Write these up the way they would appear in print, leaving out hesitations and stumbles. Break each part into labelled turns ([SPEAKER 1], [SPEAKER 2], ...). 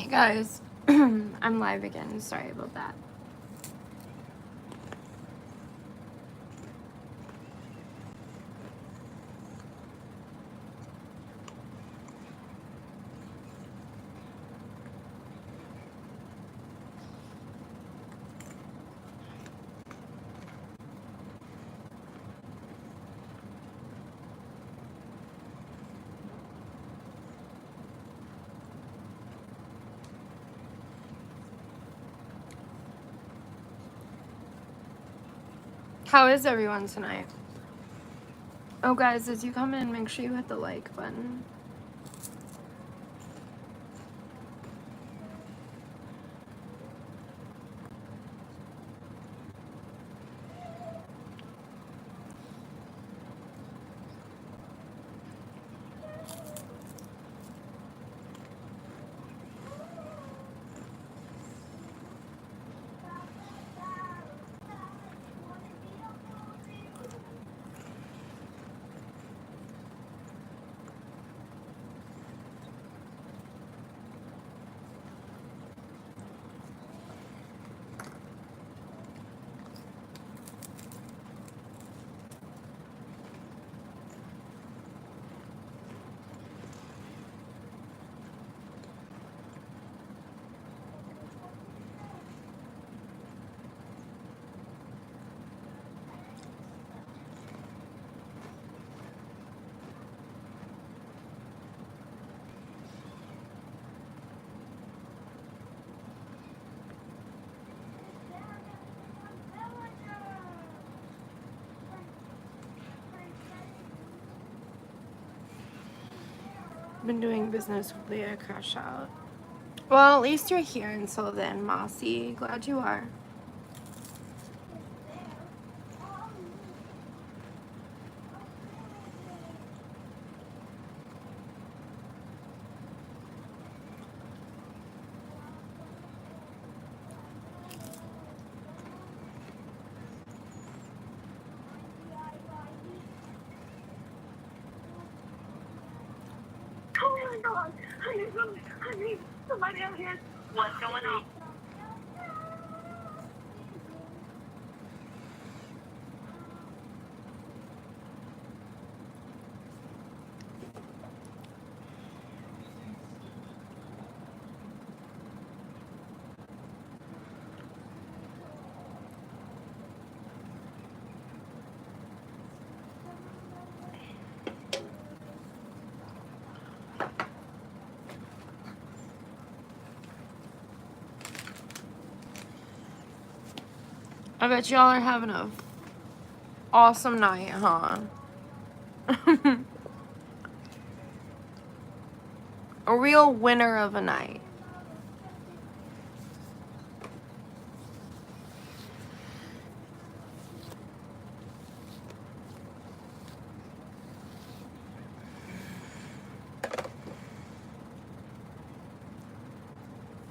[SPEAKER 1] Hey guys, I'm live again. Sorry about that. How is everyone tonight? Oh guys, as you come in, make sure you hit the like button. Been doing business with Leah, crash out. Well, at least you're here until then, Mossy. Glad you are.
[SPEAKER 2] Oh my God! I need somebody out here. What's going on?
[SPEAKER 1] I bet y'all are having a awesome night, huh? A real winner of a night.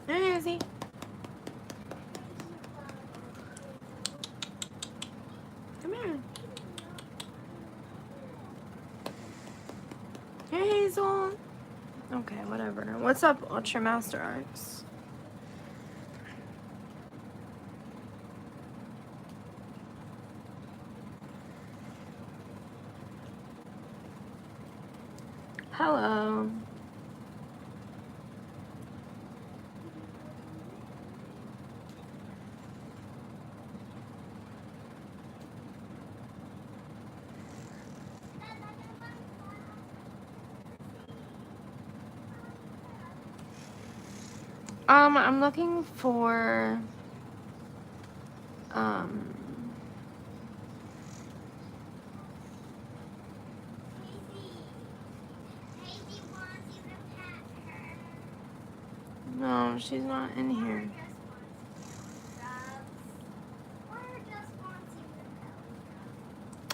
[SPEAKER 1] Hey, Izzy. Come here. Hey, Hazel. Okay, whatever. What's up, Ultra Master Arts? Hello. I'm looking for, no, she's not in here.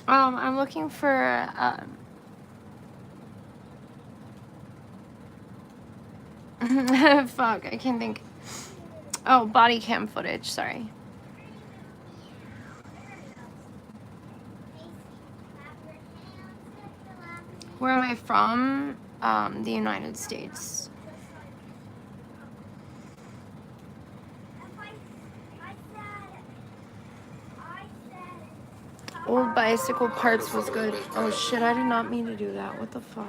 [SPEAKER 1] I'm looking for, fuck, I can't think. Oh, body cam footage, sorry. Where am I from? The United States. Old bicycle parts was good. Oh shit, I did not mean to do that. What the fuck?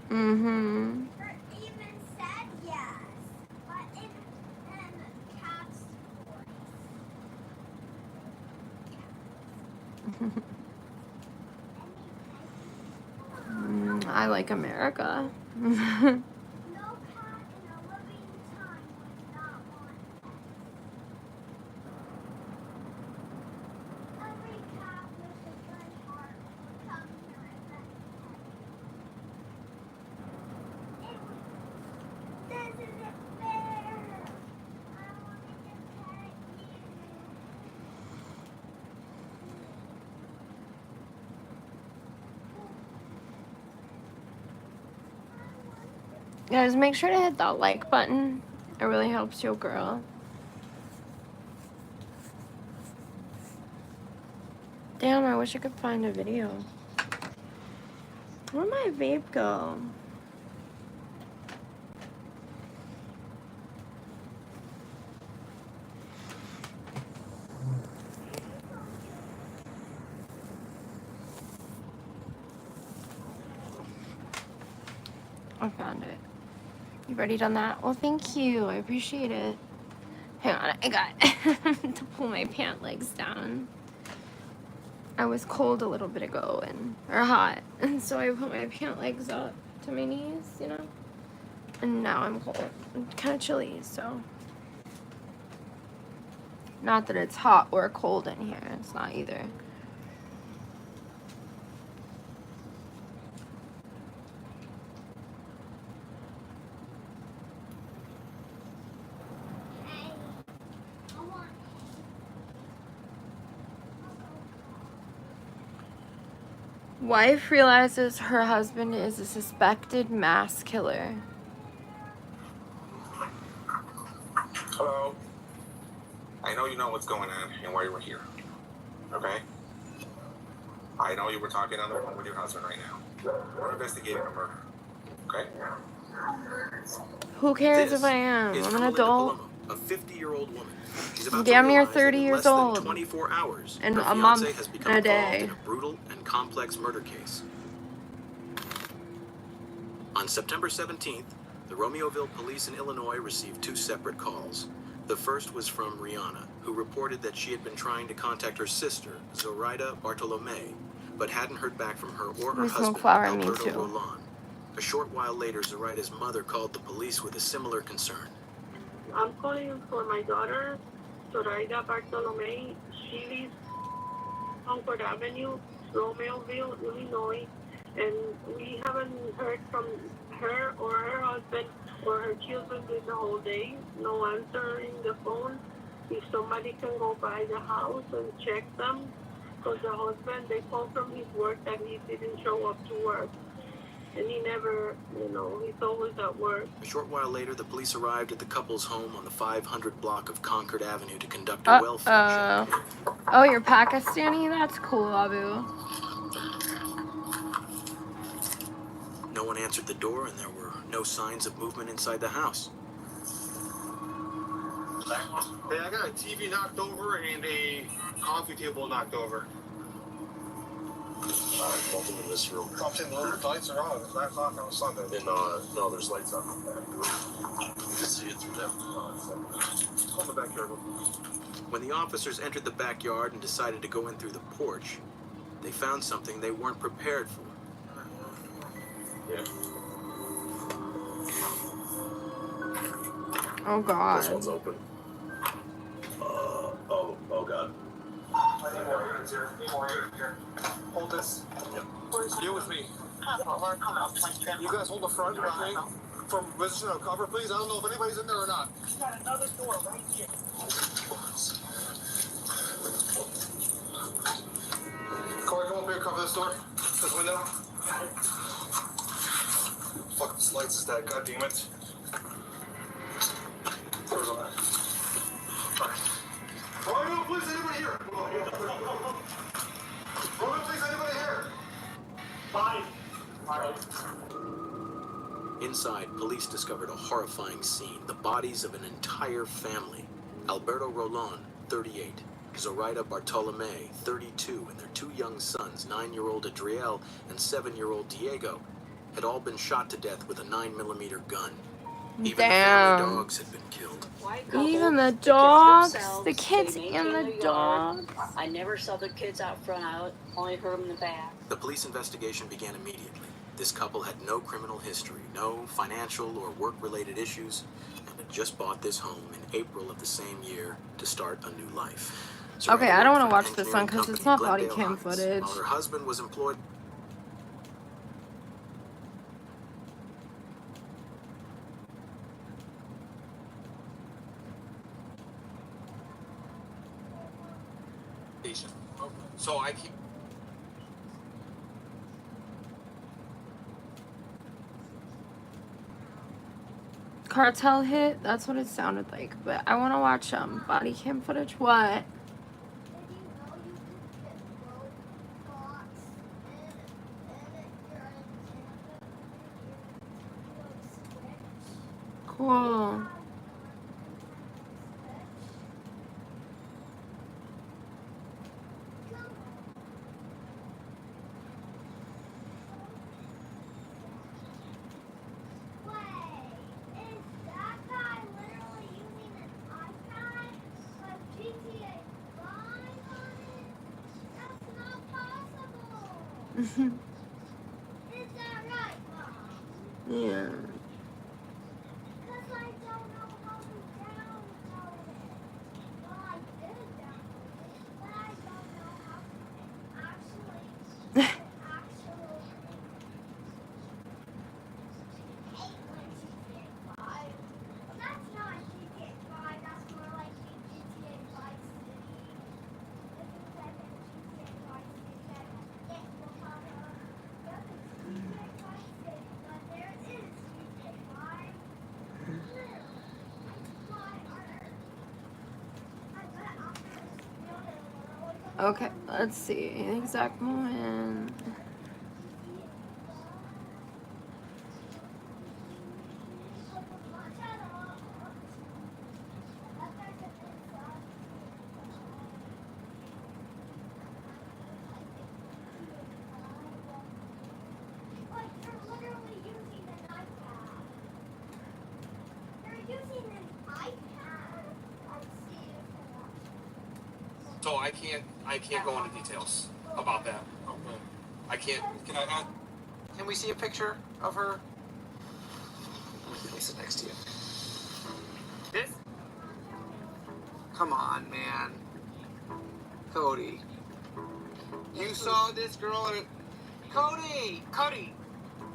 [SPEAKER 1] Mm-hmm. I like America. Guys, make sure to hit that like button. It really helps your girl. Damn, I wish I could find a video. Where'd my vape go? I found it. You've already done that? Well, thank you. I appreciate it. Hang on, I got to pull my pant legs down. I was cold a little bit ago, or hot, and so I put my pant legs up to my knees, you know? And now I'm cold. I'm kind of chilly, so. Not that it's hot or cold in here. It's not either. Wife realizes her husband is a suspected mass killer.
[SPEAKER 3] Hello. I know you know what's going on and why you were here. Okay? I know you were talking on the phone with your husband right now. We're investigating a murder. Okay?
[SPEAKER 1] Who cares if I am? I'm an adult.
[SPEAKER 4] A 50-year-old woman. She's
[SPEAKER 1] I'm
[SPEAKER 4] about
[SPEAKER 1] damn
[SPEAKER 4] to
[SPEAKER 1] near
[SPEAKER 4] realize that
[SPEAKER 1] 30
[SPEAKER 4] in
[SPEAKER 1] years
[SPEAKER 4] less than
[SPEAKER 1] old.
[SPEAKER 4] 24 hours,
[SPEAKER 1] And
[SPEAKER 4] her
[SPEAKER 1] a
[SPEAKER 4] fiancé
[SPEAKER 1] month
[SPEAKER 4] has become
[SPEAKER 1] and a
[SPEAKER 4] involved
[SPEAKER 1] day.
[SPEAKER 4] in a brutal and complex murder case. On September 17th, the Romeoville police in Illinois received 2 separate calls. The first was from Rihanna, who reported that she had been trying to contact her sister, Zoraida Bartolome, but hadn't heard back from her or her
[SPEAKER 1] We smoke
[SPEAKER 4] husband,
[SPEAKER 1] flower, me
[SPEAKER 4] Alberto
[SPEAKER 1] too.
[SPEAKER 4] Roland. A short while later, Zoraida's mother called the police with a similar concern.
[SPEAKER 2] I'm calling for my daughter, Zoraida Bartolome. She lives on Concord Avenue, Romeoville, Illinois, and we haven't heard from her or her husband or her children during the whole day. No answering the phone. If somebody can go by the house and check them, because the husband, they called from his work that he didn't show up to work. And he never, he's always at work.
[SPEAKER 4] A short while later, the police arrived at the couple's home on the 500 block of Concord Avenue to conduct a welfare check.
[SPEAKER 1] Oh, you're Pakistani? That's cool, Abu.
[SPEAKER 4] No one answered the door, and there were no signs of movement inside the house.
[SPEAKER 3] Hey, I got a TV knocked over and a coffee table knocked over.
[SPEAKER 5] Welcome in this room.
[SPEAKER 3] Dropped in, the lights are on. It's 9 o'clock on a Sunday.
[SPEAKER 5] And, no, there's lights on. You can see it through them.
[SPEAKER 3] Go in the backyard.
[SPEAKER 4] When the officers entered the backyard and decided to go in through the porch, they found something they weren't prepared for.
[SPEAKER 5] Yeah.
[SPEAKER 1] Oh, God.
[SPEAKER 5] This one's open. Oh, God.
[SPEAKER 3] Hold this.
[SPEAKER 5] Yep.
[SPEAKER 3] Deal with me. You guys hold the front, okay? From position of cover, please. I don't know if anybody's in there or not.
[SPEAKER 2] Got another door right here.
[SPEAKER 3] Corey, come up here, cover this door. This window. Fuck, this lights is dead. God damn it. Door's on. Romeo, please, anybody here? Romeo, please, anybody here?
[SPEAKER 2] Bye.
[SPEAKER 4] Inside, police discovered a horrifying scene. The bodies of an entire family. Alberto Rolon, 38. Zoraida Bartolome, 32, and their two young sons, 9-year-old Adriel and 7-year-old Diego, had all been shot to death with a 9mm gun. Even the family dogs had been killed.
[SPEAKER 1] Even the dogs, the kids and the dogs.
[SPEAKER 6] I never saw the kids out front. I only heard them in the back.
[SPEAKER 4] The police investigation began immediately. This couple had no criminal history, no financial or work-related issues, and had just bought this home in April of the same year to start a new life.
[SPEAKER 1] Okay, I don't want to watch
[SPEAKER 4] Engineering
[SPEAKER 1] this one because
[SPEAKER 4] company
[SPEAKER 1] it's not
[SPEAKER 4] in
[SPEAKER 1] body
[SPEAKER 4] Glendale
[SPEAKER 1] cam
[SPEAKER 4] Heights,
[SPEAKER 1] footage.
[SPEAKER 4] While her husband was employed.
[SPEAKER 5] So I keep.
[SPEAKER 1] Cartel hit, that's what it sounded like. But I want to watch body cam footage. What? Cool.
[SPEAKER 7] Is that right, Mom?
[SPEAKER 1] Yeah.
[SPEAKER 7] Because I don't know how to download it. Well, I did download it, but I don't know how to actually actual when GTA 5. That's not GTA 5, that's more like GTA 5 City. This is like a GTA 5 City that it will pop up. Yep, it's GTA 5 City, but there is GTA 5.
[SPEAKER 1] Okay, let's see. Exact moment.
[SPEAKER 7] Like, you're literally using an iPad. You're using an iPad? Let's see if
[SPEAKER 5] So I can't go into details about that. Okay. I can't. Can I not?
[SPEAKER 8] Can we see a picture of her? Let me sit next to you.
[SPEAKER 5] This?
[SPEAKER 8] Come on, man. Cody. You saw this girl at Cody! Cody!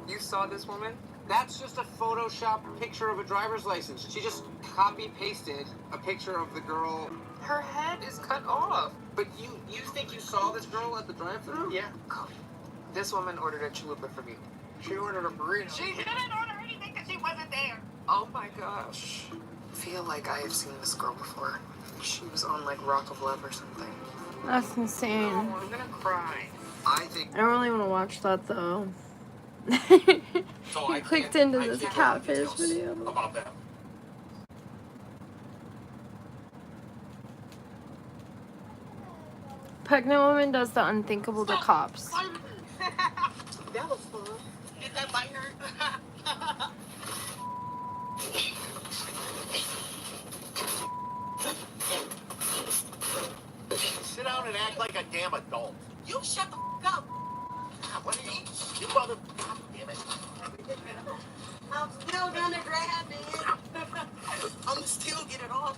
[SPEAKER 8] You saw this woman? That's just a Photoshop picture of a driver's license. She just copy-pasted a picture of the girl. Her head is cut off. But you think you saw this girl at the drive-thru? Yeah. Cody. This woman ordered a chalupa from you. She ordered a burrito. She didn't order anything because she wasn't there. Oh my gosh. I feel like I have seen this girl before. She was on like Rock of Love or something.
[SPEAKER 1] That's insane.
[SPEAKER 8] Oh, I'm gonna cry. I think
[SPEAKER 1] I don't really want to watch that though.
[SPEAKER 5] So
[SPEAKER 1] He
[SPEAKER 5] I
[SPEAKER 1] clicked
[SPEAKER 5] can't-
[SPEAKER 1] into
[SPEAKER 5] I
[SPEAKER 1] this
[SPEAKER 5] can't go into
[SPEAKER 1] catfish
[SPEAKER 5] details
[SPEAKER 1] video.
[SPEAKER 5] about that.
[SPEAKER 1] Pregnant woman does the unthinkable to cops.
[SPEAKER 8] that was fun. Did that bite hurt?
[SPEAKER 5] Sit down and act like a damn adult.
[SPEAKER 8] You shut the f up.
[SPEAKER 5] What are you? You mother. Damn it.
[SPEAKER 8] I'm still gonna grab it. I'm still get it off.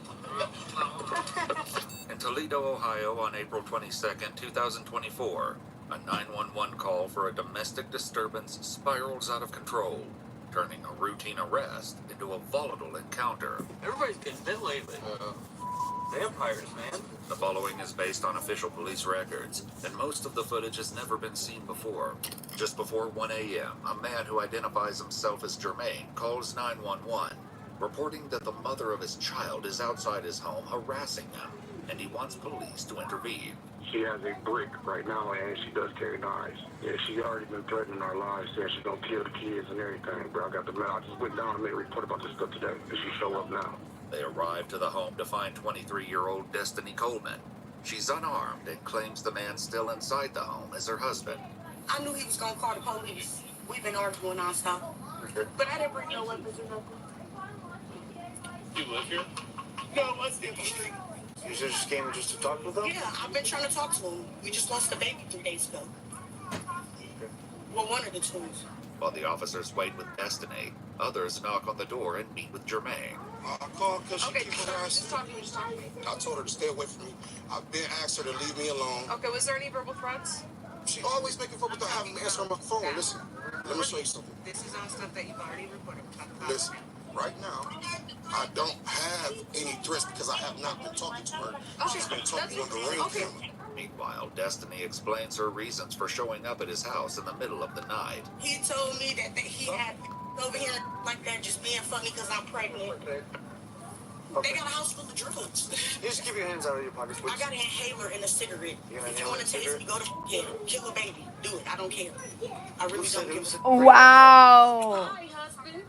[SPEAKER 9] In Toledo, Ohio, on April 22nd, 2024, a 911 call for a domestic disturbance spirals out of control, turning a routine arrest into a volatile encounter.
[SPEAKER 5] Everybody's getting bit lately. Vampires, man.
[SPEAKER 9] The following is based on official police records, and most of the footage has never been seen before. Just before 1 a.m., a man who identifies himself as Jermaine calls 911, reporting that the mother of his child is outside his home harassing him, and he wants police to intervene.
[SPEAKER 3] She has a brick right now, and she does carry knives. Yeah, she already been threatening our lives, saying she's gonna kill the kids and everything, bro. I got the mail. I just went down and made a report about this stuff today, and she show up now.
[SPEAKER 9] They arrive to the home to find 23-year-old Destiny Coleman. She's unarmed and claims the man still inside the home is her husband.
[SPEAKER 10] I knew he was gonna call the police. We've been arguing nonstop. But I didn't bring no weapons or nothing.
[SPEAKER 5] You live here?
[SPEAKER 10] No, I stay on the street.
[SPEAKER 5] You just came just to talk with them?
[SPEAKER 10] Yeah, I've been trying to talk to him. We just lost a baby 3 days ago. Well, one of the twins.
[SPEAKER 9] While the officers wait with Destiny, others knock on the door and meet with Jermaine.
[SPEAKER 3] I called because she
[SPEAKER 10] Okay,
[SPEAKER 3] keeps
[SPEAKER 10] just talk to me, just talk to me.
[SPEAKER 3] I told her to stay away from me. I've been asked her to leave me alone.
[SPEAKER 10] Okay, was there any verbal threats?
[SPEAKER 3] She always making fun without having me answer my phone. Listen, let me show you something.
[SPEAKER 10] This is on stuff that you've already reported.
[SPEAKER 3] Listen, right now, I don't have any threats because I have not been talking to her. She's been talking on the ring camera.
[SPEAKER 9] Meanwhile, Destiny explains her reasons for showing up at his house in the middle of the night.
[SPEAKER 10] He told me that he had over here like that just being funny because I'm pregnant.
[SPEAKER 5] Okay.
[SPEAKER 10] They got a house full of drugs.
[SPEAKER 5] You just keep your hands out of your pockets, please.
[SPEAKER 10] I got an inhaler and a cigarette.
[SPEAKER 5] You got an
[SPEAKER 10] If you
[SPEAKER 5] inhaler
[SPEAKER 10] want
[SPEAKER 5] and
[SPEAKER 10] to
[SPEAKER 5] a
[SPEAKER 10] taste me, go to hell. Kill a baby. Do it. I don't care. I really don't give a
[SPEAKER 1] Wow.
[SPEAKER 10] Hi, husband.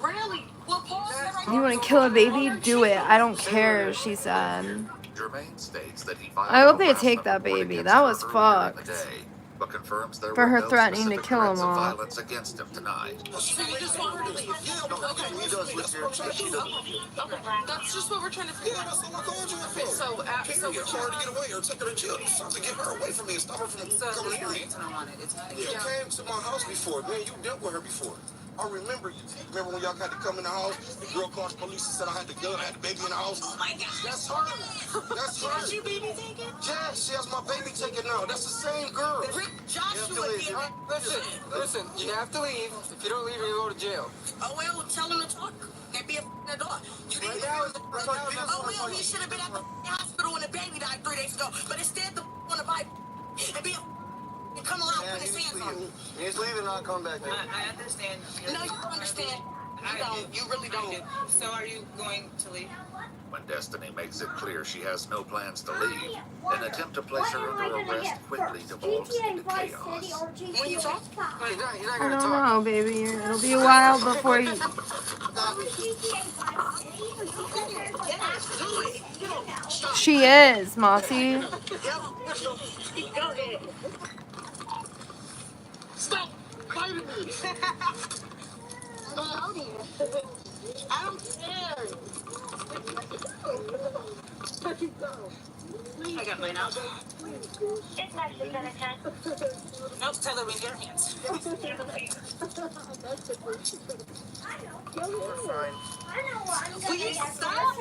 [SPEAKER 10] Really? Well, pause.
[SPEAKER 1] You want to kill a baby? Do it. I don't care, she said.
[SPEAKER 9] Jermaine states that he filed
[SPEAKER 1] I hope they
[SPEAKER 9] arrest
[SPEAKER 1] take that
[SPEAKER 9] report
[SPEAKER 1] baby.
[SPEAKER 9] against
[SPEAKER 1] That
[SPEAKER 9] her
[SPEAKER 1] was
[SPEAKER 9] earlier in the
[SPEAKER 1] fucked.
[SPEAKER 9] day, but confirms there
[SPEAKER 1] For
[SPEAKER 9] were
[SPEAKER 1] her
[SPEAKER 9] no
[SPEAKER 1] threatening to
[SPEAKER 9] specific
[SPEAKER 1] kill
[SPEAKER 9] threats
[SPEAKER 1] him
[SPEAKER 9] of
[SPEAKER 1] all.
[SPEAKER 9] violence against him tonight.
[SPEAKER 10] So you just want her to leave? Okay.
[SPEAKER 5] He does live here. She does live here.
[SPEAKER 10] Okay. That's just what we're trying to figure out.
[SPEAKER 3] That's all I called you for.
[SPEAKER 10] So,
[SPEAKER 3] So we're trying to get away or take her to jail. Something to get her away from me and stop her from coming here. You came to my house before, man. You dealt with her before. I remember you. Remember when y'all had to come in the house? The girl called the police and said I had the gun, I had the baby in the house.
[SPEAKER 10] Oh my God.
[SPEAKER 3] That's her. That's her.
[SPEAKER 10] Is your baby taken?
[SPEAKER 3] Yeah, she has my baby taken now. That's the same girl.
[SPEAKER 10] Rick Joshua did it.
[SPEAKER 8] Listen, you have to leave. If you don't leave, you go to jail.
[SPEAKER 10] Oh, well, tell him to talk. There be a adult. You didn't Oh, well, he should have been at the hospital when the baby died 3 days ago. But instead, the on the Bible and be a and come around with his hands on me.
[SPEAKER 5] He's leaving, not coming back here.
[SPEAKER 11] I understand.
[SPEAKER 10] No, you don't understand. You don't. You really don't.
[SPEAKER 11] So are you going to leave?
[SPEAKER 9] When Destiny makes it clear she has no plans to leave, an attempt to place her under arrest quickly devolves into chaos.
[SPEAKER 10] When you talk,
[SPEAKER 8] You're not
[SPEAKER 1] I
[SPEAKER 8] gonna
[SPEAKER 1] don't
[SPEAKER 8] talk.
[SPEAKER 1] know, baby. It'll be a while before you... She is, Mossy.
[SPEAKER 10] go ahead. Stop biting me. I don't care. I got mine out.
[SPEAKER 7] It's not just gonna
[SPEAKER 10] Nope, tell her in your hands. Please stop.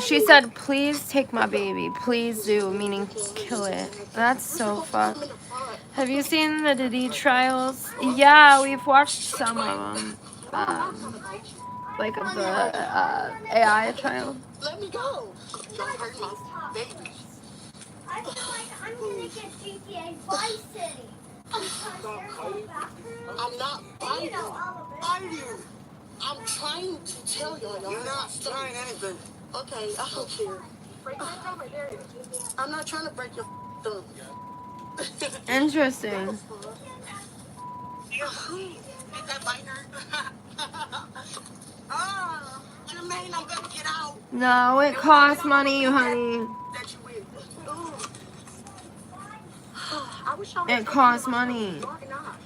[SPEAKER 1] She said, please take my baby. Please do, meaning kill it. That's so fucked. Have you seen the Diddy trials? Yeah, we've watched some of them. Like of the AI trial.
[SPEAKER 10] Let me go. Don't hurt my baby.
[SPEAKER 7] I feel like I'm gonna get GTA Vice City.
[SPEAKER 10] I'm not biting you. I'm trying to tell you.
[SPEAKER 8] You're not trying anything.
[SPEAKER 10] Okay, I don't care. I'm not trying to break your thumb.
[SPEAKER 1] Interesting.
[SPEAKER 10] Did that bite hurt? Jermaine, I'm gonna get out.
[SPEAKER 1] No, it costs money, honey.
[SPEAKER 10] That you with. I wish I
[SPEAKER 1] It costs money.
[SPEAKER 10] Why not?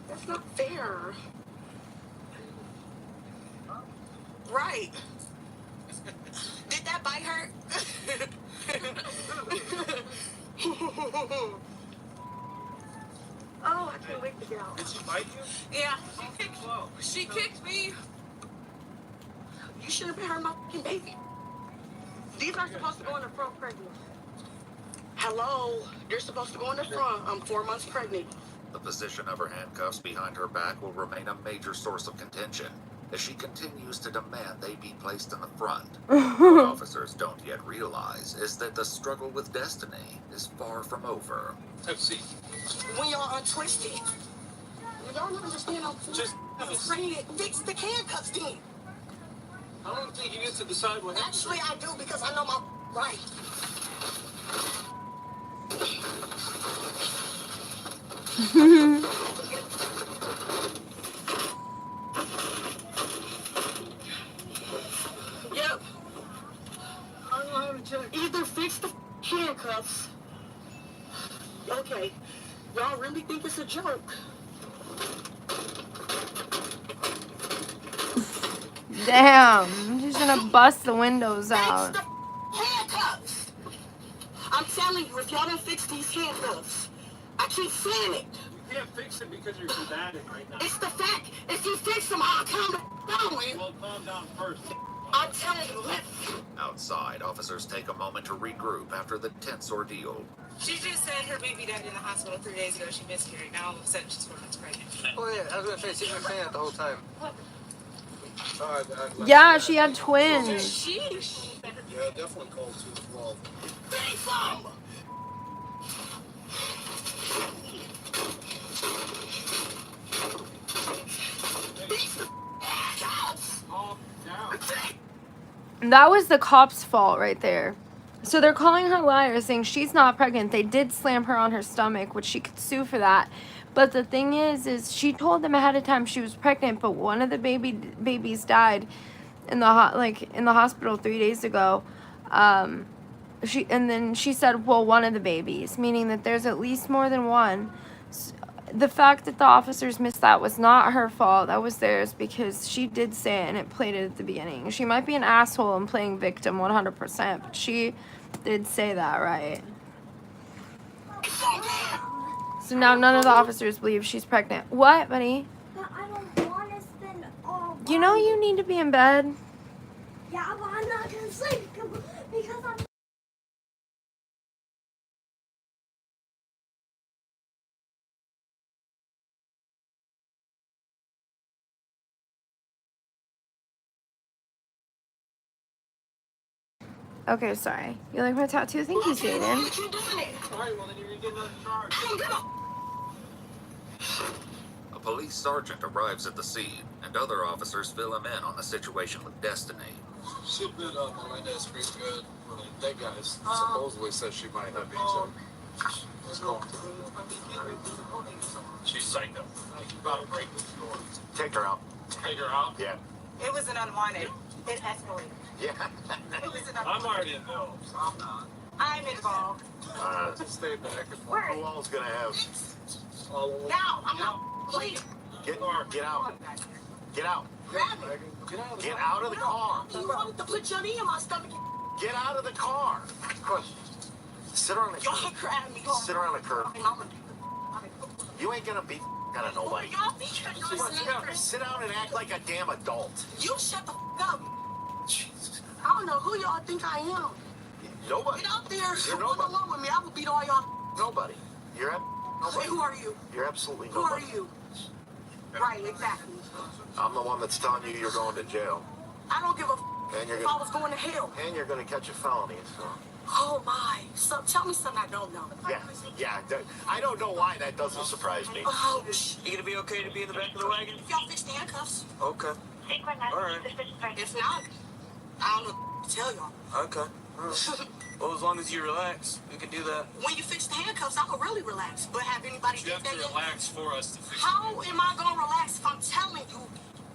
[SPEAKER 10] That's not fair. Right. Did that bite hurt? Oh, I can't wait to get out.
[SPEAKER 5] Did she bite you?
[SPEAKER 10] Yeah, she kicked me. You should have been her fucking baby. These are supposed to go in the front pregnant. Hello, they're supposed to go in the front. I'm 4 months pregnant.
[SPEAKER 9] The position of her handcuffs behind her back will remain a major source of contention as she continues to demand they be placed in the front. What officers don't yet realize is that the struggle with Destiny is far from over.
[SPEAKER 5] Have a seat.
[SPEAKER 10] When y'all untwisted, y'all don't understand.
[SPEAKER 5] Just
[SPEAKER 10] I'm saying, fix the handcuffs then.
[SPEAKER 5] I don't think you get to decide what happens.
[SPEAKER 10] Actually, I do because I know my Right. Yep. I don't know how to check. Either fix the handcuffs. Okay. Y'all really think it's a joke?
[SPEAKER 1] Damn, she's gonna bust the windows
[SPEAKER 10] Fix
[SPEAKER 1] out.
[SPEAKER 10] the handcuffs. I'm telling you, if y'all don't fix these handcuffs, I keep saying it.
[SPEAKER 5] You can't fix it because you're combating right now.
[SPEAKER 10] It's the fact. If you fix them, I'll calm down.
[SPEAKER 5] Well, calm down first.
[SPEAKER 10] I'm telling you,
[SPEAKER 9] Outside, officers take a moment to regroup after the tense ordeal.
[SPEAKER 11] She just said her baby died in the hospital 3 days ago. She miscarried. Now all of a sudden she's 4 months pregnant.
[SPEAKER 8] Oh yeah, I was gonna say she's been saying it the whole time.
[SPEAKER 1] Yeah, she had twins.
[SPEAKER 11] Sheesh.
[SPEAKER 5] Yeah, definitely called 212.
[SPEAKER 10] fix them.
[SPEAKER 1] That was the cops' fault right there. So they're calling her liars, saying she's not pregnant. They did slam her on her stomach, which she could sue for that. But the thing is she told them ahead of time she was pregnant, but one of the babies died in the hospital 3 days ago. And then she said, well, one of the babies, meaning that there's at least more than one. The fact that the officers missed that was not her fault. That was theirs, because she did say it and it played it at the beginning. She might be an asshole and playing victim 100%, but she did say that, right? So now none of the officers believe she's pregnant. What, buddy?
[SPEAKER 7] But I don't want to spend all
[SPEAKER 1] You know you need to be in bed.
[SPEAKER 7] Yeah, but I'm not going to sleep because I'm...
[SPEAKER 1] Okay, sorry. You like my tattoo? Thank you, Jaden.
[SPEAKER 10] Alright, well then you're gonna get another charge.
[SPEAKER 9] A police sergeant arrives at the scene, and other officers fill him in on the situation with Destiny.
[SPEAKER 5] She's been Melinda's pretty good. That guy supposedly says she might have been. Let's go. She's psycho. About to break the door.
[SPEAKER 3] Take her out.
[SPEAKER 5] Take her out?
[SPEAKER 3] Yeah.
[SPEAKER 11] It was an unwanted. It escalated.
[SPEAKER 3] Yeah.
[SPEAKER 11] It was an
[SPEAKER 5] I'm already involved. So I'm not.
[SPEAKER 11] I'm involved.
[SPEAKER 5] Just stay back.
[SPEAKER 3] Who else gonna have?
[SPEAKER 10] Now, I'm not... Please.
[SPEAKER 3] Get out. Get out.
[SPEAKER 10] Grab me.
[SPEAKER 3] Get out of the car.
[SPEAKER 10] You want to put your knee in my stomach?
[SPEAKER 3] Get out of the car. Sit around the
[SPEAKER 10] Y'all
[SPEAKER 3] curb.
[SPEAKER 10] grab me.
[SPEAKER 3] Sit around the curb. You ain't gonna beat out of nobody.
[SPEAKER 10] Y'all think you're doing
[SPEAKER 3] Sit down and act like a damn adult.
[SPEAKER 10] You shut the up. I don't know who y'all think I am.
[SPEAKER 3] Nobody.
[SPEAKER 10] Get out there.
[SPEAKER 3] You're
[SPEAKER 10] Run
[SPEAKER 3] nobody.
[SPEAKER 10] along with me. I will beat all y'all.
[SPEAKER 3] Nobody. You're
[SPEAKER 10] Hey,
[SPEAKER 3] nobody.
[SPEAKER 10] who are you?
[SPEAKER 3] You're absolutely
[SPEAKER 10] Who are
[SPEAKER 3] nobody.
[SPEAKER 10] you? Right, exactly.
[SPEAKER 3] I'm the one that's telling you you're going to jail.
[SPEAKER 10] I don't give a
[SPEAKER 3] And you're
[SPEAKER 10] if I
[SPEAKER 3] gonna
[SPEAKER 10] was going to hell.
[SPEAKER 3] and you're gonna catch a felony. So
[SPEAKER 10] Oh my. So tell me something I don't know.
[SPEAKER 3] yeah. I don't know why that doesn't surprise me.
[SPEAKER 10] Oh,
[SPEAKER 8] You gonna be okay to be in the back of the wagon?
[SPEAKER 10] if y'all fix the handcuffs.
[SPEAKER 8] Okay. Alright.
[SPEAKER 10] If not, I don't know what to tell y'all.
[SPEAKER 8] Okay. Well, as long as you relax, we can do that.
[SPEAKER 10] When you fix the handcuffs, I can really relax. But have anybody
[SPEAKER 5] You
[SPEAKER 10] did
[SPEAKER 5] have
[SPEAKER 10] that
[SPEAKER 5] to
[SPEAKER 10] yet?
[SPEAKER 5] relax for us to fix
[SPEAKER 10] How am I gonna relax if I'm telling you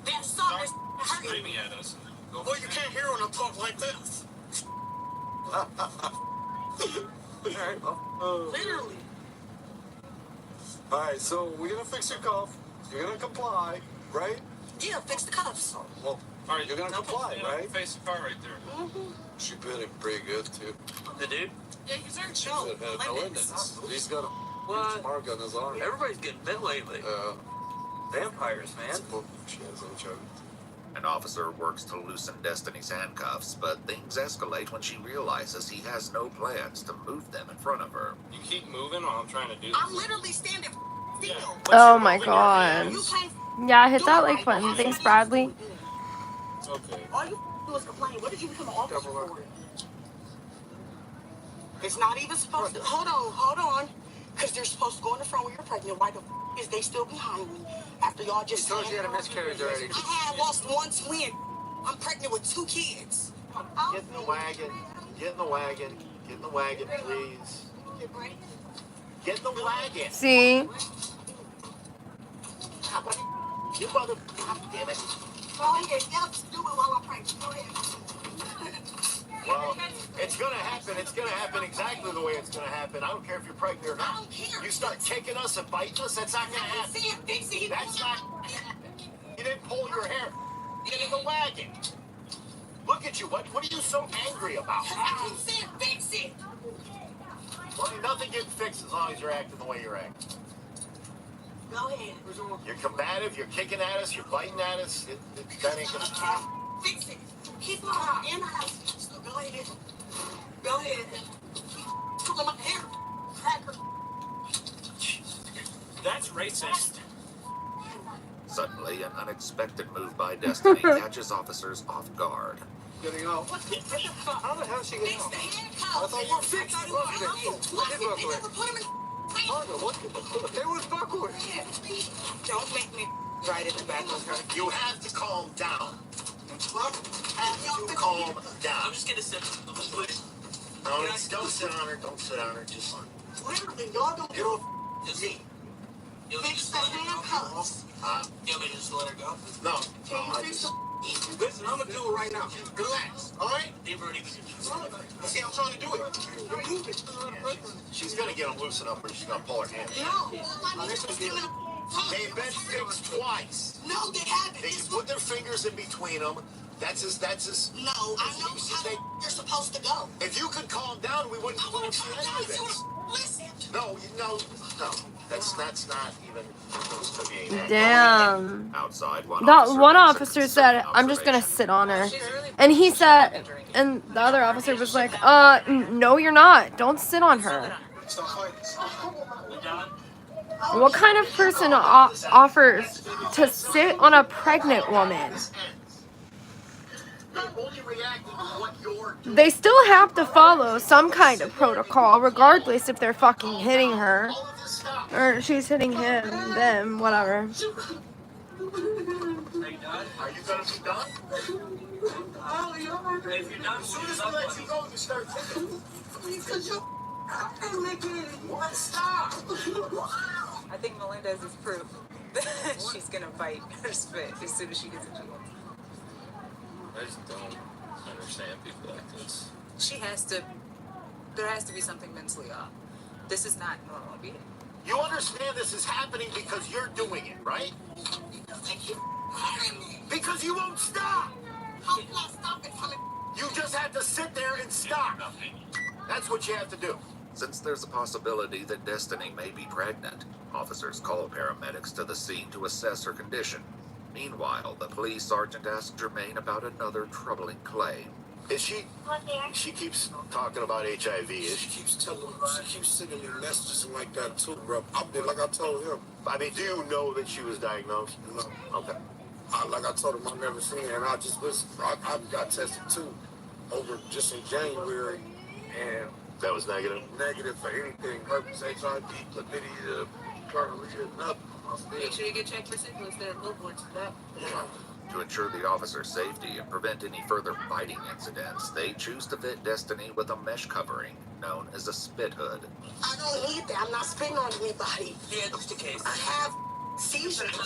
[SPEAKER 10] that something is
[SPEAKER 5] Start
[SPEAKER 10] hurting?
[SPEAKER 5] screaming at us. Go
[SPEAKER 10] Well, you can't hear when I talk like this.
[SPEAKER 8] Alright, well.
[SPEAKER 10] Literally.
[SPEAKER 5] Alright, so we're gonna fix your cuff. You're gonna comply, right?
[SPEAKER 10] Yeah, fix the cuffs.
[SPEAKER 5] Well, alright, you're gonna comply, right? Face the car right there.
[SPEAKER 10] Mm-hmm.
[SPEAKER 5] She bit him pretty good too.
[SPEAKER 8] The dude?
[SPEAKER 10] Yeah, he's very chill.
[SPEAKER 5] Melinda's. He's got a
[SPEAKER 8] What?
[SPEAKER 5] mark on his arm.
[SPEAKER 8] Everybody's getting bit lately. Vampires, man.
[SPEAKER 5] She has HIV.
[SPEAKER 9] An officer works to loosen Destiny's handcuffs, but things escalate when she realizes he has no plans to move them in front of her.
[SPEAKER 5] You keep moving while I'm trying to do this.
[SPEAKER 10] I'm literally standing still.
[SPEAKER 1] Oh my god.
[SPEAKER 10] You can't
[SPEAKER 1] Yeah, hit that like button. Thanks, Bradley.
[SPEAKER 5] It's okay.
[SPEAKER 10] all you do is complain. What did you become an officer for? It's not even supposed to. Hold on. Because they're supposed to go in the front when you're pregnant. Why the is they still behind me? After y'all just
[SPEAKER 8] Told you had a miscarriage already.
[SPEAKER 10] I had lost one twin. I'm pregnant with 2 kids.
[SPEAKER 3] Get in the wagon.
[SPEAKER 12] Get in the wagon. Get in the wagon, please. Get in the wagon.
[SPEAKER 1] See?
[SPEAKER 12] You mother... God damn it.
[SPEAKER 10] Go ahead. Yep, do it while I'm pregnant. Go ahead.
[SPEAKER 12] Well, it's gonna happen. It's gonna happen exactly the way it's gonna happen. I don't care if you're pregnant or not.
[SPEAKER 10] I don't care.
[SPEAKER 12] You start kicking us and biting us, that's not gonna happen. That's not gonna happen. You didn't pull your hair. Get in the wagon. Look at you. What are you so angry about?
[SPEAKER 10] I keep saying fix it.
[SPEAKER 12] Well, nothing gets fixed as long as you're acting the way you're acting.
[SPEAKER 10] Go ahead.
[SPEAKER 12] You're combative. You're kicking at us. You're biting at us. That ain't gonna...
[SPEAKER 10] Fix it. Keep on in the house. So go ahead. Go ahead. Pull my hair. Cracker.
[SPEAKER 13] That's racist.
[SPEAKER 9] Suddenly, an unexpected move by Destiny catches officers off guard.
[SPEAKER 8] Getting out. How the hell is she getting out?
[SPEAKER 10] I
[SPEAKER 8] thought you fixed it. They was buckled.
[SPEAKER 11] Don't make me right at the back of her.
[SPEAKER 12] You have to calm down. You calm down.
[SPEAKER 11] I'm just gonna sit.
[SPEAKER 12] No, don't sit on her. Don't sit on her. Just
[SPEAKER 10] Literally, y'all don't
[SPEAKER 12] get off me.
[SPEAKER 10] fix the handcuffs.
[SPEAKER 11] You want me to just let her go?
[SPEAKER 12] No.
[SPEAKER 10] Can you fix the
[SPEAKER 12] Listen, I'm gonna do it right now. Relax. All right?
[SPEAKER 11] They've already been.
[SPEAKER 12] See, I'm trying to do it. You're moving. She's gonna get them loosened up, or she's gonna pull her hand.
[SPEAKER 10] No, my niece was still in the
[SPEAKER 12] They've been fixed twice.
[SPEAKER 10] No, they haven't.
[SPEAKER 12] They
[SPEAKER 10] This
[SPEAKER 12] put their fingers in between them. That's his.
[SPEAKER 10] No, I know how you're supposed to go.
[SPEAKER 12] If you could calm down, we wouldn't see any of this.
[SPEAKER 10] Listen.
[SPEAKER 12] No. That's not even close to being.
[SPEAKER 1] Damn.
[SPEAKER 9] Outside,
[SPEAKER 1] That one
[SPEAKER 9] makes a
[SPEAKER 1] officer said,
[SPEAKER 9] concerted
[SPEAKER 1] I'm just gonna
[SPEAKER 9] observation.
[SPEAKER 1] sit on her. And he said, and the other officer was like, no, you're not. Don't sit on her. What kind of person offers to sit on a pregnant woman? They still have to follow some kind of protocol, regardless if they're fucking hitting her. Or she's hitting him, them, whatever.
[SPEAKER 12] Are you gonna be done?
[SPEAKER 11] If you're not,
[SPEAKER 12] As soon as I let you go, you start thinking. What? Stop!
[SPEAKER 11] I think Melendez is proof that she's gonna bite her spit as soon as she gets a chance.
[SPEAKER 5] I just don't understand people like this.
[SPEAKER 11] There has to be something mentally off. This is not normal behavior.
[SPEAKER 12] You understand this is happening because you're doing it, right? Because you won't stop.
[SPEAKER 10] How can I stop it from it?
[SPEAKER 12] You just have to sit there and stop. That's what you have to do.
[SPEAKER 9] Since there's a possibility that Destiny may be pregnant, officers call paramedics to the scene to assess her condition. Meanwhile, the police sergeant asks Jermaine about another troubling claim.
[SPEAKER 12] Is she? She keeps talking about HIV.
[SPEAKER 14] She keeps sending me messages like that too, bro. Like I told him.
[SPEAKER 12] I mean, do you know that she was diagnosed?
[SPEAKER 14] No.
[SPEAKER 12] Okay.
[SPEAKER 14] Like I told him, I've never seen her, and I got tested too, over just in January, and
[SPEAKER 12] that was negative.
[SPEAKER 14] Negative for anything, herpes, HIV, chlamydia, gonorrhea, nothing.
[SPEAKER 11] Make sure you get checked for syphilis. There are billboards for that.
[SPEAKER 9] To ensure the officer's safety and prevent any further biting incidents, they choose to fit Destiny with a mesh covering known as a spit hood.
[SPEAKER 10] I don't need that. I'm not spitting on anybody.
[SPEAKER 11] Yeah, that's the case.
[SPEAKER 10] I have seizures.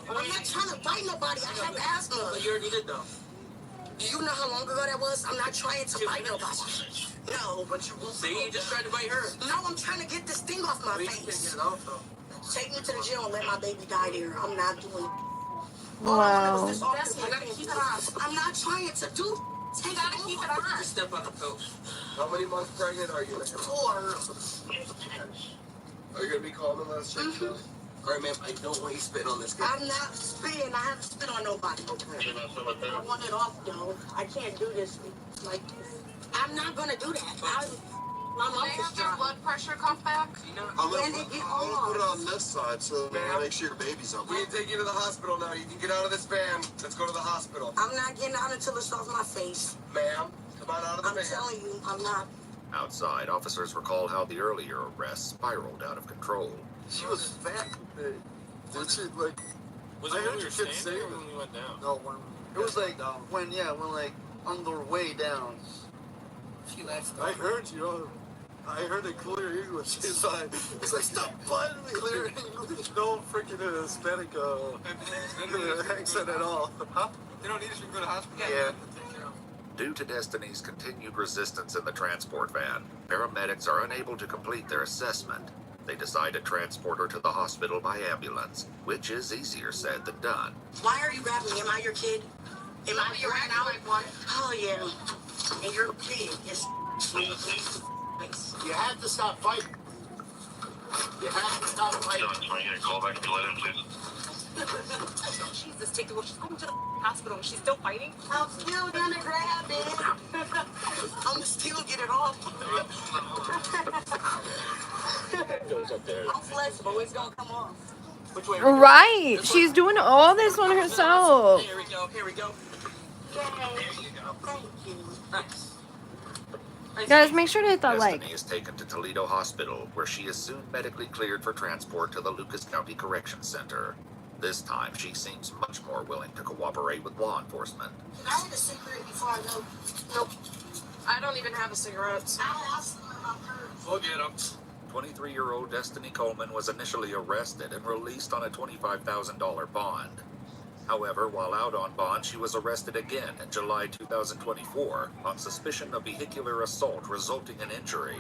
[SPEAKER 10] I'm not trying to bite nobody. I have asthma.
[SPEAKER 11] But you already did though.
[SPEAKER 10] Do you know how long ago that was? I'm not trying to bite nobody. No.
[SPEAKER 11] But you will see. You just tried to bite her.
[SPEAKER 10] No, I'm trying to get this thing off my face. Take me to the jail and let my baby die there. I'm not doing it.
[SPEAKER 1] Wow.
[SPEAKER 10] I'm not trying to do. You gotta keep it on.
[SPEAKER 11] Step on the coat.
[SPEAKER 14] How many months pregnant are you?
[SPEAKER 10] 4.
[SPEAKER 14] Are you gonna be calling us?
[SPEAKER 10] Mm-hmm.
[SPEAKER 14] All right, man. I don't want you spitting on this guy.
[SPEAKER 10] I'm not spitting. I haven't spit on nobody. I want it off, though. I can't do this like this. I'm not gonna do that. My mom has their blood pressure come back.
[SPEAKER 14] I'm gonna put it on this side so make sure your baby's up. We can take you to the hospital now. You can get out of this van. Let's go to the hospital.
[SPEAKER 10] I'm not getting out until it's off my face.
[SPEAKER 14] Ma'am, come on out of the van.
[SPEAKER 10] I'm telling you, I'm not.
[SPEAKER 9] Outside, officers recall how the earlier arrest spiraled out of control.
[SPEAKER 14] She was fat. Did she, like...
[SPEAKER 5] Was it when we were standing or when we went down?
[SPEAKER 14] No, when...
[SPEAKER 8] It was like, when on their way down. She lets go.
[SPEAKER 14] I heard you. I heard it clear English. It's like stop fighting me. Clear English. No freaking Hispanic accent at all. Huh?
[SPEAKER 8] They don't need us to go to the hospital.
[SPEAKER 14] Yeah.
[SPEAKER 9] Due to Destiny's continued resistance in the transport van, paramedics are unable to complete their assessment. They decide to transport her to the hospital by ambulance, which is easier said than done.
[SPEAKER 10] Why are you grabbing me? Am I your kid? Am I your right now? One? Oh, yeah. And you're big. Yes.
[SPEAKER 12] You have to stop fighting. You have to stop fighting.
[SPEAKER 13] Call back to let in, please.
[SPEAKER 11] Jesus, take the she's going to the hospital and she's still fighting?
[SPEAKER 10] I'm still gonna grab it. I'm gonna still get it off.
[SPEAKER 11] I'm flexible. It's gonna come off.
[SPEAKER 8] Which way?
[SPEAKER 1] Right. She's doing all this on herself.
[SPEAKER 11] Here we go. Here we go.
[SPEAKER 10] There you go. Thank you.
[SPEAKER 11] Nice.
[SPEAKER 1] Guys, make sure to hit that like.
[SPEAKER 9] Destiny is taken to Toledo Hospital, where she is soon medically cleared for transport to the Lucas County Correction Center. This time, she seems much more willing to cooperate with law enforcement.
[SPEAKER 10] I had a cigarette before I go. Nope.
[SPEAKER 11] I don't even have a cigarette.
[SPEAKER 10] I'll sit in my purse.
[SPEAKER 8] We'll get them.
[SPEAKER 9] 23-year-old Destiny Coleman was initially arrested and released on a $25,000 bond. However, while out on bond, she was arrested again in July 2024 on suspicion of vehicular assault resulting in injury.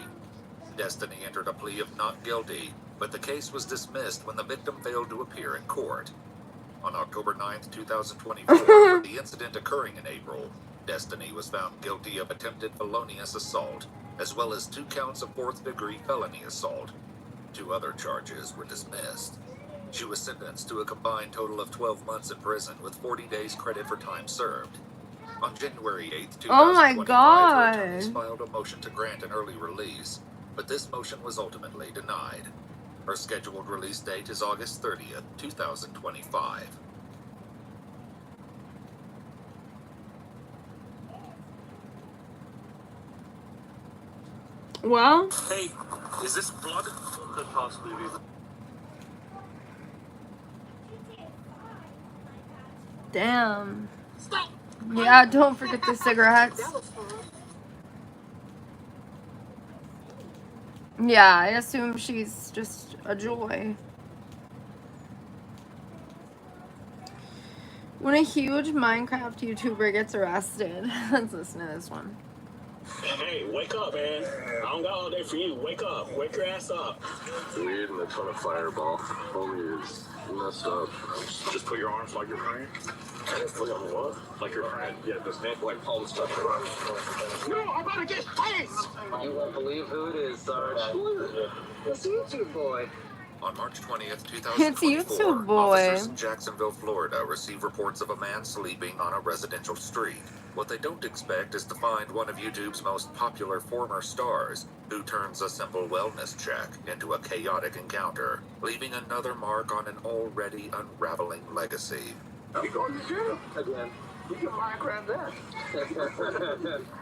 [SPEAKER 9] Destiny entered a plea of not guilty, but the case was dismissed when the victim failed to appear in court. On October 9th, 2024, for the incident occurring in April, Destiny was found guilty of attempted felonious assault, as well as 2 counts of 4th-degree felony assault. 2 other charges were dismissed. She was sentenced to a combined total of 12 months in prison with 40 days credit for time served. On January 8th, 2025,
[SPEAKER 1] Oh my God.
[SPEAKER 9] her attorneys filed a motion to grant an early release, but this motion was ultimately denied. Her scheduled release date is August 30th, 2025.
[SPEAKER 1] Well,
[SPEAKER 13] Hey, is this blood? Could possibly be.
[SPEAKER 1] damn. Yeah, don't forget the cigarettes. Yeah, I assume she's just a joy. When a huge Minecraft YouTuber gets arrested. Let's listen to this one.
[SPEAKER 13] Hey, wake up, man. I don't got all day for you. Wake up. Wake your ass up.
[SPEAKER 14] We're eating a ton of Fireball. Homie is messed up.
[SPEAKER 13] Just put your arms like you're praying.
[SPEAKER 14] Put on what?
[SPEAKER 13] Like you're praying. Yeah, just stand like palms touch.
[SPEAKER 12] No, I'm about to get faced.
[SPEAKER 8] You won't believe who it is, Sarge. It's YouTube boy.
[SPEAKER 9] On March 20th,
[SPEAKER 1] It's
[SPEAKER 9] 2024,
[SPEAKER 1] YouTube boy.
[SPEAKER 9] officers in Jacksonville, Florida receive reports of a man sleeping on a residential street. What they don't expect is to find one of YouTube's most popular former stars, who turns a simple wellness check into a chaotic encounter, leaving another mark on an already unraveling legacy.
[SPEAKER 14] You going to jail again? You can Minecraft that.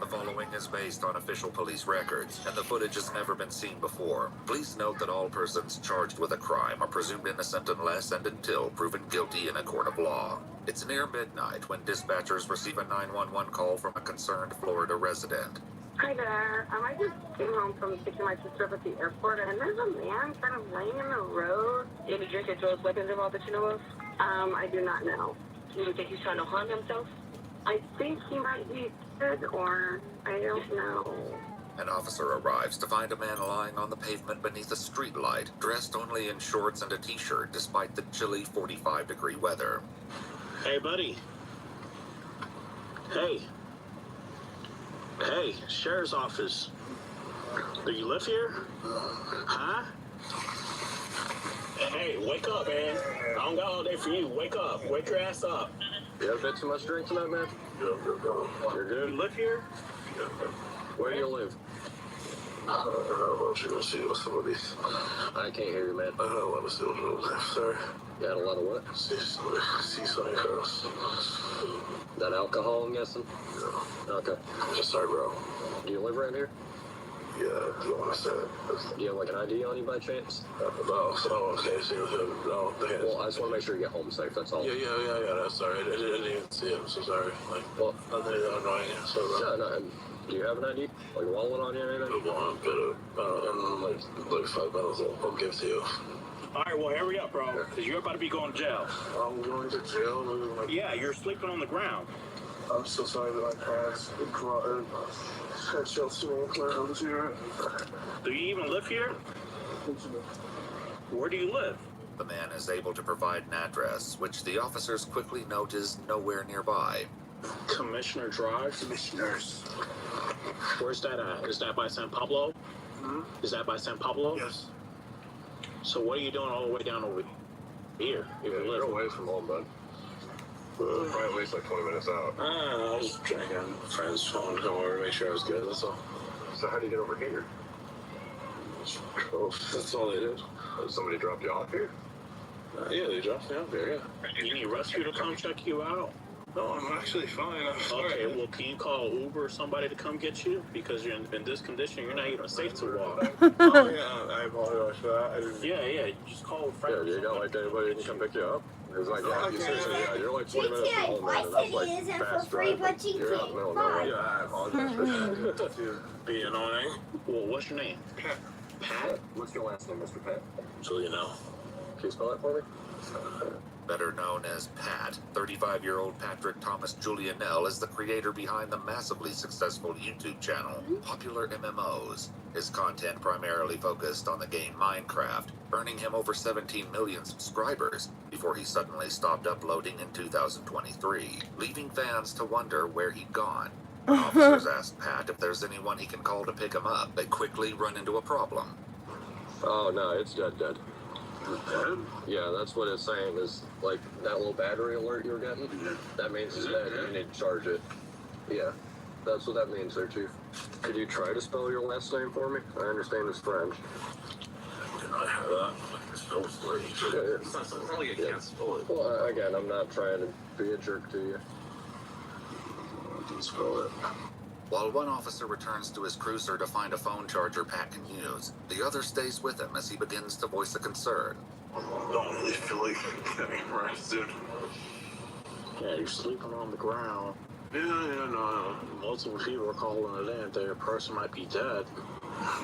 [SPEAKER 9] The following is based on official police records, and the footage has never been seen before. Please note that all persons charged with a crime are presumed innocent unless and until proven guilty in a court of law. It's near midnight when dispatchers receive a 911 call from a concerned Florida resident.
[SPEAKER 2] Hi there. I just came home from picking my sister up at the airport, and there's a man kind of laying in the road. Any drink or drugs, weapons involved that you know of? I do not know. Do you think he's trying to harm himself? I think he might be dead, or I don't know.
[SPEAKER 9] An officer arrives to find a man lying on the pavement beneath a streetlight, dressed only in shorts and a t-shirt despite the chilly 45-degree weather.
[SPEAKER 13] Hey, buddy. Hey. Hey, sheriff's office. Do you live here? Huh? Hey, wake up, man. I don't got all day for you. Wake up. Wake your ass up.
[SPEAKER 14] You ever had too much drink tonight, man? You're good?
[SPEAKER 13] You live here?
[SPEAKER 14] Where do you live? I don't know what you're going to see with some of these. I can't hear you, man. I don't want to see what you're left, sir. You had a lot of what? Seaside girls. That alcohol, I'm guessing? Yeah. Okay. Sorry, bro. Do you live around here? Yeah, I don't want to say it. Do you have like an ID on you by chance? No, so I don't say it. No, well, I just want to make sure you get home safe, that's all. Yeah, that's sorry. I didn't even see him, so sorry. Like, well, I think I'm annoying you, so... No, Do you have an ID? Like wallet on you or anything? Well, like 5 minutes. I'll give it to you.
[SPEAKER 13] All right, well, hurry up, bro, because you're about to be going to jail.
[SPEAKER 14] I'm going to jail?
[SPEAKER 13] Yeah, you're sleeping on the ground.
[SPEAKER 14] I'm so sorry that my parents had shells to me and clear over here.
[SPEAKER 13] Do you even live here? Where do you live?
[SPEAKER 9] The man is able to provide an address, which the officers quickly note is nowhere nearby.
[SPEAKER 13] Commissioner Drive?
[SPEAKER 14] Commissioners.
[SPEAKER 13] Where's that at? Is that by San Pablo?
[SPEAKER 14] Hmm?
[SPEAKER 13] Is that by San Pablo?
[SPEAKER 14] Yes.
[SPEAKER 13] So what are you doing all the way down over here? If you live
[SPEAKER 14] you're away from home, bud. Probably at least like 20 minutes out.
[SPEAKER 13] I was trying to get a friend's phone to come over to make sure I was good, that's all.
[SPEAKER 14] So how do you get over here?
[SPEAKER 13] Oh, that's all they did.
[SPEAKER 14] Somebody dropped you off here?
[SPEAKER 13] Yeah, they dropped me off there, yeah. You need rescue to come check you out?
[SPEAKER 14] No, I'm actually fine. I'm sorry.
[SPEAKER 13] Okay, well, can you call Uber or somebody to come get you? Because you're in this condition, you're not even safe to walk.
[SPEAKER 14] Oh, yeah, I apologize for that.
[SPEAKER 13] Yeah, just call a friend.
[SPEAKER 14] Yeah, you got like anybody who can come pick you up? Because like, you're like 20 minutes from home, man, and that's like fast drive. You're out in the middle of nowhere. Yeah, I apologize for
[SPEAKER 13] being annoying. Well, what's your name?
[SPEAKER 14] Pat.
[SPEAKER 13] Pat?
[SPEAKER 14] What's your last name, Mr. Pat?
[SPEAKER 13] So you know.
[SPEAKER 14] Can you spell that for me?
[SPEAKER 9] Better known as Pat, 35-year-old Patrick Thomas Julianelle is the creator behind the massively successful YouTube channel, Popular MMOs. His content primarily focused on the game Minecraft, earning him over 17 million subscribers before he suddenly stopped uploading in 2023, leaving fans to wonder where he'd gone. When officers asked Pat if there's anyone he can call to pick him up, they quickly run into a problem.
[SPEAKER 14] Oh, no, it's dead. Dead? Yeah, that's what it's saying is, like, that little battery alert you were getting, that means it's dead, and you need to charge it. Yeah, that's what that means there, Chief. Could you try to spell your last name for me? I understand it's French.
[SPEAKER 13] I have that. Spell for you.
[SPEAKER 14] It's not really a can't spell it. Well, again, I'm not trying to be a jerk to you. I can spell it.
[SPEAKER 9] While one officer returns to his cruiser to find a phone charger Pat can use, the other stays with him as he begins to voice a concern.
[SPEAKER 14] I don't really feel like getting arrested.
[SPEAKER 13] Yeah, you're sleeping on the ground.
[SPEAKER 14] Yeah, no.
[SPEAKER 13] Multiple people are calling it in. Their person might be dead.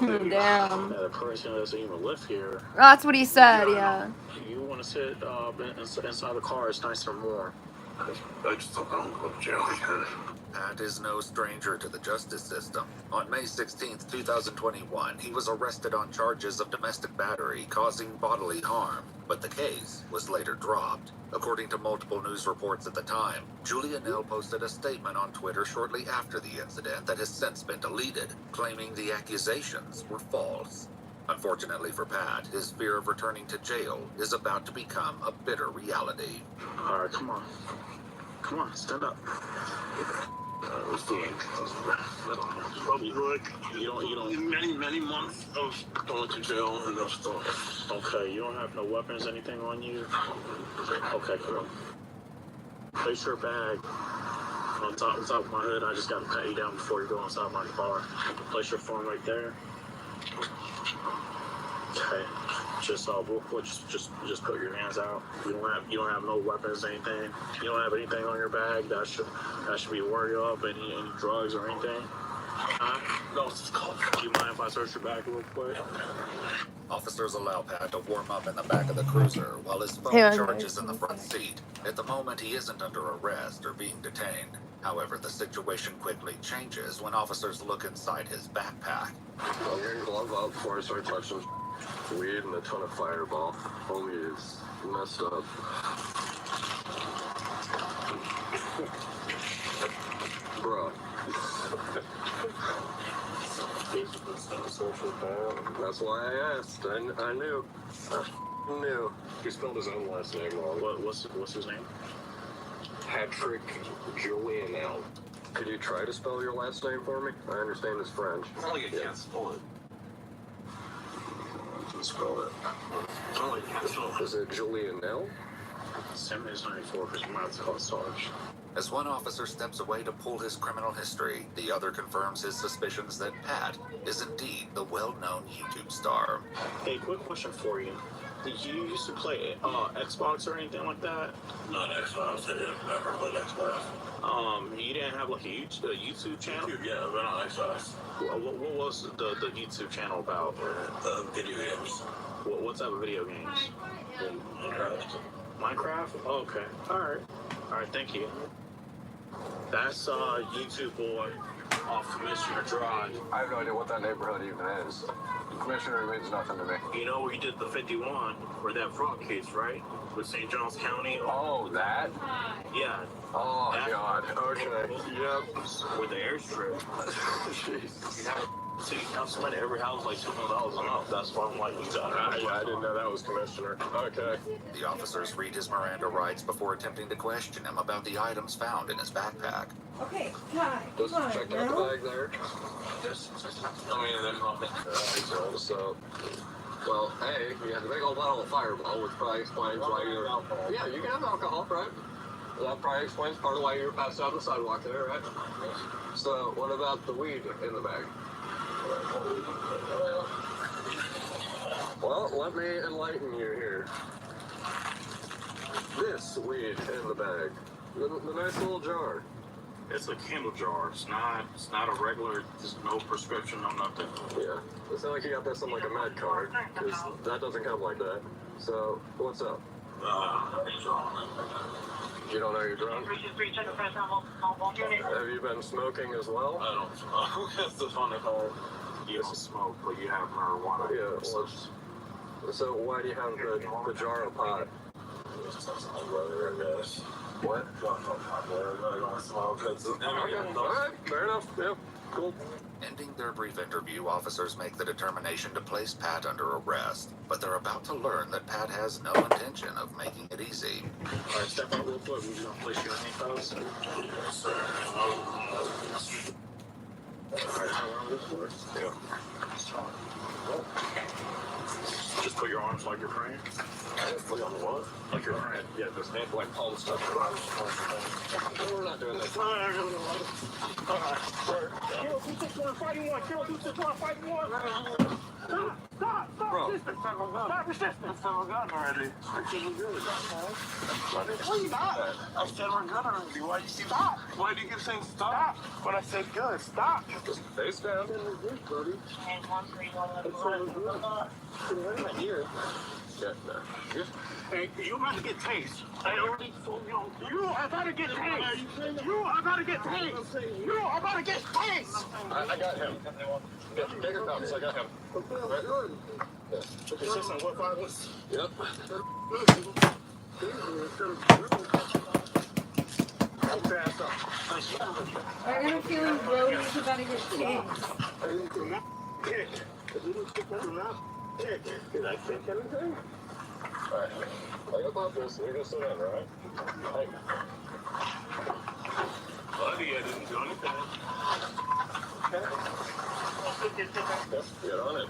[SPEAKER 1] Damn.
[SPEAKER 13] Yeah, the person doesn't even live here.
[SPEAKER 1] That's what he said, yeah.
[SPEAKER 13] You want to sit inside the car, it's nice and warm.
[SPEAKER 14] I just don't want to go to jail again.
[SPEAKER 9] Pat is no stranger to the justice system. On May 16, 2021, he was arrested on charges of domestic battery causing bodily harm, but the case was later dropped. According to multiple news reports at the time, Julianelle posted a statement on Twitter shortly after the incident that has since been deleted, claiming the accusations were false. Unfortunately for Pat, his fear of returning to jail is about to become a bitter reality.
[SPEAKER 13] All right, come on. Come on, stand up.
[SPEAKER 14] Let's do it. Probably like, you don't, many months of going to jail and stuff.
[SPEAKER 13] Okay, you don't have no weapons, anything on you? Okay, come on. Place your bag on top of my hood. I just gotta pat you down before you go inside my car. Place your phone right there. Okay. Just real quick, just put your hands out. You don't have no weapons, anything. You don't have anything on your bag that should be worried of, any drugs or anything. No, it's cold. Do you mind if I search your bag real quick?
[SPEAKER 9] Officers allow Pat to warm up in the back of the cruiser while his phone charges in the front seat. At the moment, he isn't under arrest or being detained. However, the situation quickly changes when officers look inside his backpack.
[SPEAKER 14] I'll get your glove out before I start touching weed and a ton of Fireball. Homie is messed up. Bro. That's why I asked. I knew. I knew. He spelled his own last name wrong.
[SPEAKER 13] What's his name?
[SPEAKER 14] Patrick Julianelle. Could you try to spell your last name for me? I understand it's French.
[SPEAKER 12] Only I can't spell it.
[SPEAKER 14] Spell it.
[SPEAKER 12] Only I can't spell it.
[SPEAKER 14] Is it Julianelle?
[SPEAKER 13] Send me his 94 because you might have to call Sarge.
[SPEAKER 9] As one officer steps away to pull his criminal history, the other confirms his suspicions that Pat is indeed the well-known YouTube star.
[SPEAKER 13] Hey, quick question for you. Did you used to play Xbox or anything like that?
[SPEAKER 14] Not Xbox. I didn't ever play Xbox.
[SPEAKER 13] You didn't have like a YouTube channel?
[SPEAKER 14] Yeah, I've been on Xbox.
[SPEAKER 13] What was the YouTube channel about?
[SPEAKER 14] Video games.
[SPEAKER 13] What type of video games?
[SPEAKER 14] Minecraft.
[SPEAKER 13] Minecraft? Oh, okay. Alright, thank you. That's YouTube boy off Commissioner Drive.
[SPEAKER 5] I have no idea what that neighborhood even is. Commissioner means nothing to me.
[SPEAKER 13] You know where you did the 51, or that fraud case, right? With St. Johns County?
[SPEAKER 5] Oh, that?
[SPEAKER 13] Yeah.
[SPEAKER 5] Oh, God. Okay. Yep.
[SPEAKER 13] With the airstrip.
[SPEAKER 5] Jeez.
[SPEAKER 13] You have a city councilman at every house like $200 a month. That's why I'm like,
[SPEAKER 5] I didn't know that was Commissioner. Okay.
[SPEAKER 9] The officers read his Miranda rights before attempting to question him about the items found in his backpack.
[SPEAKER 7] Okay, Kai,
[SPEAKER 5] Just
[SPEAKER 7] come on
[SPEAKER 5] check out
[SPEAKER 7] now.
[SPEAKER 5] the bag there.
[SPEAKER 14] Yes. I mean, there's nothing.
[SPEAKER 5] So, well, hey, you had the big old bottle of Fireball, which probably explains why you're... Yeah, you can have alcohol, right? That probably explains part of why you were passed out on the sidewalk there, right? So, what about the weed in the bag? Well, let me enlighten you here. This weed in the bag, the nice little jar.
[SPEAKER 13] it's a candle jar. It's not a regular, there's no prescription, no nothing.
[SPEAKER 5] Yeah, it's not like you got this on like a med card, because that doesn't come like that. So, what's up? You don't know you're drunk? Have you been smoking as well?
[SPEAKER 13] I don't smoke. That's the funny part. You don't smoke, but you have marijuana.
[SPEAKER 5] Yeah, well, so why do you have the jar of pot? What? Alright, fair enough. Yep, cool.
[SPEAKER 9] Ending their brief interview, officers make the determination to place Pat under arrest, but they're about to learn that Pat has no intention of making it easy.
[SPEAKER 13] Alright, step out real quick. We're just gonna place you in handcuffs. Yes, sir. Alright, how long this for? Yeah. Just put your arms like you're praying.
[SPEAKER 5] Look on the what?
[SPEAKER 13] Like you're praying. Yeah, just hand like palm stuff.
[SPEAKER 5] We're not doing this.
[SPEAKER 13] Alright. Kill 261 fighting one. Kill 261 fighting one. Stop!
[SPEAKER 5] Bro.
[SPEAKER 13] Stop resisting. I said we're good already. I said we're good. Why you not? I said we're good already. Why you keep stop? Why do you keep saying stop? When I said good, stop.
[SPEAKER 5] Just face down.
[SPEAKER 13] Buddy.
[SPEAKER 5] Yeah, no.
[SPEAKER 13] Hey, you about to get tased. I already told you. You are about to get tased. You are about to get tased. You are about to get tased.
[SPEAKER 5] I got him. Bigger cups, I got him. Right? Yeah.
[SPEAKER 13] Consistent with violence.
[SPEAKER 5] Yep.
[SPEAKER 1] I got a feeling Brody's about to get kicked.
[SPEAKER 13] Did I think anything?
[SPEAKER 5] Alright. I got this. You're gonna sit down, right? Hey.
[SPEAKER 13] Buddy, I didn't do anything.
[SPEAKER 5] Yep, get on it.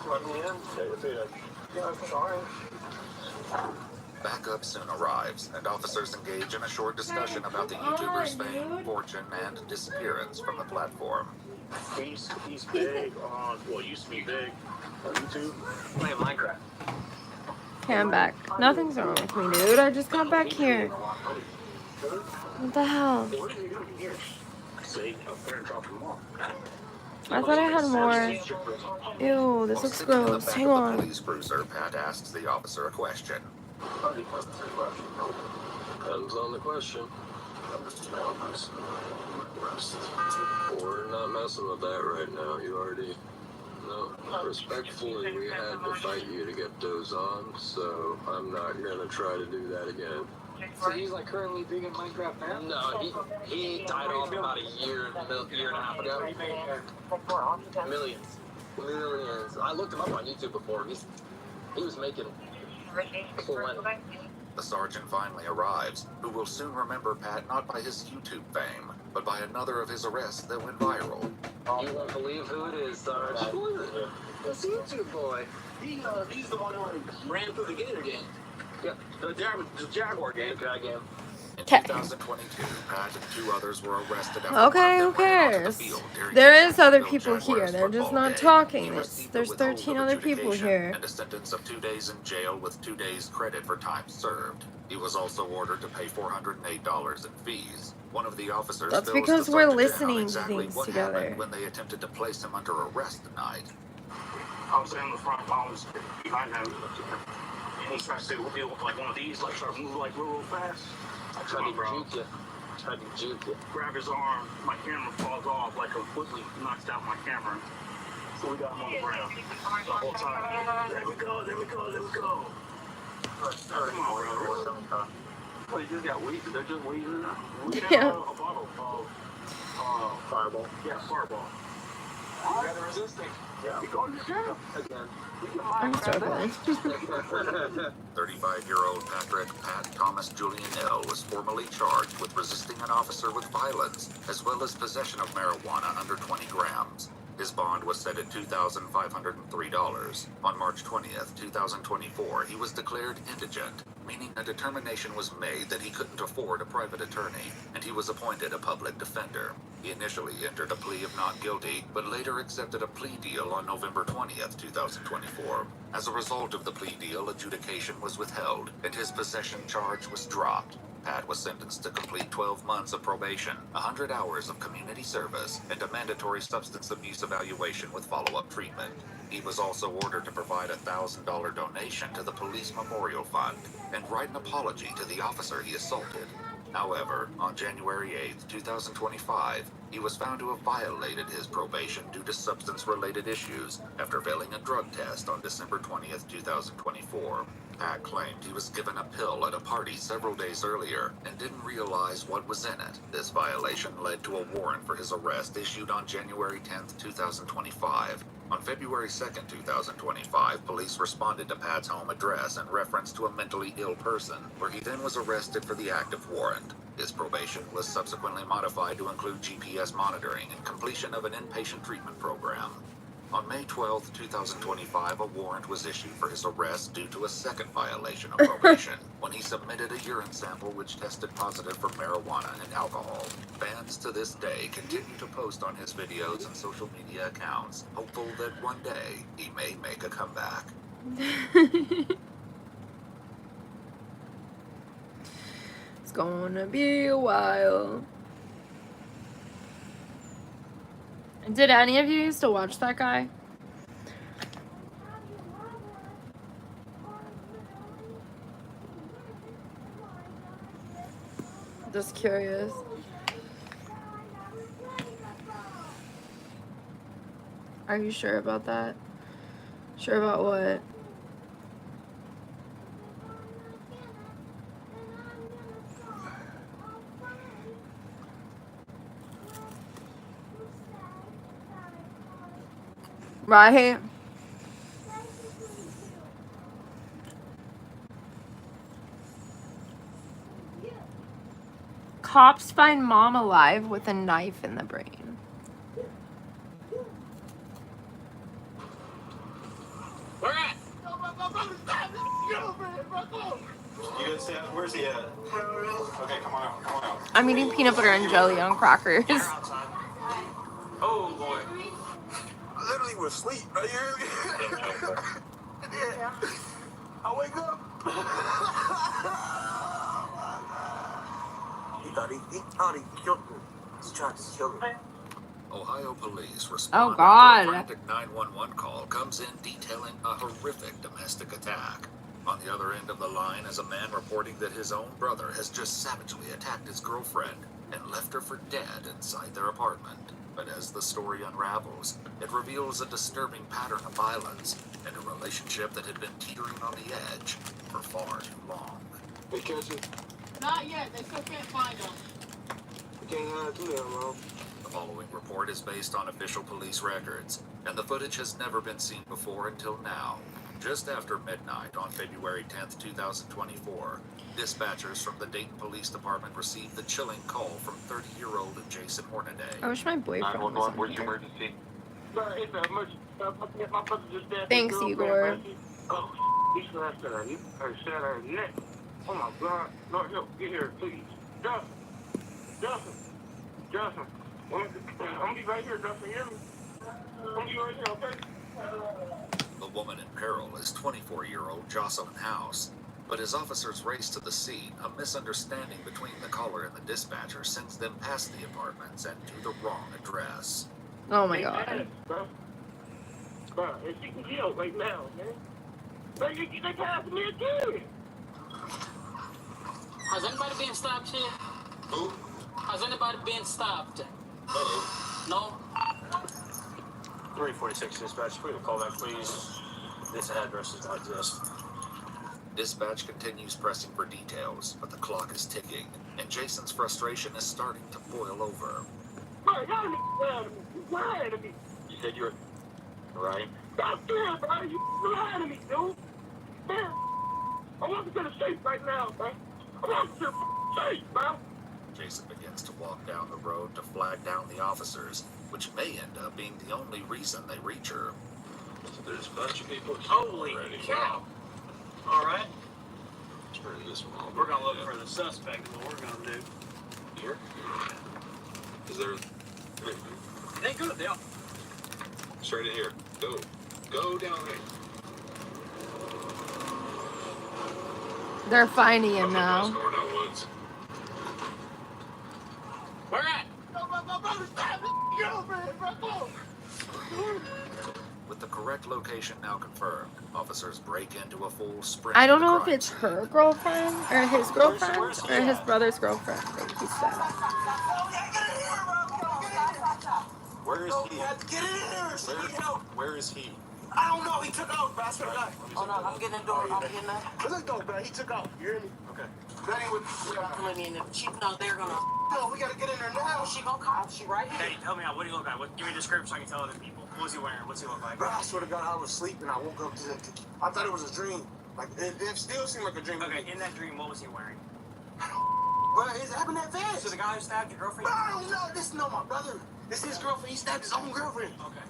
[SPEAKER 13] Let me in.
[SPEAKER 5] Get your feet in.
[SPEAKER 13] Yeah, I'm sorry.
[SPEAKER 9] Backup soon arrives, and officers engage in a short discussion about the YouTuber's fame, fortune, and disappearance from the platform.
[SPEAKER 13] He's big on, well, used to be big on YouTube.
[SPEAKER 5] Playing Minecraft.
[SPEAKER 1] Okay, I'm back. Nothing's wrong with me, dude. I just got back here. What the hell? I thought I had more. Ew, this looks
[SPEAKER 9] Sitting in the
[SPEAKER 1] gross.
[SPEAKER 9] back
[SPEAKER 1] Hang
[SPEAKER 9] of the
[SPEAKER 1] on.
[SPEAKER 9] police cruiser, Pat asks the officer a question.
[SPEAKER 5] Depends on the question. We're not messing with that right now. You already know. Respectfully, we had to fight you to get those on, so I'm not gonna try to do that again.
[SPEAKER 10] So he's like currently big in Minecraft now?
[SPEAKER 5] No, he died off about a year and a half ago. Millions. I looked him up on YouTube before. He was making plenty.
[SPEAKER 9] The sergeant finally arrives, who will soon remember Pat not by his YouTube fame, but by another of his arrests that went viral.
[SPEAKER 5] You won't believe who it is, Sarge. Who is it? It's YouTube boy.
[SPEAKER 12] He's the one who ran through the gator game.
[SPEAKER 5] Yep,
[SPEAKER 12] the Jaguar game.
[SPEAKER 5] Game.
[SPEAKER 9] In
[SPEAKER 1] 'Kay.
[SPEAKER 9] 2022, Pat and 2 others were arrested after
[SPEAKER 1] Okay, who
[SPEAKER 9] one of them went onto the
[SPEAKER 1] cares?
[SPEAKER 9] field during
[SPEAKER 1] There
[SPEAKER 9] the
[SPEAKER 1] is other
[SPEAKER 9] Jacksonville
[SPEAKER 1] people here.
[SPEAKER 9] Jaguars
[SPEAKER 1] They're just
[SPEAKER 9] football
[SPEAKER 1] not
[SPEAKER 9] game. He
[SPEAKER 1] talking.
[SPEAKER 9] received a
[SPEAKER 1] There's
[SPEAKER 9] withhold
[SPEAKER 1] 13
[SPEAKER 9] of
[SPEAKER 1] other people
[SPEAKER 9] adjudication
[SPEAKER 1] here.
[SPEAKER 9] and a sentence of 2 days in jail with 2 days credit for time served. He was also ordered to pay $408 in fees. One of the officers
[SPEAKER 1] That's
[SPEAKER 9] fills
[SPEAKER 1] because
[SPEAKER 9] the
[SPEAKER 1] we're
[SPEAKER 9] sergeant in on
[SPEAKER 1] listening to
[SPEAKER 9] exactly
[SPEAKER 1] things
[SPEAKER 9] what
[SPEAKER 1] together.
[SPEAKER 9] happened when they attempted to place him under arrest tonight.
[SPEAKER 13] I was in the front, I was behind him. And he tried to do like one of these, like try to move like real fast. I tried to juke you. Grab his arm, my camera falls off, like completely knocks out my camera. So we got him on the ground the whole time. There we go. Come on, bro. Well, you just got weed. They're just weeding now. We have
[SPEAKER 1] Yeah.
[SPEAKER 13] a bottle of Fireball. Yeah, Fireball. Rather resisting. Yeah. We going to jail again.
[SPEAKER 1] I'm struggling.
[SPEAKER 9] 35-year-old Pat Thomas Julian L. was formally charged with resisting an officer with violence, as well as possession of marijuana under 20 grams. His bond was set at $2,503. On March 20th, 2024, he was declared indigent, meaning a determination was made that he couldn't afford a private attorney, and he was appointed a public defender. He initially entered a plea of not guilty, but later accepted a plea deal on November 20th, 2024. As a result of the plea deal, adjudication was withheld, and his possession charge was dropped. Pat was sentenced to complete 12 months of probation, 100 hours of community service, and a mandatory substance abuse evaluation with follow-up treatment. He was also ordered to provide a $1,000 donation to the Police Memorial Fund and write an apology to the officer he assaulted. However, on January 8, 2025, he was found to have violated his probation due to substance-related issues after failing a drug test on December 20th, 2024. Pat claimed he was given a pill at a party several days earlier and didn't realize what was in it. This violation led to a warrant for his arrest issued on January 10th, 2025. On February 2nd, 2025, police responded to Pat's home address in reference to a mentally ill person, where he then was arrested for the active warrant. His probation was subsequently modified to include GPS monitoring and completion of an inpatient treatment program. On May 12, 2025, a warrant was issued for his arrest due to a second violation of probation, when he submitted a urine sample which tested positive for marijuana and alcohol. Fans to this day continue to post on his videos and social media accounts, hopeful that one day he may make a comeback.
[SPEAKER 1] It's gonna be a while. Did any of you used to watch that guy? Just curious. Are you sure about that? Sure about what? Right? Cops find mom alive with a knife in the brain.
[SPEAKER 12] Where at? You guys say, where's he at? Okay, come on out.
[SPEAKER 1] I'm eating peanut butter and jelly on crackers.
[SPEAKER 12] Oh boy. I literally was asleep. Right here. Yeah. I wake up. He thought he killed me. He's trying to kill me.
[SPEAKER 9] Ohio police respond
[SPEAKER 1] Oh,
[SPEAKER 9] after a
[SPEAKER 1] God.
[SPEAKER 9] frantic 911 call comes in detailing a horrific domestic attack. On the other end of the line is a man reporting that his own brother has just savagely attacked his girlfriend and left her for dead inside their apartment. But as the story unravels, it reveals a disturbing pattern of violence and a relationship that had been teetering on the edge for far too long.
[SPEAKER 12] They catch him?
[SPEAKER 10] Not yet. They still can't find him.
[SPEAKER 12] We can't hide too damn long.
[SPEAKER 9] The following report is based on official police records, and the footage has never been seen before until now. Just after midnight on February 10th, 2024, dispatchers from the Dayton Police Department received the chilling call from 30-year-old Jason Hornaday.
[SPEAKER 1] I wish my boyfriend was on
[SPEAKER 12] where's
[SPEAKER 1] here.
[SPEAKER 12] your emergency? Sir, it's an emergency. My brother just dead.
[SPEAKER 1] Thanks, Igor.
[SPEAKER 12] Oh, he slashed her neck. Oh my God. Lord, help. Get here, please.
[SPEAKER 2] Justin. I'm gonna be right here, Justin. Hear me? I'm gonna be right here, okay?
[SPEAKER 9] The woman in peril is 24-year-old Jocelyn House. But as officers race to the scene, a misunderstanding between the caller and the dispatcher sends them past the apartments and to the wrong address.
[SPEAKER 1] Oh my god.
[SPEAKER 2] Bro, if she can get out right now, man. Bro, they passed me again.
[SPEAKER 15] Has anybody been stopped here?
[SPEAKER 14] Who?
[SPEAKER 15] Has anybody been stopped? No?
[SPEAKER 16] 346 dispatch, please call back, please. This address does not exist.
[SPEAKER 9] Dispatch continues pressing for details, but the clock is ticking, and Jason's frustration is starting to boil over.
[SPEAKER 2] Bro, y'all lying to me.
[SPEAKER 16] You said you're right.
[SPEAKER 2] Stop there, bro. You lying to me, dude. Man, I want to the safe right now, bro. I want to the safe, bro.
[SPEAKER 9] Jason begins to walk down the road to flag down the officers, which may end up being the only reason they reach her.
[SPEAKER 14] There's a bunch of people.
[SPEAKER 16] Holy cow! All right.
[SPEAKER 14] Turn this one on.
[SPEAKER 16] We're gonna look for the suspect. Is what we're gonna do.
[SPEAKER 14] Here? Is there?
[SPEAKER 16] They good, yeah.
[SPEAKER 14] Straight in here. Go. Go down there.
[SPEAKER 1] They're finding him now.
[SPEAKER 16] Where at?
[SPEAKER 9] With the correct location now confirmed, officers break into a full sprint.
[SPEAKER 1] I don't
[SPEAKER 9] to the
[SPEAKER 1] know if
[SPEAKER 9] crime
[SPEAKER 1] it's
[SPEAKER 9] scene.
[SPEAKER 1] her girlfriend or his girlfriend or his brother's girlfriend that he stabbed.
[SPEAKER 16] Where is he?
[SPEAKER 12] Get in there! She need help!
[SPEAKER 16] Where is he?
[SPEAKER 12] I don't know. He took out. I swear to God.
[SPEAKER 10] Hold on, I'm getting the door. I'm getting that.
[SPEAKER 12] Let's go, man. He took out. You hear me?
[SPEAKER 16] Okay.
[SPEAKER 12] Betty with.
[SPEAKER 10] I'm in there. She knows they're gonna.
[SPEAKER 12] No, we gotta get in there now.
[SPEAKER 10] She gonna call. She right here.
[SPEAKER 16] Hey, help me out. What do you look like? Give me a description so I can tell other people. What was he wearing? What's he look like?
[SPEAKER 12] Bro, I swear to God, I was sleeping. I woke up to I thought it was a dream. Like, it still seemed like a dream.
[SPEAKER 16] Okay, in that dream, what was he wearing?
[SPEAKER 12] Bro, it happened that fast.
[SPEAKER 16] So the guy who stabbed your girlfriend?
[SPEAKER 12] Bro, I don't know. This is not my brother. This is his girlfriend. He stabbed his own girlfriend.
[SPEAKER 16] Okay.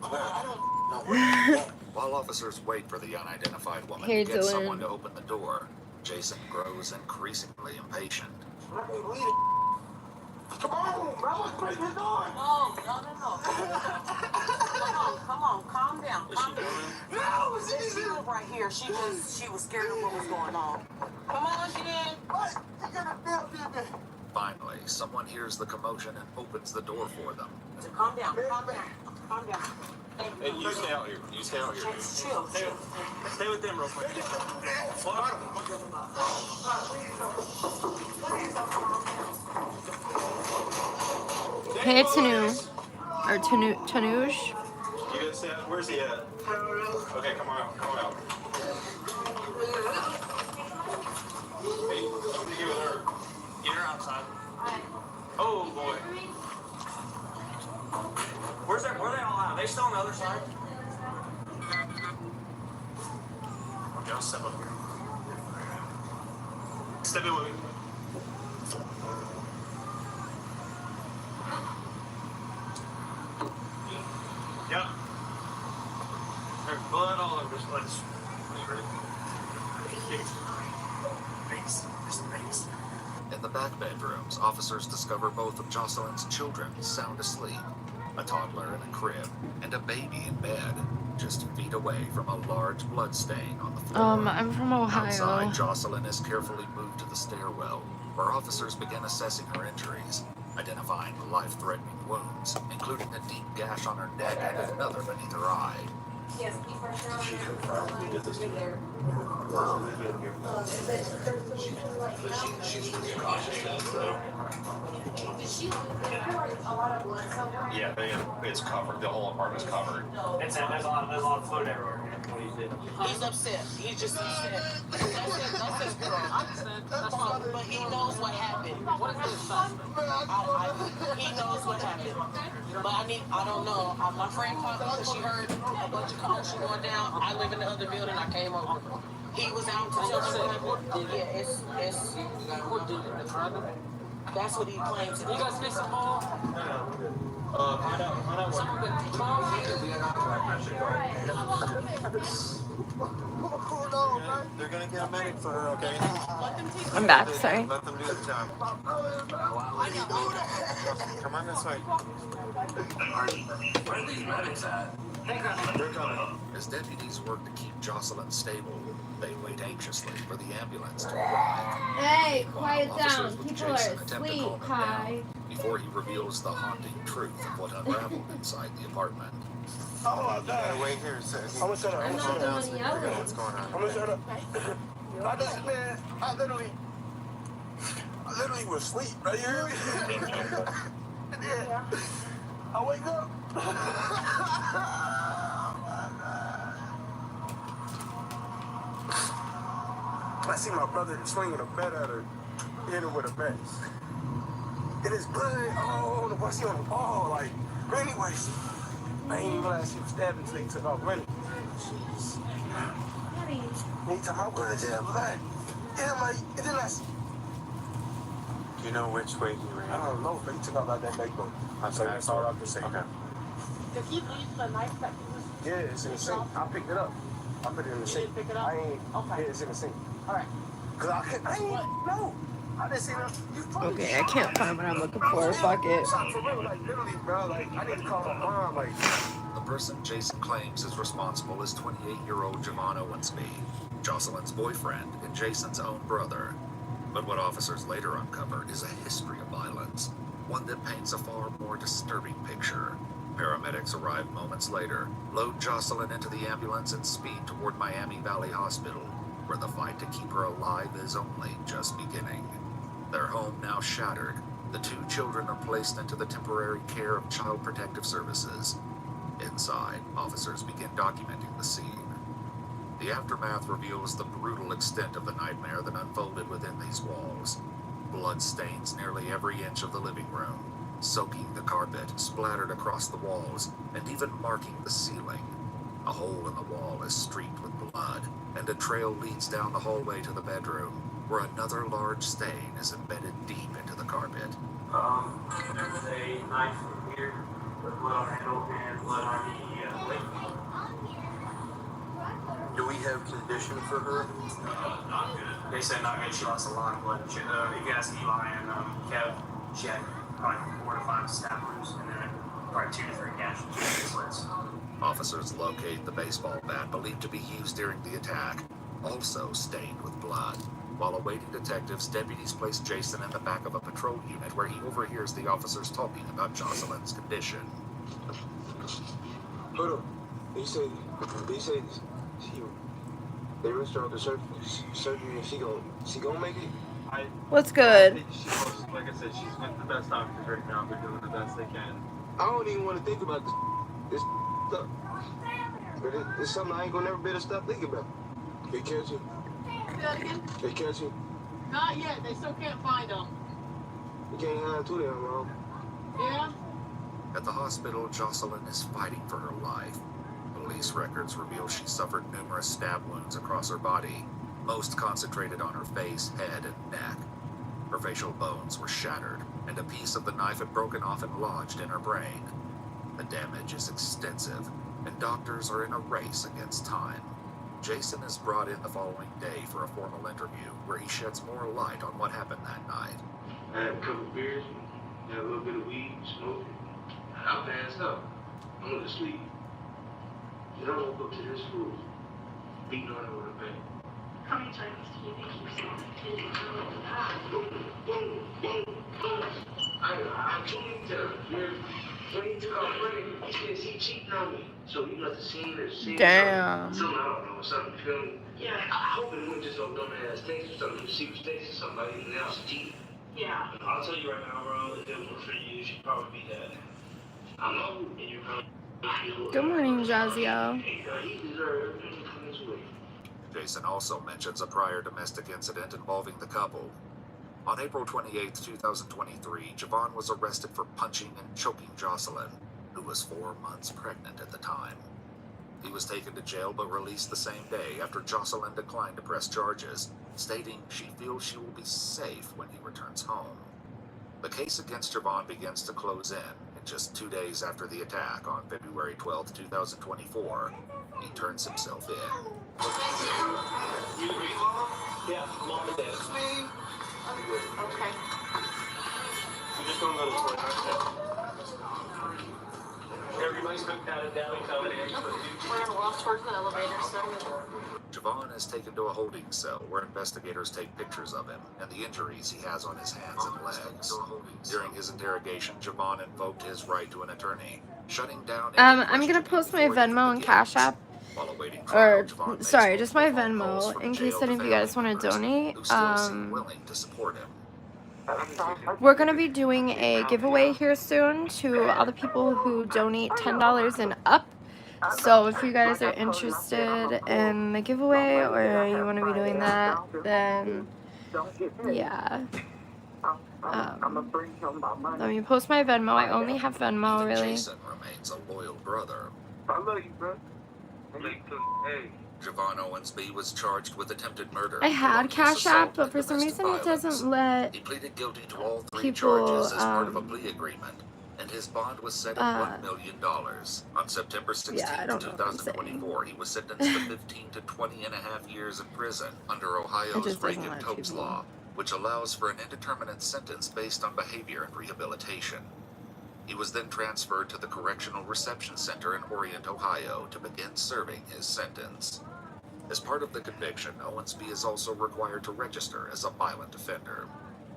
[SPEAKER 12] I don't know.
[SPEAKER 9] While officers wait for the unidentified woman
[SPEAKER 1] Hey,
[SPEAKER 9] to get
[SPEAKER 1] Dylan.
[SPEAKER 9] someone to open the door, Jason grows increasingly impatient.
[SPEAKER 12] I can't believe it. Come on, bro. Break the door.
[SPEAKER 10] No. Come on. Calm down. Calm down.
[SPEAKER 12] No,
[SPEAKER 10] She was right here. She was scared of what was going on. Come on, Jen.
[SPEAKER 12] What? You gotta feel.
[SPEAKER 9] Finally, someone hears the commotion and opens the door for them.
[SPEAKER 10] Calm down. Calm down.
[SPEAKER 16] Hey, you stay out here. You stay out here.
[SPEAKER 10] Chill.
[SPEAKER 16] Stay with them real quick.
[SPEAKER 1] Hey, Tanu. Or Tanush.
[SPEAKER 16] You guys stay out. Where's he at? Okay, come on out. Hey, something to get with her. Get her outside. Oh boy. Where they all at? Are they still on the other side? Okay, I'll step up here. Step in with me. Yep. There's blood all over this place. Thanks.
[SPEAKER 9] In the back bedrooms, officers discover both of Jocelyn's children sound asleep. A toddler in a crib, and a baby in bed, just feet away from a large blood stain on the floor.
[SPEAKER 1] I'm from Ohio.
[SPEAKER 9] Outside, Jocelyn is carefully moved to the stairwell, where officers begin assessing her injuries, identifying life-threatening wounds, including a deep gash on her neck and another beneath her eye.
[SPEAKER 7] Yes, keep her down.
[SPEAKER 14] She confirmed he did this to her. She's cautious, though.
[SPEAKER 16] Yeah, it's covered. The whole apartment's covered. There's a lot of fluid everywhere.
[SPEAKER 10] He's upset. He's just upset. That's his girl. I understand. That's fine. But he knows what happened. What is this suspect? He knows what happened. But I don't know. My friend called me because she heard a bunch of commotion going down. I live in the other building. I came over. He was out to tell me what happened. Yeah, it's that's what he claims. You guys fix the ball? Find out what.
[SPEAKER 3] They're gonna get a medic for her, okay?
[SPEAKER 1] I'm back, sorry.
[SPEAKER 3] Let them do the job. Come on this way.
[SPEAKER 9] Where are these medics at?
[SPEAKER 3] They're coming.
[SPEAKER 9] As deputies work to keep Jocelyn stable, they wait anxiously for the ambulance to arrive.
[SPEAKER 1] Hey,
[SPEAKER 9] Meanwhile,
[SPEAKER 1] quiet
[SPEAKER 9] officers
[SPEAKER 1] down.
[SPEAKER 9] with
[SPEAKER 1] People
[SPEAKER 9] Jason
[SPEAKER 1] are
[SPEAKER 9] attempt to
[SPEAKER 1] asleep.
[SPEAKER 9] calm him
[SPEAKER 1] Hi.
[SPEAKER 9] down before he reveals the haunting truth of what unraveled inside the apartment.
[SPEAKER 3] Oh, you gotta wait here. So
[SPEAKER 12] I'm gonna shut up.
[SPEAKER 1] I'm not the one yelling.
[SPEAKER 3] What's going on?
[SPEAKER 12] I'm gonna shut up. I literally was asleep right here. Yeah. I wake up. I see my brother swinging a bat at her, hit her with a bat. It is blood all the way on the wall. Like, but anyways, I ain't even realize she was stabbing until he took off running. Anytime I'm going to jail, but yeah, I'm like, and then
[SPEAKER 3] Do you know which way he ran?
[SPEAKER 12] I don't know, but he took off out that back door. So that's all I can say.
[SPEAKER 3] Okay.
[SPEAKER 10] Did he leave the knife that he was?
[SPEAKER 12] Yeah, it's in the sink. I picked it up. I put it in the sink.
[SPEAKER 10] Pick it up?
[SPEAKER 12] I ain't.
[SPEAKER 10] Okay.
[SPEAKER 12] Yeah, it's in the sink.
[SPEAKER 10] All right.
[SPEAKER 12] Cause I ain't no. I didn't see them.
[SPEAKER 1] Okay, I can't find what I'm looking for. Fuck it.
[SPEAKER 12] For real, like literally, bro. Like I need to call my mom. Like
[SPEAKER 9] The person Jason claims is responsible is 28-year-old Javon Owensby, Jocelyn's boyfriend and Jason's own brother. But what officers later uncovered is a history of violence, one that paints a far more disturbing picture. Paramedics arrive moments later, load Jocelyn into the ambulance and speed toward Miami Valley Hospital, where the fight to keep her alive is only just beginning. Their home now shattered, the two children are placed into the temporary care of Child Protective Services. Inside, officers begin documenting the scene. The aftermath reveals the brutal extent of the nightmare that unfolded within these walls. Blood stains nearly every inch of the living room, soaking the carpet, splattered across the walls, and even marking the ceiling. A hole in the wall is streaked with blood, and a trail leads down the hallway to the bedroom, where another large stain is embedded deep into the carpet.
[SPEAKER 16] There was a knife here with blood on the handle and blood on the blade.
[SPEAKER 12] do we have condition for her?
[SPEAKER 16] Not good. They said not good. She lost a lot of blood. If you ask Eli and Kev, she had probably 4 to 5 stab wounds and then probably 2 to 3 gash slits.
[SPEAKER 9] Officers locate the baseball bat believed to be used during the attack, also stained with blood. While awaiting detectives, deputies place Jason in the back of a patrol unit where he overhears the officers talking about Jocelyn's condition.
[SPEAKER 12] Hold up. They said they risked her out the surgery and she gonna make it.
[SPEAKER 1] What's good?
[SPEAKER 16] Like I said, she's with the best doctors right now. They're doing the best they can.
[SPEAKER 12] I don't even want to think about this stuff. But it's something I ain't gonna never be able to stop thinking about. They catch you.
[SPEAKER 10] Say that again?
[SPEAKER 12] They catch you.
[SPEAKER 10] Not yet. They still can't find him.
[SPEAKER 12] You can't hide too damn long.
[SPEAKER 10] Yeah?
[SPEAKER 9] At the hospital, Jocelyn is fighting for her life. Police records reveal she suffered numerous stab wounds across her body, most concentrated on her face, head, and neck. Her facial bones were shattered, and a piece of the knife had broken off and lodged in her brain. The damage is extensive, and doctors are in a race against time. Jason is brought in the following day for a formal interview, where he sheds more light on what happened that night.
[SPEAKER 16] I had a couple beers, had a little bit of weed, smoking. I passed out. I went to sleep. Then I woke up to this fool beating on her with a bat.
[SPEAKER 2] How many times do you think you saw
[SPEAKER 16] I told him when he took off running, he says he cheating on me. So he must have seen her.
[SPEAKER 1] Damn.
[SPEAKER 16] Something, I don't know, something, you feel me?
[SPEAKER 2] Yeah.
[SPEAKER 16] I hope it wasn't just no dumbass text or something. She was texting somebody and now she's cheating.
[SPEAKER 2] Yeah.
[SPEAKER 16] I'll tell you right now, bro, if it wasn't for you, she'd probably be dead. I know, and you're probably.
[SPEAKER 1] Good morning, Jazio.
[SPEAKER 16] He deserves everything from his way.
[SPEAKER 9] Jason also mentions a prior domestic incident involving the couple. On April 28, 2023, Javon was arrested for punching and choking Jocelyn, who was 4 months pregnant at the time. He was taken to jail but released the same day after Jocelyn declined to press charges, stating she feels she will be safe when he returns home. The case against Javon begins to close in, and just 2 days after the attack on February 12, 2024, he turns himself in.
[SPEAKER 16] Yeah, mom and dad.
[SPEAKER 10] Okay.
[SPEAKER 16] We're just gonna go to the toilet. Everybody's been patted down and covered.
[SPEAKER 10] We're gonna walk towards the elevator, so.
[SPEAKER 9] Javon is taken to a holding cell where investigators take pictures of him and the injuries he has on his hands and legs. During his interrogation, Javon invoked his right to an attorney, shutting down any
[SPEAKER 1] I'm gonna post my
[SPEAKER 9] before it even
[SPEAKER 1] Venmo and Cash
[SPEAKER 9] begins.
[SPEAKER 1] App.
[SPEAKER 9] While awaiting trial, Javon
[SPEAKER 1] Or
[SPEAKER 9] makes
[SPEAKER 1] sorry, just my
[SPEAKER 9] multiple phone calls
[SPEAKER 1] Venmo
[SPEAKER 9] from
[SPEAKER 1] in
[SPEAKER 9] jail
[SPEAKER 1] case
[SPEAKER 9] to
[SPEAKER 1] any of you
[SPEAKER 9] family
[SPEAKER 1] guys want to
[SPEAKER 9] members
[SPEAKER 1] donate.
[SPEAKER 9] who still seem willing to support him.
[SPEAKER 1] We're gonna be doing a giveaway here soon to all the people who donate $10 and up. So if you guys are interested in the giveaway or you want to be doing that, then yeah. Let me post my Venmo. I only have Venmo,
[SPEAKER 9] Even
[SPEAKER 1] really.
[SPEAKER 9] Jason remains a loyal brother.
[SPEAKER 16] I love you, bro. Hey.
[SPEAKER 9] Javon Owensby was charged with attempted murder.
[SPEAKER 1] I had
[SPEAKER 9] felonious
[SPEAKER 1] Cash App,
[SPEAKER 9] assault,
[SPEAKER 1] but
[SPEAKER 9] and
[SPEAKER 1] for some
[SPEAKER 9] domestic
[SPEAKER 1] reason it
[SPEAKER 9] violence.
[SPEAKER 1] doesn't let
[SPEAKER 9] He pleaded guilty to all 3
[SPEAKER 1] people,
[SPEAKER 9] charges as part of a plea agreement, and his bond was set at $1 million. On September 16,
[SPEAKER 1] I don't know what I'm
[SPEAKER 9] 2024, he was sentenced to 15 to 20 and a half years in prison under Ohio's
[SPEAKER 1] just doesn't let
[SPEAKER 9] Reagan-Tobes
[SPEAKER 1] people.
[SPEAKER 9] law, which allows for an indeterminate sentence based on behavior and rehabilitation. He was then transferred to the Correctional Reception Center in Orient, Ohio, to begin serving his sentence. As part of the conviction, Owensby is also required to register as a violent offender.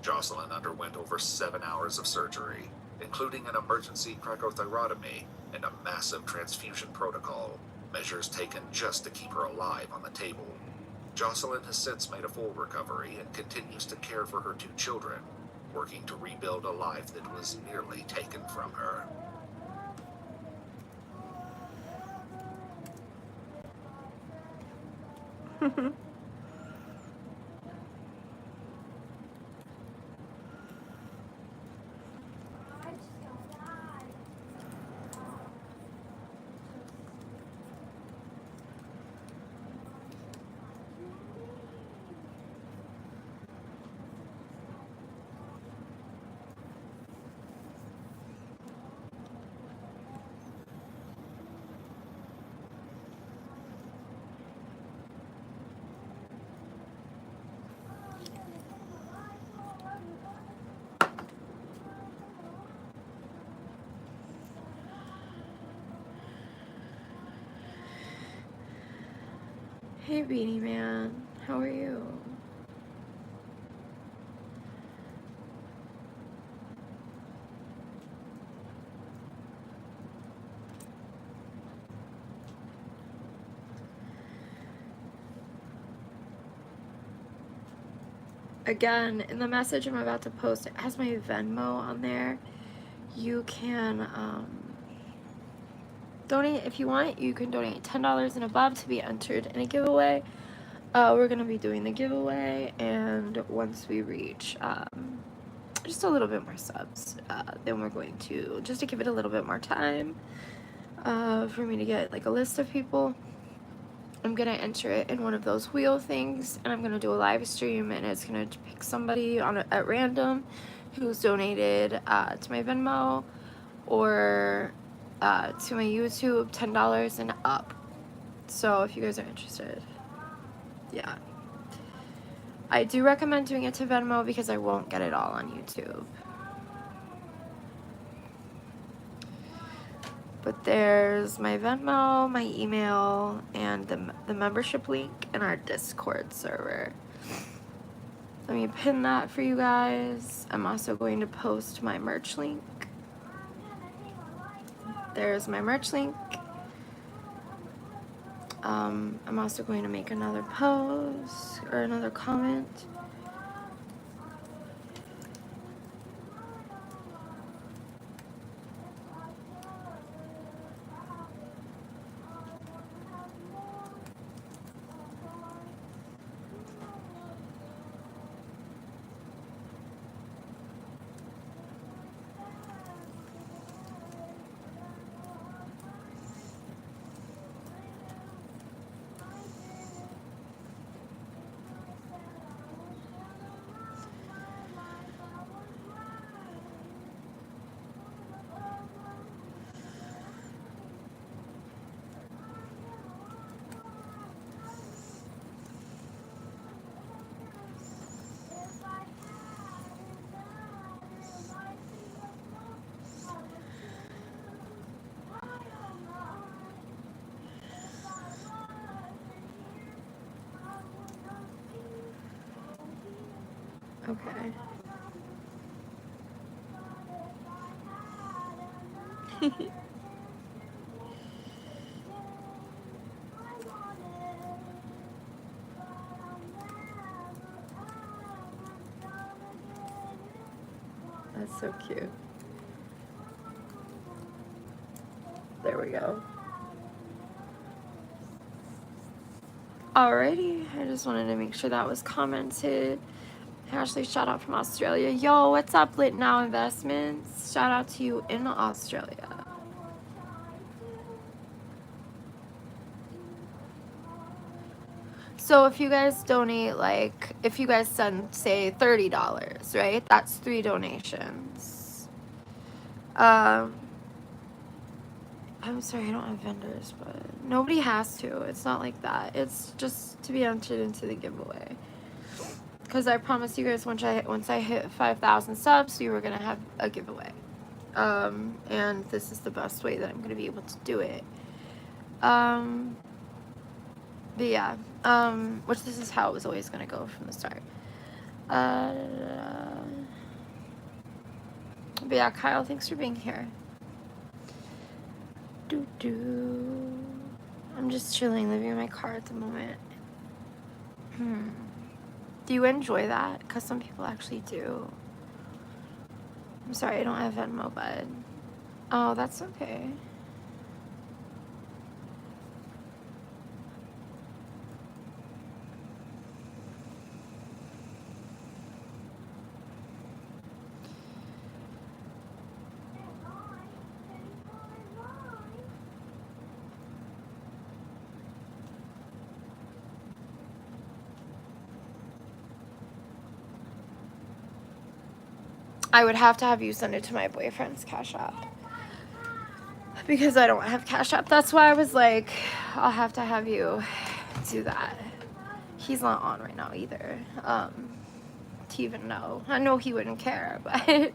[SPEAKER 9] Jocelyn underwent over 7 hours of surgery, including an emergency cracothyrotomy and a massive transfusion protocol, measures taken just to keep her alive on the table. Jocelyn has since made a full recovery and continues to care for her 2 children, working to rebuild a life that was nearly taken from her.
[SPEAKER 1] Hey, Beanie Man, how are you? Again, in the message I'm about to post, it has my Venmo on there. You can donate if you want. You can donate $10 and above to be entered in a giveaway. We're gonna be doing the giveaway, and once we reach just a little bit more subs, then we're going to, just to give it a little bit more time for me to get like a list of people, I'm gonna enter it in one of those wheel things, and I'm gonna do a live stream, and it's gonna pick somebody at random who's donated to my Venmo or to my YouTube $10 and up. So if you guys are interested, yeah. I do recommend doing it to Venmo because I won't get it all on YouTube. But there's my Venmo, my email, and the membership link in our Discord server. Let me pin that for you guys. I'm also going to post my merch link. There's my merch link. I'm also going to make another post or another comment. Okay. That's so cute. There we go. Alrighty, I just wanted to make sure that was commented. Ashley, shout out from Australia. Yo, what's up, Lit Now Investments? Shout out to you in Australia. So if you guys donate, like, if you guys send, say, $30, right? That's 3 donations. I'm sorry, I don't have vendors, but nobody has to. It's not like that. It's just to be entered into the giveaway. Because I promised you guys once I hit 5,000 subs, we were gonna have a giveaway. And this is the best way that I'm gonna be able to do it. But yeah, which this is how it was always gonna go from the start. But yeah, Kyle, thanks for being here. I'm just chilling, living in my car at the moment. Do you enjoy that? Because some people actually do. I'm sorry, I don't have Venmo, bud. Oh, that's okay. I would have to have you send it to my boyfriend's Cash App. Because I don't have Cash App. That's why I was like, I'll have to have you do that. He's not on right now either. To even know. I know he wouldn't care, but...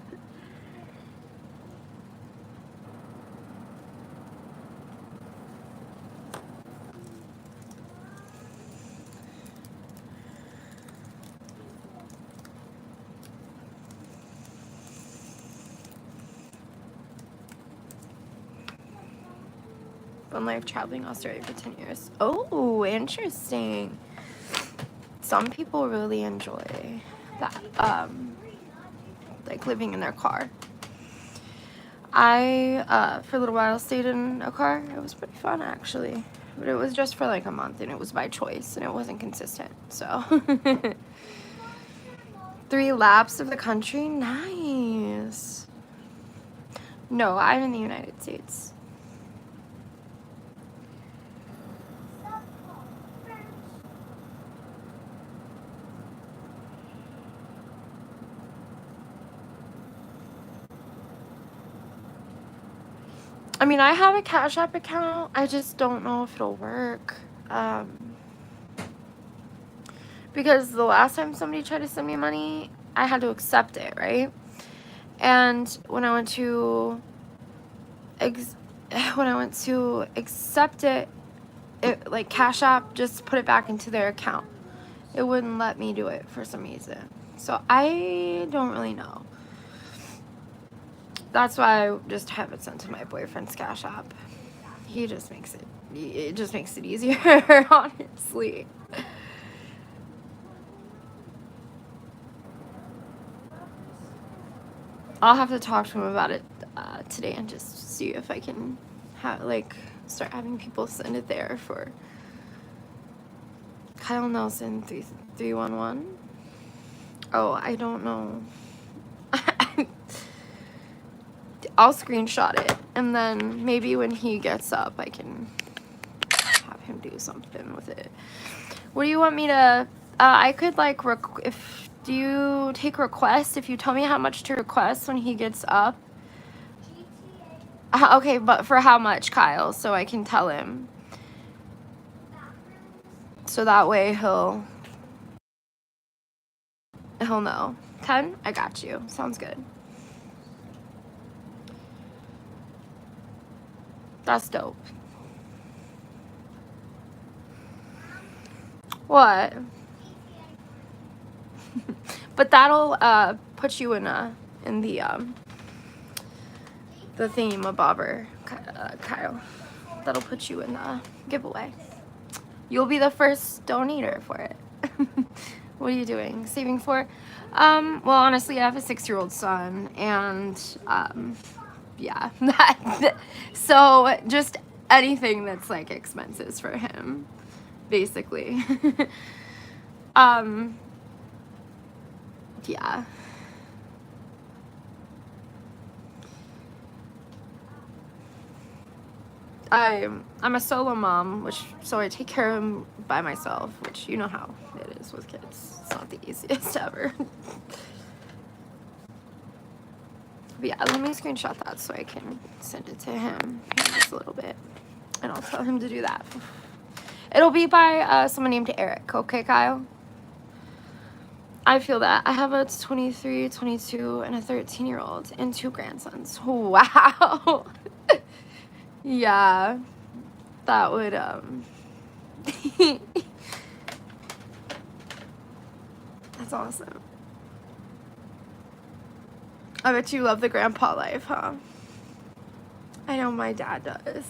[SPEAKER 1] Been life traveling Australia for 10 years. Oh, interesting. Some people really enjoy that, like living in their car. I, for a little while, stayed in a car. It was pretty fun, actually. But it was just for like a month, and it was by choice, and it wasn't consistent, so. 3 laps of the country? Nice. No, I'm in the United States. I mean, I have a Cash App account. I just don't know if it'll work. Because the last time somebody tried to send me money, I had to accept it, right? And when I went to accept it, like Cash App just put it back into their account. It wouldn't let me do it for some reason. So I don't really know. That's why I just have it sent to my boyfriend's Cash App. He just makes it just makes it easier, honestly. I'll have to talk to him about it today and just see if I can start having people send it there for Kyle Nelson 3311. Oh, I don't know. I'll screenshot it, and then maybe when he gets up, I can have him do something with it. What do you want me to? I could like do you take requests? If you tell me how much to request when he gets up. Okay, but for how much, Kyle? So I can tell him. So that way he'll know. 10? I got you. Sounds good. That's dope. What? But that'll put you in the thingy-mabobber, Kyle. That'll put you in the giveaway. You'll be the first donator for it. What are you doing? Saving for? Well, honestly, I have a 6-year-old son, and yeah, so just anything that's like expenses for him, basically. Yeah. I'm a solo mom, so I take care of him by myself, which you know how it is with kids. It's not the easiest ever. But yeah, let me screenshot that so I can send it to him in just a little bit, and I'll tell him to do that. It'll be by someone named Eric, okay, Kyle? I feel that. I have a 23, 22, and a 13-year-old, and 2 grandsons. Wow. Yeah. That would, That's awesome. I bet you love the grandpa life, huh? I know my dad does.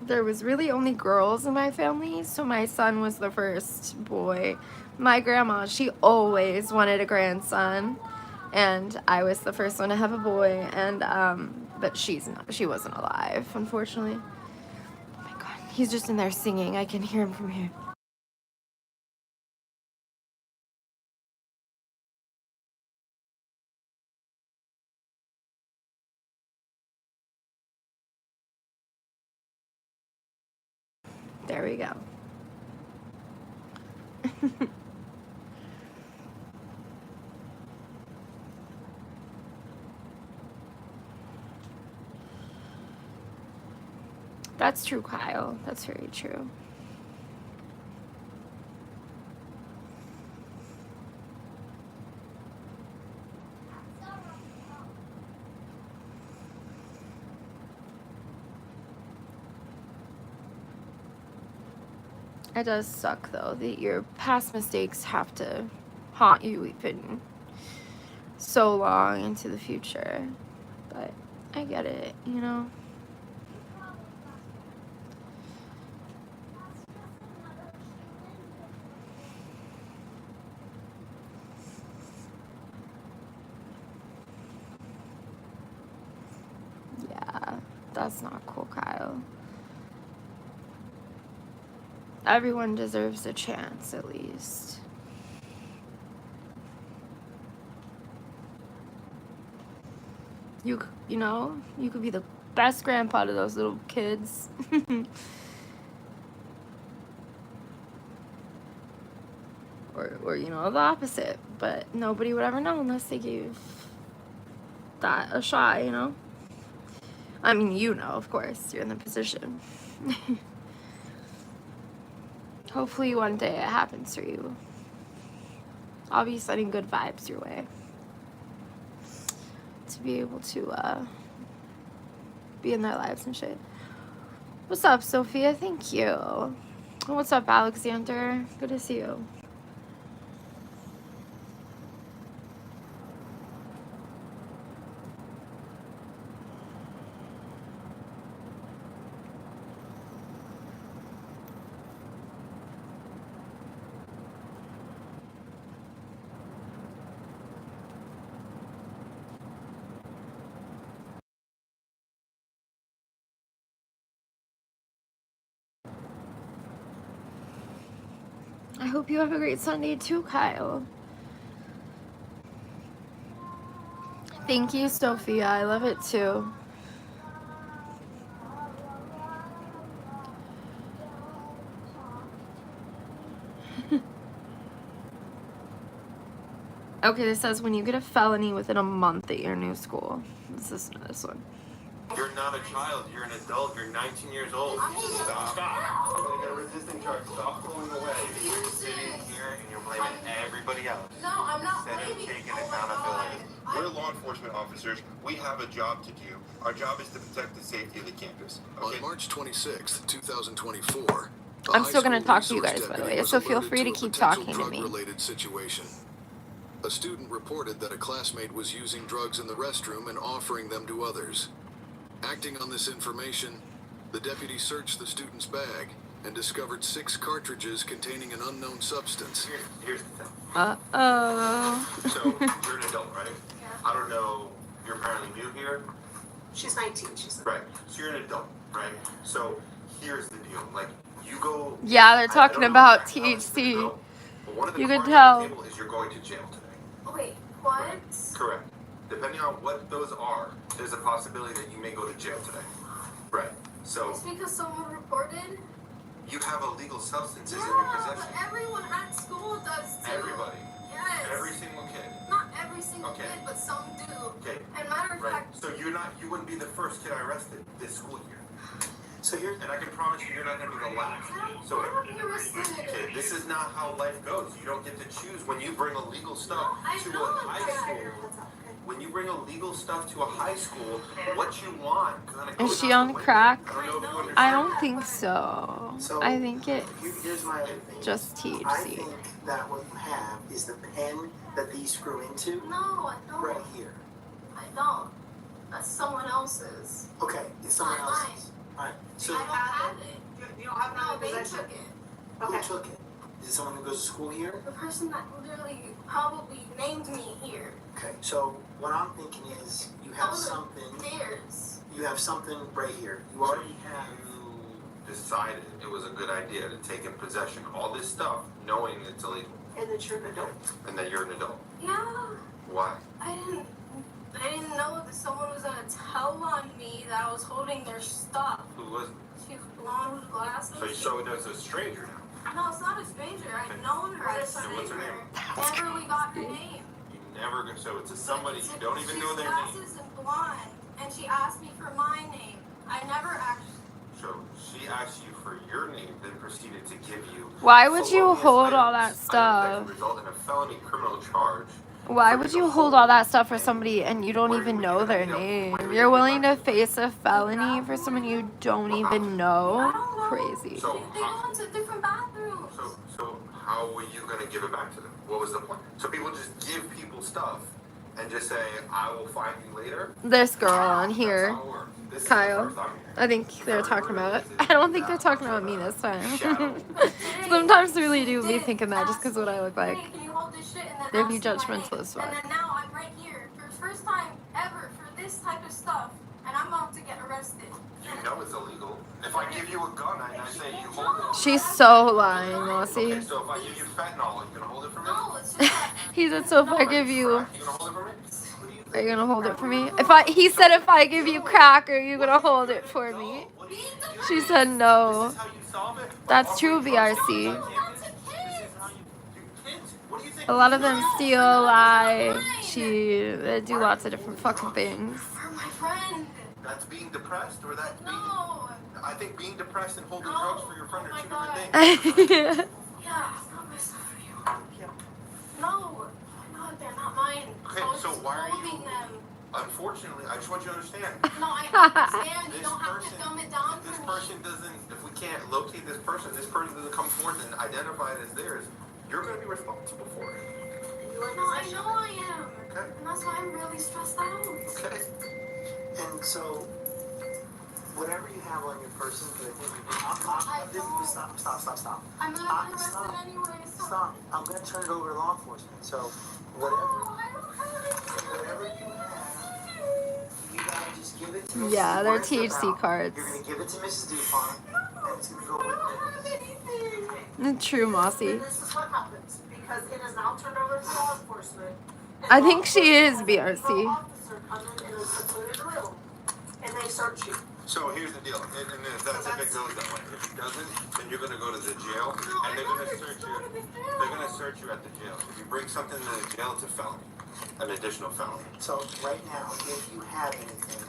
[SPEAKER 1] There was really only girls in my family, so my son was the first boy. My grandma, she always wanted a grandson, and I was the first one to have a boy, and but she wasn't alive, unfortunately. Oh my god, he's just in there singing. I can hear him from here. There we go. That's true, Kyle. That's very true. It does suck, though, that your past mistakes have to haunt you even so long into the future. But I get it, you know? Yeah, that's not cool, Kyle. Everyone deserves a chance, at least. You know, you could be the best grandpa to those little kids. or you know, the opposite. But nobody would ever know unless they gave that a shot, you know? I mean, you know, of course, you're in the position. Hopefully one day it happens for you. I'll be sending good vibes your way. To be able to be in their lives and shit. What's up, Sophia? Thank you. What's up, Alexander? Good to see you. I hope you have a great Sunday too, Kyle. Thank you, Sophia. I love it too. Okay, this says when you get a felony within a month at your new school. This one.
[SPEAKER 3] You're not a child. You're an adult. You're 19 years old. Stop. You're going to get a resisting charge. Stop pulling away. You're sitting here and you're blaming everybody else.
[SPEAKER 10] No, I'm not
[SPEAKER 3] Instead of taking accountability. We're law enforcement officers. We have a job to do. Our job is to protect the safety of the campus. Okay?
[SPEAKER 4] On March 26, 2024,
[SPEAKER 1] I'm still gonna talk to you guys, by the way, so feel free to keep talking to me.
[SPEAKER 4] Drug-related situation. A student reported that a classmate was using drugs in the restroom and offering them to others. Acting on this information, the deputy searched the student's bag and discovered 6 cartridges containing an unknown substance.
[SPEAKER 3] Here's the thing.
[SPEAKER 1] Uh-oh.
[SPEAKER 3] So, you're an adult, right? Yeah. I don't know, you're apparently new here?
[SPEAKER 10] She's 19, she said.
[SPEAKER 3] Right. So you're an adult, right? So, here's the deal. Like, you go...
[SPEAKER 1] Yeah, they're talking about THC. You can tell.
[SPEAKER 3] Is you're going to jail today.
[SPEAKER 7] Wait, what?
[SPEAKER 3] Correct. Depending on what those are, there's a possibility that you may go to jail today. Right. So...
[SPEAKER 7] It's because someone reported?
[SPEAKER 3] You have illegal substances in your
[SPEAKER 7] Yeah,
[SPEAKER 3] possession.
[SPEAKER 7] but everyone at school does too.
[SPEAKER 3] Everybody.
[SPEAKER 7] Yes.
[SPEAKER 3] Every single kid.
[SPEAKER 7] Not every single kid, but some do.
[SPEAKER 3] Okay.
[SPEAKER 7] And matter of fact...
[SPEAKER 3] So you wouldn't be the first kid I arrested this school year. So and I can promise you're not going to be the last. So, okay, this is not how life goes. You don't get to choose when you bring illegal stuff to a high school. When you bring illegal stuff to a high school, what you want kind of goes
[SPEAKER 1] Is she on crack? I don't
[SPEAKER 3] understand.
[SPEAKER 1] think so. I think it's
[SPEAKER 17] Here's my other thing.
[SPEAKER 1] just
[SPEAKER 17] I
[SPEAKER 1] THC.
[SPEAKER 17] think that what you have is the pen that these screw into.
[SPEAKER 7] No, I don't.
[SPEAKER 17] Right here.
[SPEAKER 7] I don't. That's someone else's.
[SPEAKER 17] Okay, it's someone
[SPEAKER 7] Not mine.
[SPEAKER 17] else's. Alright, so
[SPEAKER 7] I don't have it.
[SPEAKER 10] You don't have it
[SPEAKER 7] No,
[SPEAKER 10] in
[SPEAKER 7] they
[SPEAKER 10] possession?
[SPEAKER 7] took it.
[SPEAKER 17] who took it? Is it someone who goes to school here?
[SPEAKER 7] The person that literally probably named me here.
[SPEAKER 17] Okay, so what I'm thinking is you have something.
[SPEAKER 7] Theirs.
[SPEAKER 17] You have something right here. You already have.
[SPEAKER 3] You decided it was a good idea to take in possession of all this stuff, knowing it's illegal.
[SPEAKER 10] And that you're an adult.
[SPEAKER 3] And that you're an adult.
[SPEAKER 7] Yeah.
[SPEAKER 3] Why?
[SPEAKER 7] I didn't know that someone was gonna tell on me that I was holding their stuff.
[SPEAKER 3] Who was it?
[SPEAKER 7] She was blonde with glasses.
[SPEAKER 3] So it's a stranger now.
[SPEAKER 7] No, it's not a stranger. I've known her. I've
[SPEAKER 3] So what's her name?
[SPEAKER 7] Never we got her name.
[SPEAKER 3] You never go. So it's somebody you don't even know their name.
[SPEAKER 7] Glasses and blonde, and she asked me for my name. I never actually.
[SPEAKER 3] So she asked you for your name, then proceeded to give you.
[SPEAKER 1] Why would you
[SPEAKER 3] felonious
[SPEAKER 1] hold all
[SPEAKER 3] items,
[SPEAKER 1] that stuff?
[SPEAKER 3] That could result in a felony criminal charge.
[SPEAKER 1] Why would you hold all that stuff for somebody and you don't even know their name? You're willing to face a felony for someone you don't even know? Crazy.
[SPEAKER 3] So
[SPEAKER 7] They go into different bathrooms.
[SPEAKER 3] So how were you gonna give it back to them? What was the point? So people just give people stuff and just say, "I will find you later."
[SPEAKER 1] This girl on here, Kyle, I think they're talking about. I don't think they're talking about me this time. Sometimes I really do be thinking that just because what I look like.
[SPEAKER 7] Can you hold this shit? And then
[SPEAKER 1] They'd be
[SPEAKER 7] ask for my
[SPEAKER 1] judgmental
[SPEAKER 7] name.
[SPEAKER 1] as fuck.
[SPEAKER 7] And then now I'm right here for the first time ever for this type of stuff, and I'm about to get arrested.
[SPEAKER 3] You know it's illegal. If I give you a gun and I say you hold it.
[SPEAKER 1] She's so lying, Mossy.
[SPEAKER 3] Okay, so if I give you fentanyl, you gonna hold it for me?
[SPEAKER 7] No, it's just that.
[SPEAKER 1] He said, so if I give you,
[SPEAKER 3] You gonna hold it for me?
[SPEAKER 1] are you gonna hold it for me? He said, if I give you crack, are you gonna hold it for me? She said no. That's true, BRC. A lot of them steal, lie, cheat, they do lots of different fucking things.
[SPEAKER 7] For my friend.
[SPEAKER 3] That's being depressed, or that's being...
[SPEAKER 7] No.
[SPEAKER 3] I think being depressed and holding drugs for your friend are two different things.
[SPEAKER 7] Yeah, I got my stuff for you. No, they're not mine.
[SPEAKER 3] Okay,
[SPEAKER 7] I was
[SPEAKER 3] so
[SPEAKER 7] just
[SPEAKER 3] why are
[SPEAKER 7] holding
[SPEAKER 3] you...
[SPEAKER 7] them.
[SPEAKER 3] Unfortunately, I just want you to understand.
[SPEAKER 7] No, I understand. You don't have to dumb it down
[SPEAKER 3] If this
[SPEAKER 7] for me.
[SPEAKER 3] person doesn't... If we can't locate this person doesn't come forth and identify it as theirs, you're going to be responsible for it.
[SPEAKER 7] No, I know I am.
[SPEAKER 3] Okay.
[SPEAKER 7] And that's why I'm really stressed out.
[SPEAKER 3] Okay.
[SPEAKER 17] And so, whatever you have on your person, stop.
[SPEAKER 7] I'm gonna get arrested anyway.
[SPEAKER 17] Stop. I'm gonna turn it over to law enforcement. So, whatever you have, you gotta just give it to Mrs.
[SPEAKER 1] Yeah, they're
[SPEAKER 17] Where's the
[SPEAKER 1] THC
[SPEAKER 17] route?
[SPEAKER 1] cards.
[SPEAKER 17] You're gonna give it to Mrs. Dupont, and it's gonna go with it.
[SPEAKER 1] True, Mossy.
[SPEAKER 10] This is what happens, because it is now turned over to law enforcement.
[SPEAKER 1] I think she is BRC.
[SPEAKER 10] Officer come in a secluded room, and they search you.
[SPEAKER 3] So here's the deal, and if it goes that way. If it doesn't, then you're gonna go to the jail, and they're gonna search you. They're gonna search you at the jail. If you bring something to the jail, it's a felony, an additional felony.
[SPEAKER 17] So right now, if you have anything,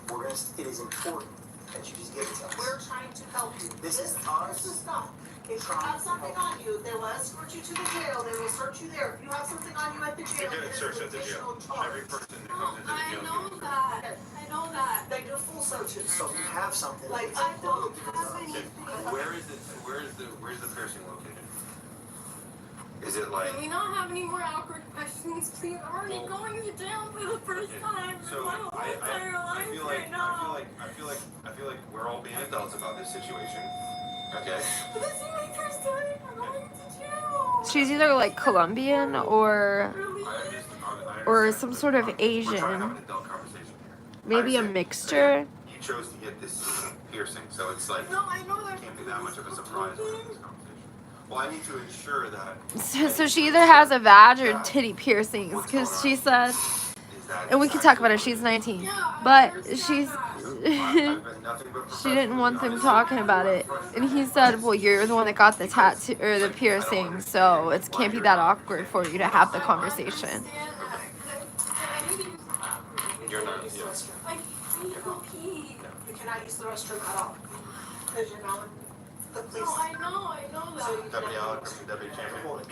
[SPEAKER 17] it is important that you just give it to us.
[SPEAKER 10] We're trying to help you.
[SPEAKER 17] This is
[SPEAKER 10] This is stuff. If you have something on you, they will escort you to the jail. They will search you there. If you have something on you at the jail,
[SPEAKER 3] They did a search at the jail. Every person that comes into the jail.
[SPEAKER 10] I know that. They do full searches.
[SPEAKER 17] So if you have something.
[SPEAKER 10] Like, I don't have anything.
[SPEAKER 3] Where's the piercing located? Is it like?
[SPEAKER 1] Can we not have any more awkward questions, please? I'm already going to jail for the first time in my whole entire life right now.
[SPEAKER 3] I feel like we're all being adults about this situation. Okay.
[SPEAKER 1] But this is my first time. I'm going to jail. She's either like Colombian or some sort of Asian. Maybe a mixture.
[SPEAKER 3] You chose to get this piercing, so it's like
[SPEAKER 1] No, I know that.
[SPEAKER 3] can't be that much of a surprise with this conversation. Well, I need to ensure that.
[SPEAKER 1] So she either has a vag or titty piercings, because she said, and we can talk about it. She's 19, but she's she didn't want them talking about it, and he said, "Well, you're the one that got the tattoo or the piercing, so it can't be that awkward for you to have the conversation."
[SPEAKER 3] You're not. Yeah.
[SPEAKER 10] You cannot use the restroom at all. Because you're not the police.
[SPEAKER 1] No, I know that.
[SPEAKER 3] Deputy Alex, Deputy Champion.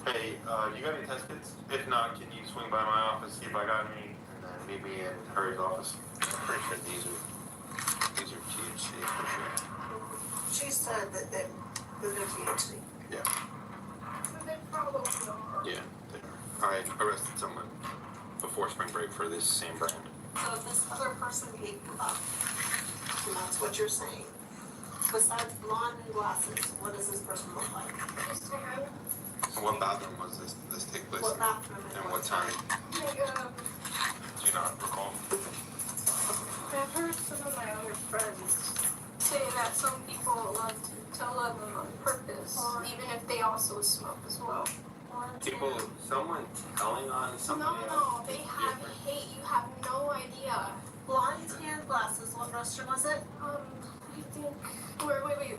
[SPEAKER 3] Hey, you got any test kits? If not, can you swing by my office, see if I got any, and then meet me in Harry's office? I'm pretty sure these are THC for sure.
[SPEAKER 10] She said that they're THC.
[SPEAKER 3] Yeah. Yeah, they are. I arrested someone before spring break for this same brand.
[SPEAKER 10] So if this other person gave you up, and that's what you're saying, besides blonde and glasses, what does this person look like?
[SPEAKER 3] So what bathroom was this take place
[SPEAKER 10] What
[SPEAKER 3] in?
[SPEAKER 10] bathroom
[SPEAKER 3] And what time? Do you not recall?
[SPEAKER 1] I've heard some of my other friends say that some people love to tell them on purpose, even if they also smoke as well.
[SPEAKER 3] Someone telling on somebody else?
[SPEAKER 1] No, they have hate. You have no idea.
[SPEAKER 10] Blonde tan glasses, what restroom was it?
[SPEAKER 1] I think. Wait.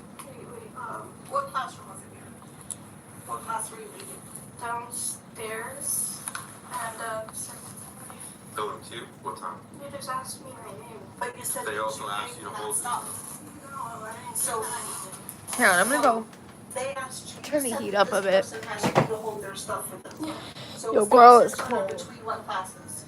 [SPEAKER 10] What classroom was it in? What class were you in?
[SPEAKER 1] Downstairs. And,
[SPEAKER 3] Building 2? What time?
[SPEAKER 1] they just asked me my name.
[SPEAKER 10] But you said
[SPEAKER 3] They also asked you to hold.
[SPEAKER 1] No, I didn't say
[SPEAKER 10] So,
[SPEAKER 1] Here on, I'm gonna go.
[SPEAKER 10] they asked you.
[SPEAKER 1] Turn the
[SPEAKER 10] said
[SPEAKER 1] heat
[SPEAKER 10] that
[SPEAKER 1] up a bit.
[SPEAKER 10] this person asked you to hold their stuff for them.
[SPEAKER 1] Yeah.
[SPEAKER 10] So
[SPEAKER 1] Yo,
[SPEAKER 10] fifth,
[SPEAKER 1] girl, it's
[SPEAKER 10] sixth,
[SPEAKER 1] cold.
[SPEAKER 10] Between what classes?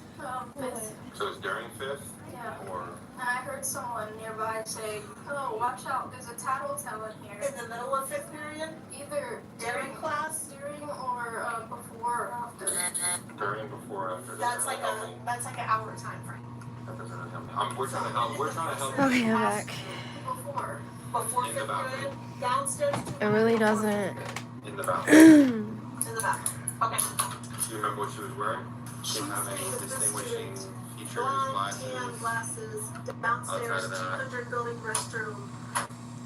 [SPEAKER 3] So it's during 5th?
[SPEAKER 1] Yeah.
[SPEAKER 3] Or?
[SPEAKER 1] And I heard someone nearby say, "Oh, watch out! There's a tattletale in here."
[SPEAKER 10] In the middle of fifth period?
[SPEAKER 1] Either
[SPEAKER 10] During class?
[SPEAKER 1] during or before or after.
[SPEAKER 3] During, before, after?
[SPEAKER 10] That's like an hour time frame.
[SPEAKER 3] That doesn't really help me. We're trying to help.
[SPEAKER 1] Okay, I'm back.
[SPEAKER 10] Before
[SPEAKER 3] In the
[SPEAKER 10] fifth
[SPEAKER 3] bathroom.
[SPEAKER 10] period? Downstairs?
[SPEAKER 1] It really doesn't.
[SPEAKER 3] In the bathroom.
[SPEAKER 10] In the bathroom. Okay.
[SPEAKER 3] Do you remember what she was wearing? She didn't have any distinguishing features,
[SPEAKER 10] Blonde, tan
[SPEAKER 3] glasses.
[SPEAKER 10] glasses, downstairs,
[SPEAKER 3] Outside of that.
[SPEAKER 10] 200 building restroom.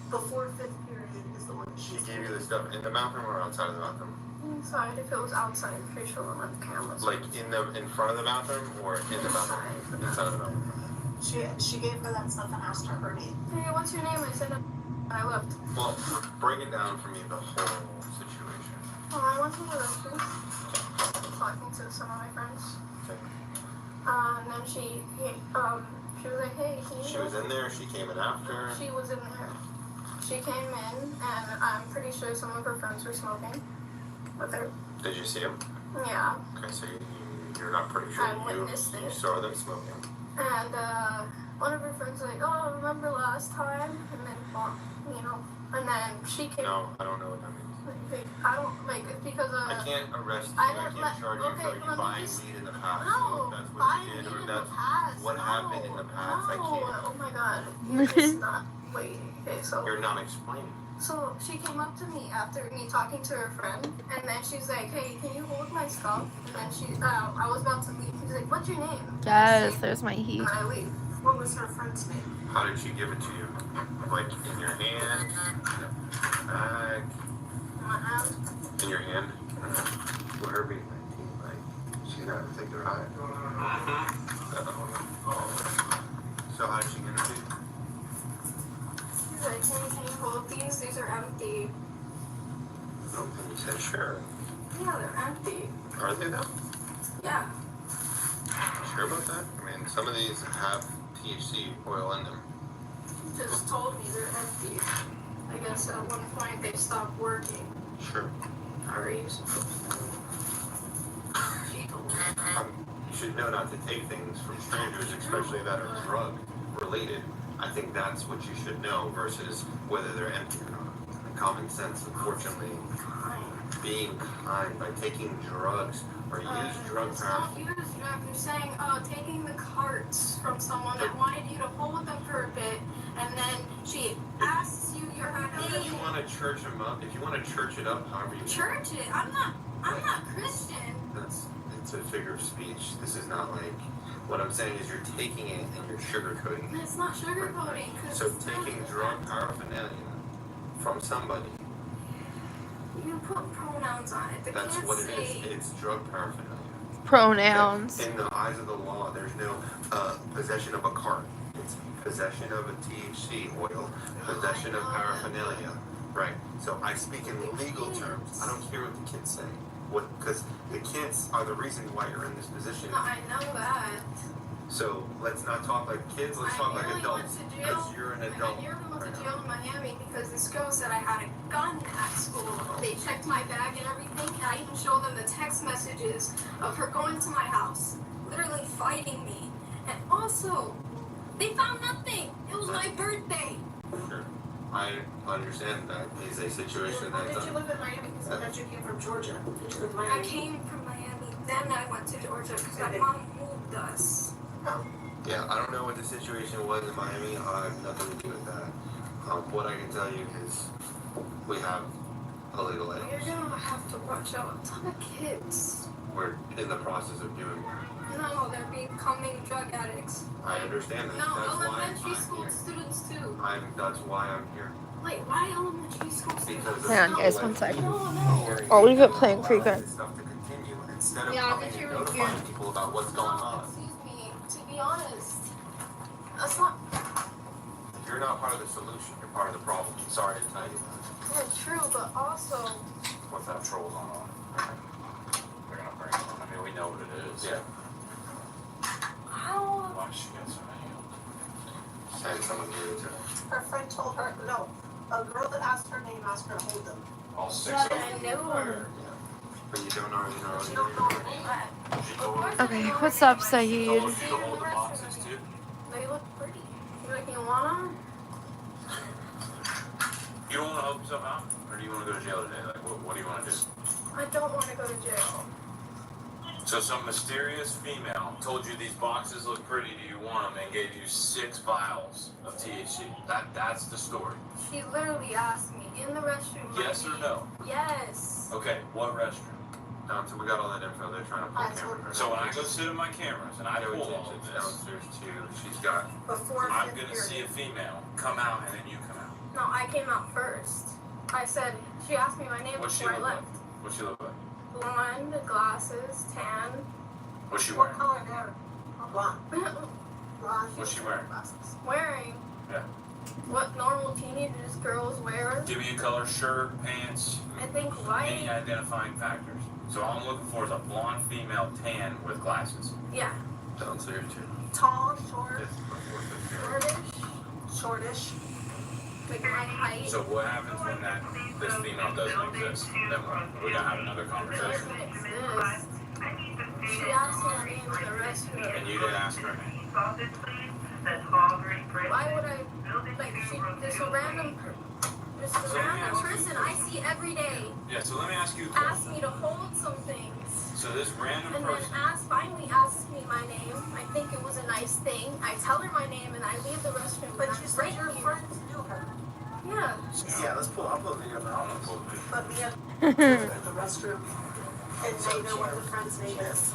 [SPEAKER 10] Before fifth period is the one
[SPEAKER 3] She gave you the stuff in the bathroom or outside of the bathroom?
[SPEAKER 1] Inside, if it was outside, I'm pretty sure we'll have cameras.
[SPEAKER 3] Like in front of the bathroom or in the bathroom? Inside of the bathroom.
[SPEAKER 10] She gave her that stuff and asked her her name.
[SPEAKER 1] Hey, what's your name? I said I left.
[SPEAKER 3] Well, break it down for me, the whole situation.
[SPEAKER 1] Oh, I went to the restroom. Talking to some of my friends.
[SPEAKER 3] Okay.
[SPEAKER 1] And then she was like, "Hey, can you?"
[SPEAKER 3] She was in there, she came in after.
[SPEAKER 1] She was in there. She came in, and I'm pretty sure some of her friends were smoking with her.
[SPEAKER 3] Did you see him?
[SPEAKER 1] Yeah.
[SPEAKER 3] Okay, so you're not pretty sure.
[SPEAKER 1] I witnessed
[SPEAKER 3] you
[SPEAKER 1] it.
[SPEAKER 3] saw them smoking.
[SPEAKER 1] And one of her friends was like, "Oh, remember last time?" And then, well, and then she came.
[SPEAKER 3] No, I don't know what that means.
[SPEAKER 1] I don't it's because
[SPEAKER 3] I can't arrest you.
[SPEAKER 1] I
[SPEAKER 3] I can't charge you for you buying weed in the past.
[SPEAKER 1] No,
[SPEAKER 3] That's what
[SPEAKER 1] buying
[SPEAKER 3] you did,
[SPEAKER 1] weed
[SPEAKER 3] or
[SPEAKER 1] in the
[SPEAKER 3] that's
[SPEAKER 1] past.
[SPEAKER 3] what happened in the past. I can't.
[SPEAKER 1] Oh my god. You're just not. Wait. Okay, so.
[SPEAKER 3] You're not explaining.
[SPEAKER 1] So she came up to me after me talking to her friend, and then she's like, "Hey, can you hold my stuff?" And then I was about to leave. She's like, "What's your name?"
[SPEAKER 18] Yes, there's my heat.
[SPEAKER 1] And I leave. What was her friend's name?
[SPEAKER 3] How did she give it to you? Like in your hand, in a bag,
[SPEAKER 1] In my hand.
[SPEAKER 3] in your hand? With her being 19, like she's got to take her eye. So how did she give it to you?
[SPEAKER 1] She's like, "Can you hold these? These are empty."
[SPEAKER 3] No, and you said sure.
[SPEAKER 1] Yeah, they're empty.
[SPEAKER 3] Are they though?
[SPEAKER 1] Yeah.
[SPEAKER 3] Sure about that? I mean, some of these have THC oil in them.
[SPEAKER 1] She just told me they're empty.
[SPEAKER 18] I guess at one point they stopped working.
[SPEAKER 3] Sure.
[SPEAKER 18] Alright.
[SPEAKER 3] You should know not to take things from strangers, especially that are drug related. I think that's what you should know versus whether they're empty or not. Common sense, unfortunately, being kind by taking drugs or use drug power.
[SPEAKER 18] Don't use drugs. You're saying, taking the carts from someone that wanted you to hold them for a bit, and then she asks you your
[SPEAKER 3] If
[SPEAKER 18] name.
[SPEAKER 3] you want to church them up, if you want to church it up, however you
[SPEAKER 18] Church it? I'm not Christian.
[SPEAKER 3] it's a figure of speech. This is not like, what I'm saying is you're taking it and you're sugarcoating it.
[SPEAKER 18] It's not sugarcoating.
[SPEAKER 3] So taking drug paraphernalia from somebody,
[SPEAKER 18] You put pronouns on it. They
[SPEAKER 3] that's
[SPEAKER 18] can't
[SPEAKER 3] what it
[SPEAKER 18] say.
[SPEAKER 3] is. It's drug paraphernalia.
[SPEAKER 1] Pronouns.
[SPEAKER 3] In the eyes of the law, there's no possession of a cart. It's possession of a THC oil, possession of paraphernalia. Right. So I speak in legal terms. I don't care what the kids say. Because the kids are the reason why you're in this position.
[SPEAKER 18] I know that.
[SPEAKER 3] So let's not talk like kids. Let's talk like adults. Because you're an adult.
[SPEAKER 18] I nearly went to jail in Miami because this girl said I had a gun at school. They checked my bag and everything, and I even showed them the text messages of her going to my house, literally fighting me. And also, they found nothing. It was my birthday.
[SPEAKER 3] Sure. I understand that is a situation
[SPEAKER 18] Why
[SPEAKER 3] that's...
[SPEAKER 18] did you live in Miami? Because I thought you came from Georgia. Did you live in Miami? I came from Miami, then I went to Georgia because my mom moved us.
[SPEAKER 3] Yeah, I don't know what the situation was in Miami. I have nothing to do with that. What I can tell you is we have illegal
[SPEAKER 18] You're
[SPEAKER 3] aliens.
[SPEAKER 18] gonna have to watch out. A ton of kids.
[SPEAKER 3] We're in the process of doing that.
[SPEAKER 18] No, they're becoming drug addicts.
[SPEAKER 3] I understand that.
[SPEAKER 18] No,
[SPEAKER 3] That's why
[SPEAKER 18] elementary
[SPEAKER 3] I'm
[SPEAKER 18] school
[SPEAKER 3] here.
[SPEAKER 18] students too.
[SPEAKER 3] That's why I'm here.
[SPEAKER 18] Wait, why elementary school students?
[SPEAKER 1] Hang on, guys, one second.
[SPEAKER 18] No.
[SPEAKER 1] I'll leave it playing for you guys.
[SPEAKER 3] Stuff to continue instead of
[SPEAKER 18] Yeah,
[SPEAKER 3] coming
[SPEAKER 18] but
[SPEAKER 3] and
[SPEAKER 18] you're
[SPEAKER 3] notifying people about what's going on.
[SPEAKER 18] Excuse me, to be honest, that's not.
[SPEAKER 3] You're not part of the solution. You're part of the problem. I'm sorry to tell you that.
[SPEAKER 18] Yeah, true, but also.
[SPEAKER 3] What's that trolls on? They're gonna bring it on. I mean, we know what it is. Yeah.
[SPEAKER 18] How?
[SPEAKER 3] Why she get so many? Saying someone gave it to her.
[SPEAKER 19] Her friend told her, no, a girl that asked her name asked her to hold them.
[SPEAKER 3] All six
[SPEAKER 18] Yeah,
[SPEAKER 3] of them.
[SPEAKER 18] I know.
[SPEAKER 3] But you don't already know.
[SPEAKER 18] You don't know what?
[SPEAKER 1] Okay, what's up, Saeed?
[SPEAKER 3] You hold the boxes too.
[SPEAKER 18] They look pretty. You want them?
[SPEAKER 3] You don't want to help yourself out, or do you want to go to jail today? Like, what do you want to do?
[SPEAKER 18] I don't want to go to jail.
[SPEAKER 3] So some mysterious female told you these boxes look pretty, do you want them, and gave you 6 vials of THC. That's the story.
[SPEAKER 18] She literally asked me in the restroom.
[SPEAKER 3] Yes or no?
[SPEAKER 18] Yes.
[SPEAKER 3] Okay, what restroom? So we got all that info. They're trying to pull cameras. So when I go sit in my cameras and I pull all of this downstairs too, she's got.
[SPEAKER 18] Before
[SPEAKER 3] I'm
[SPEAKER 18] fifth
[SPEAKER 3] gonna
[SPEAKER 18] period.
[SPEAKER 3] see a female come out and then you come out.
[SPEAKER 18] No, I came out first. I said, she asked me my name
[SPEAKER 3] What's she
[SPEAKER 18] before I
[SPEAKER 3] look
[SPEAKER 18] left.
[SPEAKER 3] like? What's she look like?
[SPEAKER 18] Blonde, glasses, tan.
[SPEAKER 3] What's she wearing?
[SPEAKER 19] Color hair. Blonde. Blonde.
[SPEAKER 3] What's she wearing?
[SPEAKER 18] Wearing
[SPEAKER 3] Yeah.
[SPEAKER 18] what normal teenagers girls wear.
[SPEAKER 3] Give me a color, shirt, pants,
[SPEAKER 18] I think
[SPEAKER 3] any
[SPEAKER 18] white.
[SPEAKER 3] identifying factors. So all I'm looking for is a blonde female tan with glasses.
[SPEAKER 18] Yeah.
[SPEAKER 3] Downstairs too.
[SPEAKER 19] Tall, short,
[SPEAKER 18] Shortish.
[SPEAKER 19] shortish.
[SPEAKER 18] Like my height.
[SPEAKER 3] So what happens when this female doesn't exist? Then we gotta have another conversation.
[SPEAKER 18] Doesn't exist. She asked me her name in the restroom.
[SPEAKER 3] And you didn't ask her name.
[SPEAKER 18] Why would I? Like, there's a random person I see every day.
[SPEAKER 3] Yeah, so let me ask you a
[SPEAKER 18] Asked
[SPEAKER 3] question.
[SPEAKER 18] me to hold some things.
[SPEAKER 3] So this random
[SPEAKER 18] And
[SPEAKER 3] person.
[SPEAKER 18] then finally asks me my name. I think it was a nice thing. I tell her my name and I leave the restroom.
[SPEAKER 19] But
[SPEAKER 18] and
[SPEAKER 19] you
[SPEAKER 18] I'm
[SPEAKER 19] said
[SPEAKER 18] right
[SPEAKER 19] your
[SPEAKER 18] here.
[SPEAKER 19] friends knew her.
[SPEAKER 18] Yeah.
[SPEAKER 12] Yeah, I'll pull a video now.
[SPEAKER 19] But me at the restroom. And they know what the friend's name is.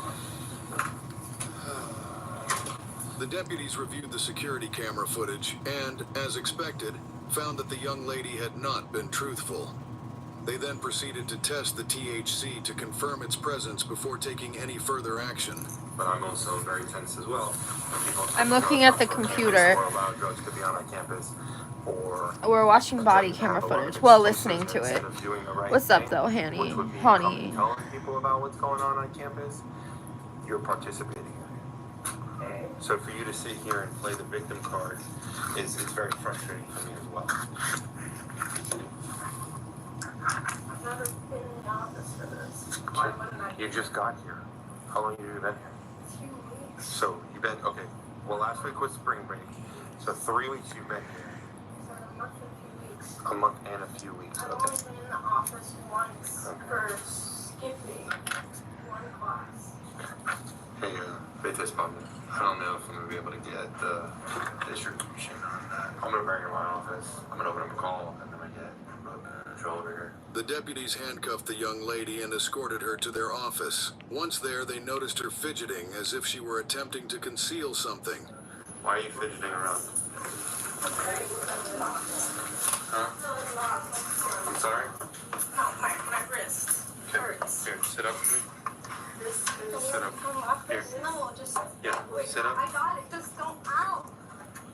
[SPEAKER 20] The deputies reviewed the security camera footage and, as expected, found that the young lady had not been truthful. They then proceeded to test the THC to confirm its presence before taking any further action.
[SPEAKER 3] But I'm also very tense as well.
[SPEAKER 1] I'm looking at the computer.
[SPEAKER 3] Drugs could be on our campus, or
[SPEAKER 1] We're watching body camera footage while listening to it. What's up, though, Honey? Honey.
[SPEAKER 3] telling people about what's going on campus, you're participating in it. So for you to sit here and play the victim card is very frustrating for me as well.
[SPEAKER 18] I've never been in the office for this. Why wouldn't I?
[SPEAKER 3] You just got here. How long have you been here?
[SPEAKER 18] 2 weeks.
[SPEAKER 3] So you've been, okay. Well, last week was spring break. So 3 weeks you've been here.
[SPEAKER 18] So a month and a few weeks.
[SPEAKER 3] A month and a few weeks.
[SPEAKER 18] I've
[SPEAKER 3] Okay.
[SPEAKER 18] only been in the office once for skipping one class.
[SPEAKER 3] Hey, bit respondent. I don't know if I'm gonna be able to get the distribution on that. I'm gonna bring her to my office. I'm gonna open up a call and then I get control over here.
[SPEAKER 20] The deputies handcuffed the young lady and escorted her to their office. Once there, they noticed her fidgeting as if she were attempting to conceal something.
[SPEAKER 3] Why are you fidgeting around? Huh? I'm sorry?
[SPEAKER 18] No, my wrist hurts.
[SPEAKER 3] Here, sit up with me.
[SPEAKER 18] Sit
[SPEAKER 3] up.
[SPEAKER 18] Here. No, just
[SPEAKER 3] Yeah,
[SPEAKER 18] wait.
[SPEAKER 3] sit up.
[SPEAKER 18] I got it. Just don't. Ow.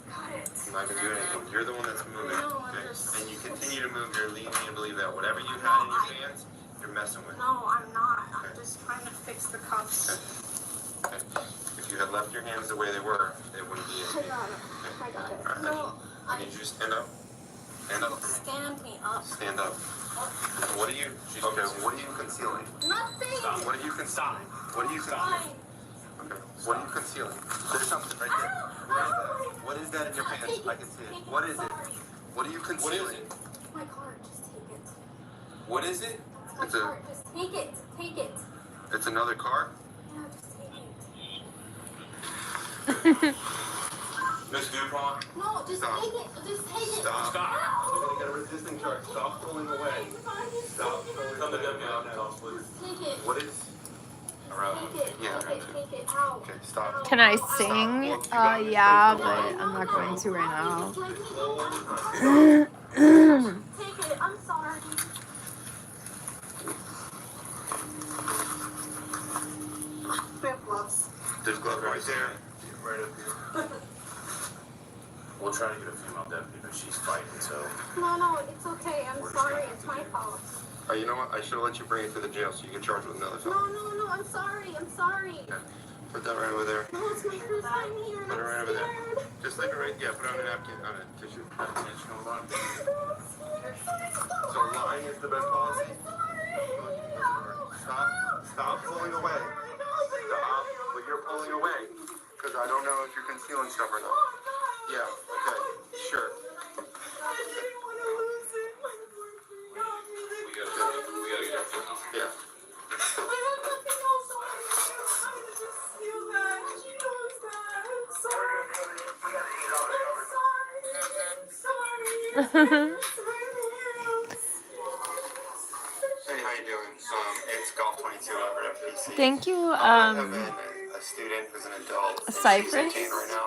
[SPEAKER 18] Got it.
[SPEAKER 3] I'm not gonna do anything. You're the one that's moving.
[SPEAKER 18] No,
[SPEAKER 3] Okay?
[SPEAKER 18] just-
[SPEAKER 3] And you continue to move, you're leading me to believe that whatever you had in your pants, you're messing with.
[SPEAKER 18] No, I'm not. I'm just trying to fix the cuffs.
[SPEAKER 3] Okay. If you had left your hands the way they were, it wouldn't be
[SPEAKER 18] I
[SPEAKER 3] okay.
[SPEAKER 18] got it. I got it.
[SPEAKER 3] Alright,
[SPEAKER 18] No,
[SPEAKER 3] I need you to stand up. Stand up.
[SPEAKER 18] stand me up.
[SPEAKER 3] Stand up. What are you? Okay. What are you concealing?
[SPEAKER 18] Nothing.
[SPEAKER 3] What are you concealing? What are you concealing? Okay. What are you concealing? There's something right there. What is that in your pants? I can see it. What is it? What are you concealing?
[SPEAKER 18] My card. Just take it.
[SPEAKER 3] What is it?
[SPEAKER 18] My card. Just take it. Take it.
[SPEAKER 3] It's another car?
[SPEAKER 18] Yeah, just take it.
[SPEAKER 3] Miss Dupont?
[SPEAKER 18] No, just
[SPEAKER 3] Stop.
[SPEAKER 18] take it. Just take it.
[SPEAKER 3] Stop.
[SPEAKER 18] Ow.
[SPEAKER 3] You got a resisting charge. Stop pulling away. Stop pulling away. Please.
[SPEAKER 18] Take it.
[SPEAKER 3] What is?
[SPEAKER 18] Take it.
[SPEAKER 3] Yeah.
[SPEAKER 18] Take it. Take it. Ow.
[SPEAKER 3] Okay, stop.
[SPEAKER 1] Can I sing? Yeah, but I'm not going to right now.
[SPEAKER 18] Take it. I'm sorry. We have gloves.
[SPEAKER 3] There's gloves right there. Right up here. We'll try to get a female deputy, but she's fighting, so.
[SPEAKER 18] No, it's okay. I'm sorry. It's my fault.
[SPEAKER 3] You know what? I should have let you bring it to the jail so you get charged with another
[SPEAKER 18] No,
[SPEAKER 3] felony.
[SPEAKER 18] I'm sorry. I'm sorry.
[SPEAKER 3] Yeah. Put that right over there.
[SPEAKER 18] No, it's my first time here.
[SPEAKER 3] Put it right over there. Just leave it right. Yeah, put it on a napkin, on a tissue. So lying is the best policy. Stop pulling away. Stop. But you're pulling away because I don't know if you're concealing stuff or not. Yeah. Okay. Sure.
[SPEAKER 18] I didn't want to lose it.
[SPEAKER 3] We gotta get up. Yeah.
[SPEAKER 18] I have nothing else on me. I just feel that. She knows that. I'm sorry. I'm sorry.
[SPEAKER 3] Hey, how you doing? It's Golf 22 over at PC.
[SPEAKER 1] Thank you,
[SPEAKER 3] I have a student who's an adult.
[SPEAKER 1] Cypress.
[SPEAKER 3] She's 18 right now.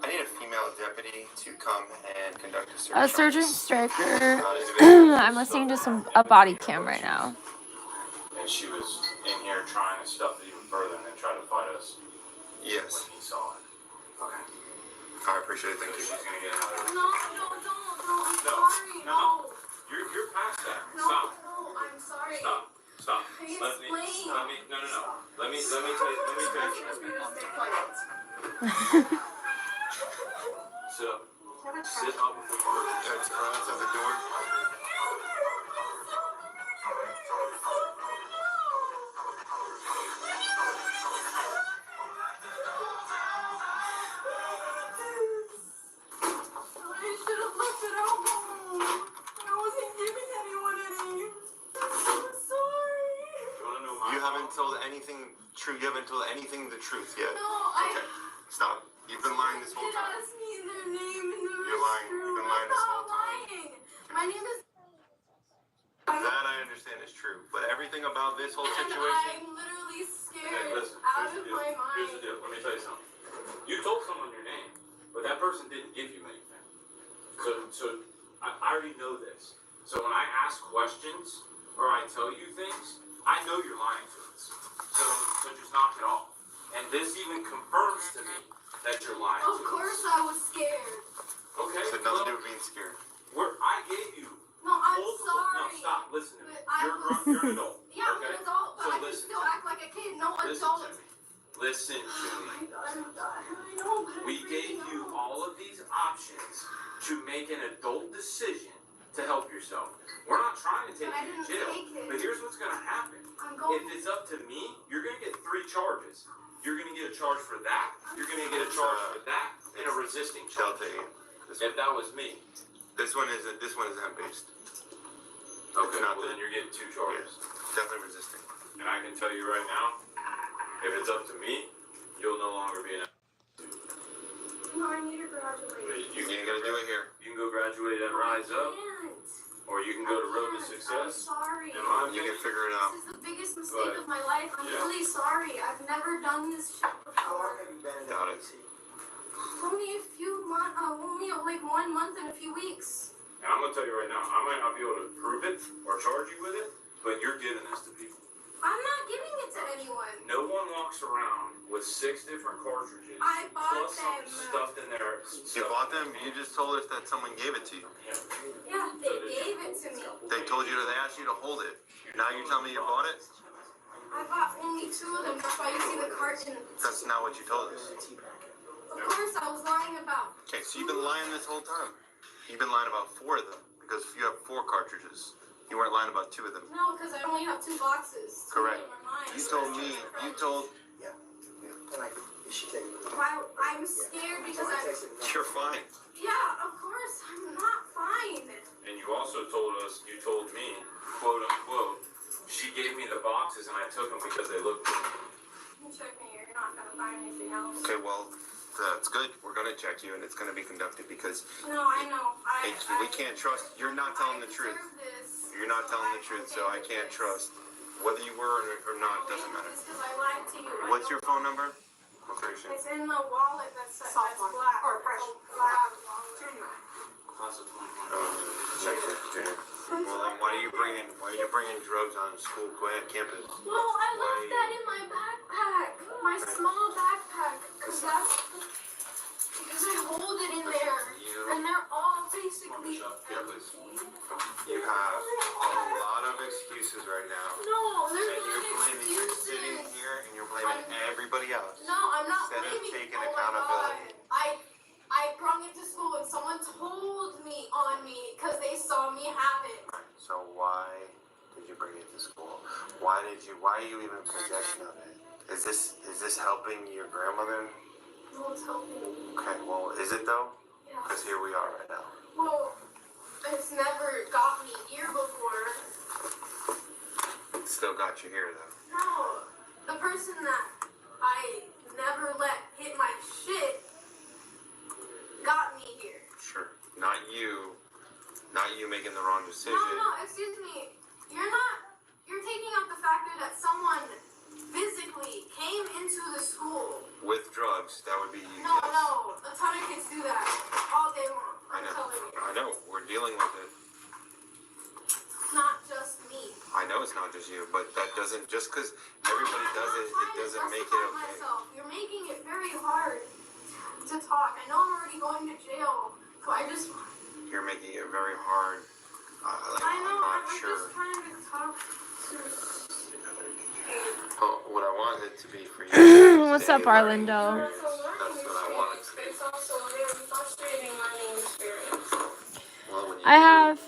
[SPEAKER 3] I need a female deputy to come and conduct a search.
[SPEAKER 1] Sergeant Striker. I'm listening to a body cam right now.
[SPEAKER 3] And she was in here trying to stuff it even further and then try to fight us. Yes. When he saw it. Okay. I appreciate it. Thank you. She's gonna get out of it.
[SPEAKER 18] No, I'm sorry. No.
[SPEAKER 3] You're past that.
[SPEAKER 18] No,
[SPEAKER 3] Stop.
[SPEAKER 18] I'm sorry.
[SPEAKER 3] Stop.
[SPEAKER 18] Can you explain?
[SPEAKER 3] No. Let me tell you. Sit up. Sit up before you work. It's at the door.
[SPEAKER 18] I should have left it at home. I wasn't giving anyone any. I'm sorry.
[SPEAKER 3] You haven't told anything true. You haven't told anything the truth yet.
[SPEAKER 18] No,
[SPEAKER 3] Okay. Stop. You've been lying this whole
[SPEAKER 18] It
[SPEAKER 3] time.
[SPEAKER 18] asked me their name in the
[SPEAKER 3] You're lying.
[SPEAKER 18] restroom.
[SPEAKER 3] You've been
[SPEAKER 18] I'm
[SPEAKER 3] lying this
[SPEAKER 18] not
[SPEAKER 3] whole time.
[SPEAKER 18] lying. My name is.
[SPEAKER 3] That I understand is true, but everything about this whole
[SPEAKER 18] And
[SPEAKER 3] situation.
[SPEAKER 18] I'm literally scared
[SPEAKER 3] Hey, listen,
[SPEAKER 18] out
[SPEAKER 3] here's
[SPEAKER 18] of
[SPEAKER 3] the
[SPEAKER 18] my
[SPEAKER 3] deal. Here's the
[SPEAKER 18] mind.
[SPEAKER 3] deal. Let me tell you something. You told someone your name, but that person didn't give you anything. So I already know this. So when I ask questions or I tell you things, I know you're lying to us. So just knock it off. And this even confirms to me that you're lying to us.
[SPEAKER 18] Of course I was scared.
[SPEAKER 3] Okay. So nothing to do with being scared. I gave you.
[SPEAKER 18] No, I'm
[SPEAKER 3] multiple-
[SPEAKER 18] sorry.
[SPEAKER 3] No, stop. Listen to me.
[SPEAKER 18] But
[SPEAKER 3] You're an adult.
[SPEAKER 18] Yeah, I'm
[SPEAKER 3] okay?
[SPEAKER 18] an adult, but
[SPEAKER 3] So
[SPEAKER 18] I can
[SPEAKER 3] listen
[SPEAKER 18] still
[SPEAKER 3] to me.
[SPEAKER 18] act like a kid. No
[SPEAKER 3] Listen
[SPEAKER 18] adult.
[SPEAKER 3] to me. Listen to me.
[SPEAKER 18] I know,
[SPEAKER 3] yourself. We're not trying to take
[SPEAKER 18] But I
[SPEAKER 3] you to
[SPEAKER 18] didn't
[SPEAKER 3] jail.
[SPEAKER 18] take it.
[SPEAKER 3] But here's what's going to happen.
[SPEAKER 18] I'm going.
[SPEAKER 3] If it's up to me, you're going to get 3 charges. You're going to get a charge for that. You're going to get a charge for that, and a resisting charge. If that was me.
[SPEAKER 21] This one is hemp-based.
[SPEAKER 3] Okay, well then you're getting 2 charges.
[SPEAKER 21] Definitely resisting.
[SPEAKER 3] And I can tell you right now, if it's up to me, you'll no longer be an.
[SPEAKER 18] No, I need to graduate.
[SPEAKER 21] You ain't gonna do it here.
[SPEAKER 3] You can go graduate at Rise Up, or you can go to Road to
[SPEAKER 18] I'm
[SPEAKER 3] Success.
[SPEAKER 18] sorry.
[SPEAKER 21] You can figure it out.
[SPEAKER 18] This is the biggest mistake of my life. I'm really sorry. I've never done this shit before.
[SPEAKER 21] Got it.
[SPEAKER 18] Only a few months, only like 1 month and a few weeks.
[SPEAKER 3] And I'm gonna tell you right now, I might not be able to prove it or charge you with it, but you're giving this to people.
[SPEAKER 18] I'm not giving it to anyone.
[SPEAKER 3] No one walks around with 6 different cartridges.
[SPEAKER 18] I bought
[SPEAKER 3] plus
[SPEAKER 18] them.
[SPEAKER 3] something stuffed in there.
[SPEAKER 21] You bought them? You just told us that someone gave it to you.
[SPEAKER 18] Yeah, they gave it to me.
[SPEAKER 21] They told you, they asked you to hold it. Now you're telling me you bought it?
[SPEAKER 18] I bought only 2 of them. That's why you see the carton.
[SPEAKER 21] That's not what you told us.
[SPEAKER 18] Of course, I was lying about.
[SPEAKER 21] Okay, so you've been lying this whole time. You've been lying about 4 of them because you have 4 cartridges. You weren't lying about 2 of them.
[SPEAKER 18] No, because I only have 2 boxes.
[SPEAKER 21] Correct. You told me. You told.
[SPEAKER 17] Yeah. And you should take it.
[SPEAKER 18] I'm scared because I'm.
[SPEAKER 21] You're fine.
[SPEAKER 18] Yeah, of course, I'm not fine.
[SPEAKER 3] And you also told us, you told me, quote unquote, she gave me the boxes and I took them because they looked good.
[SPEAKER 18] You check me, you're not gonna find anything else.
[SPEAKER 21] Okay, well, that's good. We're gonna check you, and it's gonna be conducted because.
[SPEAKER 18] No, I know.
[SPEAKER 21] We can't trust. You're not telling the truth. You're not telling the truth, so I can't trust. Whether you were or not doesn't matter.
[SPEAKER 18] Because I lied to you.
[SPEAKER 21] What's your phone number? Location.
[SPEAKER 18] It's in the wallet that's black. Or fresh. Black.
[SPEAKER 21] Check it, Junior. Well, then why are you bringing drugs on school campus?
[SPEAKER 18] Well, I left that in my backpack. My small backpack. Because I hold it in there. And they're all basically.
[SPEAKER 21] Yeah, please. You have a lot of excuses right now.
[SPEAKER 18] No, there's
[SPEAKER 21] and you're blaming your sitting here and you're blaming everybody else.
[SPEAKER 18] No, I'm not
[SPEAKER 21] instead
[SPEAKER 18] blaming.
[SPEAKER 21] of taking
[SPEAKER 18] Oh
[SPEAKER 21] accountability.
[SPEAKER 18] my God. I brought it to school and someone told me on me because they saw me have it.
[SPEAKER 21] So why did you bring it to school? Why are you even in possession of it? Is this helping your grandmother?
[SPEAKER 18] Well, it's helping.
[SPEAKER 21] Okay, well, is it though?
[SPEAKER 18] Yeah.
[SPEAKER 21] Because here we are right now.
[SPEAKER 18] Well, it's never got me here before.
[SPEAKER 21] It still got you here though.
[SPEAKER 18] No, the person that I never let hit my shit got me here.
[SPEAKER 21] Sure. Not you making the wrong decision.
[SPEAKER 18] No, excuse me. You're taking out the factor that someone physically came into the school.
[SPEAKER 21] With drugs, that would be you.
[SPEAKER 18] No,
[SPEAKER 21] yes.
[SPEAKER 18] no. A ton of kids do that all day long. I'm telling you.
[SPEAKER 21] I know. We're dealing with it.
[SPEAKER 18] Not just me.
[SPEAKER 21] I know it's not just you, but that doesn't, just because everybody does it, it doesn't make it okay.
[SPEAKER 18] Myself. You're making it very hard to talk. I know I'm already going to jail, so I just.
[SPEAKER 21] You're making it very hard.
[SPEAKER 18] I know.
[SPEAKER 21] I'm not
[SPEAKER 18] I'm
[SPEAKER 21] sure.
[SPEAKER 18] just trying to talk to.
[SPEAKER 21] Oh, what I want it to be for you.
[SPEAKER 1] What's up, Arlindo?
[SPEAKER 21] That's what I want it to be.
[SPEAKER 18] It's also a very frustrating learning experience.
[SPEAKER 1] I have,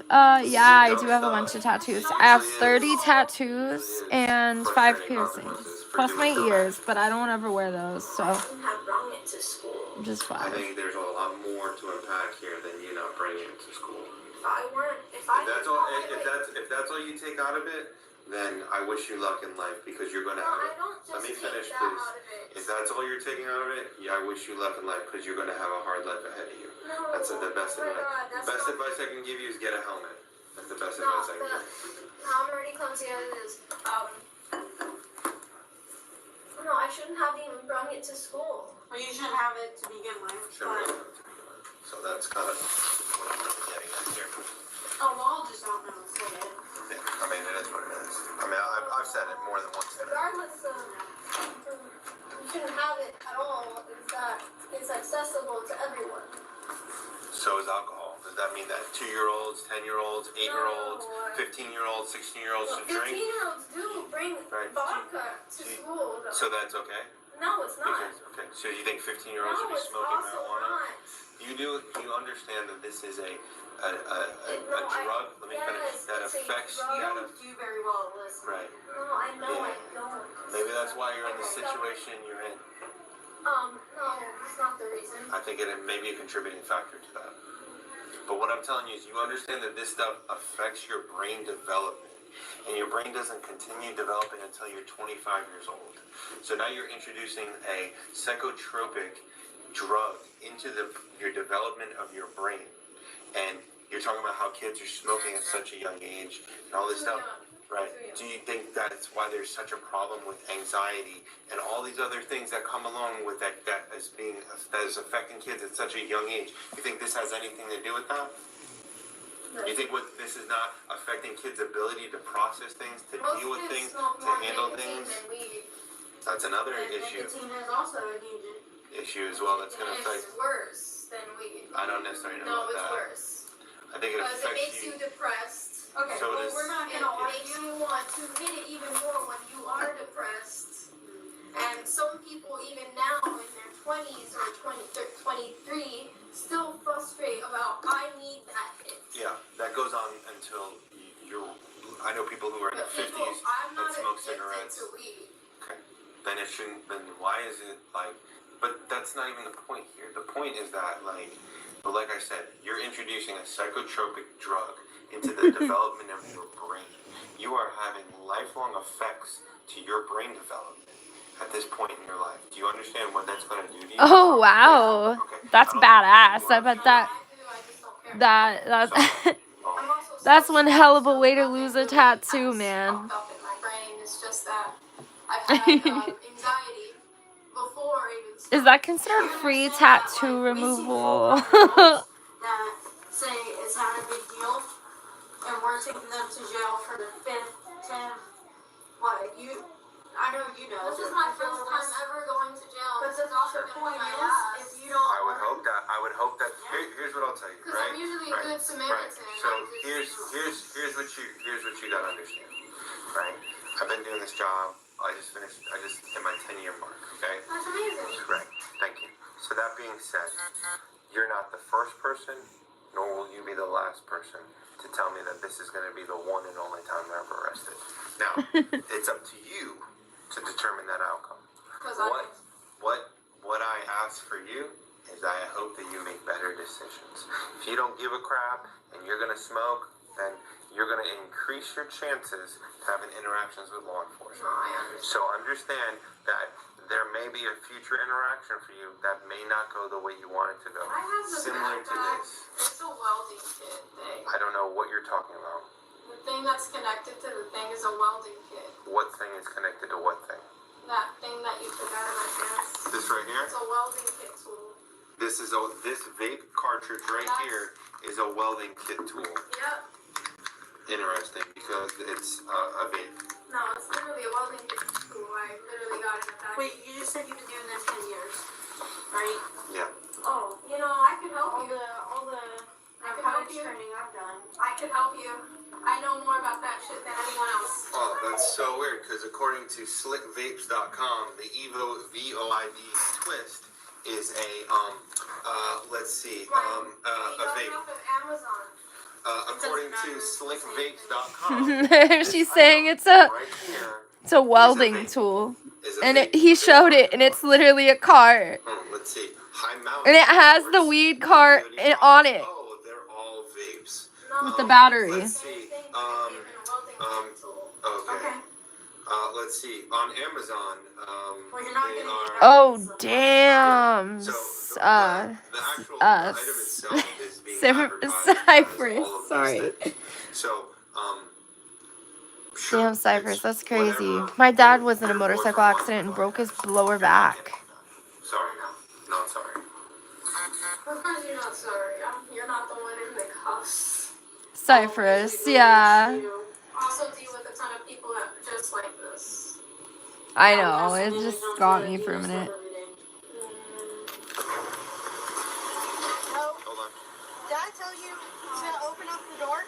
[SPEAKER 1] yeah, I do have a bunch of tattoos. I have 30 tattoos and 5 piercings, plus my ears, but I don't ever wear those, so I'm just
[SPEAKER 21] I
[SPEAKER 1] fine.
[SPEAKER 21] think there's a lot more to unpack here than you not bringing it to school.
[SPEAKER 18] If
[SPEAKER 21] that's all you take out of it, then I wish you luck in life because you're gonna have it. Let me finish, please. If that's all you're taking out of it, yeah, I wish you luck in life because you're gonna have a hard life ahead of you. That's the best advice. The best advice I can give you is get a helmet. That's the best advice I can give.
[SPEAKER 18] I'm already clumsy as it is. No, I shouldn't have even brought it to school.
[SPEAKER 19] Well, you shouldn't have it to begin with.
[SPEAKER 21] So that's kind of what I'm getting at here.
[SPEAKER 19] Oh, well, I'll just not know and say it.
[SPEAKER 21] Yeah, I mean, it is what it is. I mean, I've said it more than once today.
[SPEAKER 18] Regardless of, you shouldn't have it at all. It's accessible to everyone.
[SPEAKER 21] So is alcohol. Does that mean that 2-year-olds, 10-year-olds, 8-year-olds, 15-year-olds, 16-year-olds should drink?
[SPEAKER 18] 15-year-olds do bring vodka to school, though.
[SPEAKER 21] So that's okay?
[SPEAKER 18] No, it's not.
[SPEAKER 3] Okay, so you think 15-year-olds should be smoking marijuana? You understand that this is a drug, let me finish, that affects you.
[SPEAKER 18] You don't do very well, listen.
[SPEAKER 3] Right.
[SPEAKER 18] No, I know I don't.
[SPEAKER 3] Maybe that's why you're in the situation you're in.
[SPEAKER 18] No, it's not the reason.
[SPEAKER 3] I think it may be a contributing factor to that. But what I'm telling you is you understand that this stuff affects your brain development. And your brain doesn't continue developing until you're 25 years old. So now you're introducing a psychotropic drug into your development of your brain. And you're talking about how kids are smoking at such a young age and all this stuff. Right. Do you think that's why there's such a problem with anxiety and all these other things that come along with that is affecting kids at such a young age? You think this has anything to do with that? You think this is not affecting kids' ability to process things, to deal with things, to handle things? That's another issue.
[SPEAKER 18] Nicotine is also a huge
[SPEAKER 3] issue as well. That's going to affect.
[SPEAKER 18] It's worse than weed.
[SPEAKER 3] I don't necessarily know about that.
[SPEAKER 18] No, it's worse.
[SPEAKER 3] I think it affects
[SPEAKER 18] Because it makes you depressed. Okay,
[SPEAKER 3] so
[SPEAKER 18] well, we're not going to argue. It makes you want to hit it even more when you are depressed. And some people, even now in their 20s or 23, still frustrate about, I need that hit.
[SPEAKER 3] Yeah, that goes on until you're. I know people who are in their 50s that smoke cigarettes.
[SPEAKER 18] To weed.
[SPEAKER 3] Okay, then it shouldn't. Then why is it like? But that's not even the point here. The point is that but like I said, you're introducing a psychotropic drug into the development of your brain. You are having lifelong effects to your brain development at this point in your life. Do you understand what that's going to do to you?
[SPEAKER 1] Oh wow, that's badass. I bet that's one hell of a way to lose a tattoo, man.
[SPEAKER 18] It's just that I've had anxiety before even.
[SPEAKER 1] Is that considered free tattoo removal?
[SPEAKER 18] That say it's not a big deal, and we're taking them to jail for the 5th, 10th. What I know you know. This is my first time ever going to jail. But the point is, if you don't.
[SPEAKER 3] I would hope that. Here's what I'll tell you. Right.
[SPEAKER 18] I'm usually a good Samaritan.
[SPEAKER 3] Right. So here's what you gotta understand. Right. I've been doing this job. I just hit my 10-year mark. Okay.
[SPEAKER 18] That's amazing.
[SPEAKER 3] Right. Thank you. So that being said, you're not the first person, nor will you be the last person to tell me that this is going to be the one and only time I'm ever arrested. Now, it's up to you to determine that outcome. What I ask for you is I hope that you make better decisions. If you don't give a crap and you're going to smoke, then you're going to increase your chances to having interactions with law enforcement. So understand that there may be a future interaction for you that may not go the way you want it to go. Similar to this.
[SPEAKER 18] It's a welding kit thing.
[SPEAKER 3] I don't know what you're talking about.
[SPEAKER 18] The thing that's connected to the thing is a welding kit.
[SPEAKER 3] What thing is connected to what thing?
[SPEAKER 18] That thing that you took out of my pants.
[SPEAKER 3] This right here?
[SPEAKER 18] It's a welding kit tool.
[SPEAKER 3] This vape cartridge here is a welding kit tool.
[SPEAKER 18] Yep.
[SPEAKER 3] Interesting, because it's a vape.
[SPEAKER 18] No, it's literally a welding kit tool. I literally got it in the package. Wait, you just said you've been doing this 10 years, right?
[SPEAKER 3] Yeah.
[SPEAKER 18] Oh, I could help you. All the narcotics training I've done. I could help you. I know more about that shit than anyone else.
[SPEAKER 3] Oh, that's so weird, because according to slickvapes.com, the Evo VOID twist is a vape.
[SPEAKER 18] Off of Amazon.
[SPEAKER 3] According to slickvapes.com,
[SPEAKER 1] She's saying it's a welding tool, and he showed it, and it's literally a cart.
[SPEAKER 3] Let's see. High mountain.
[SPEAKER 1] And it has the weed cart on it.
[SPEAKER 3] Oh, they're all vapes.
[SPEAKER 1] With the battery.
[SPEAKER 3] Let's see. Okay. Let's see. On Amazon, they are.
[SPEAKER 1] Oh damn.
[SPEAKER 3] So the actual item itself is being advertised
[SPEAKER 1] Cypress.
[SPEAKER 3] as all of
[SPEAKER 1] Sorry.
[SPEAKER 3] these things. So,
[SPEAKER 1] Damn, Cypress, that's crazy. My dad was in a motorcycle accident and broke his lower back.
[SPEAKER 3] Sorry. Not sorry.
[SPEAKER 18] Of course you're not sorry. You're not the one in the cuffs.
[SPEAKER 1] Cypress, yeah.
[SPEAKER 18] You also deal with a ton of people that are just like this.
[SPEAKER 1] I know, it just got me for a minute.
[SPEAKER 10] Hold on. Did I tell you to open up the door?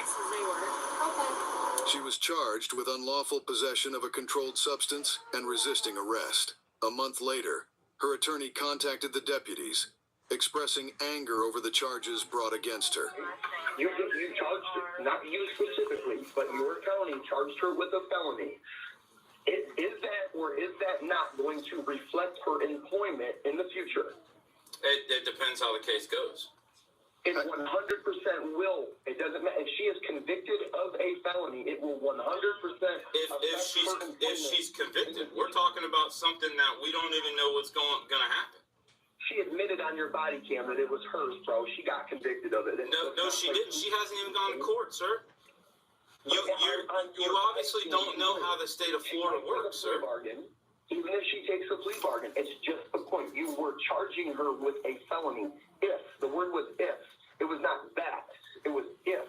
[SPEAKER 10] fast as they were.
[SPEAKER 1] Okay.
[SPEAKER 20] She was charged with unlawful possession of a controlled substance and resisting arrest. A month later, her attorney contacted the deputies, expressing anger over the charges brought against her.
[SPEAKER 6] You charged her, not you specifically, but your county charged her with a felony. Is that or is that not going to reflect her employment in the future?
[SPEAKER 3] It depends how the case goes.
[SPEAKER 6] It 100% will. It doesn't matter. If she is convicted of a felony, it will 100%.
[SPEAKER 3] If she's convicted, we're talking about something that we don't even know what's going to happen.
[SPEAKER 6] She admitted on your body cam that it was hers, bro. She got convicted of it.
[SPEAKER 3] No, she didn't. She hasn't even gone to court, sir. You obviously don't know how the state of Florida works, sir.
[SPEAKER 6] Even if she takes a plea bargain, it's just the point. You were charging her with a felony. If. The word was if. It was not that. It was if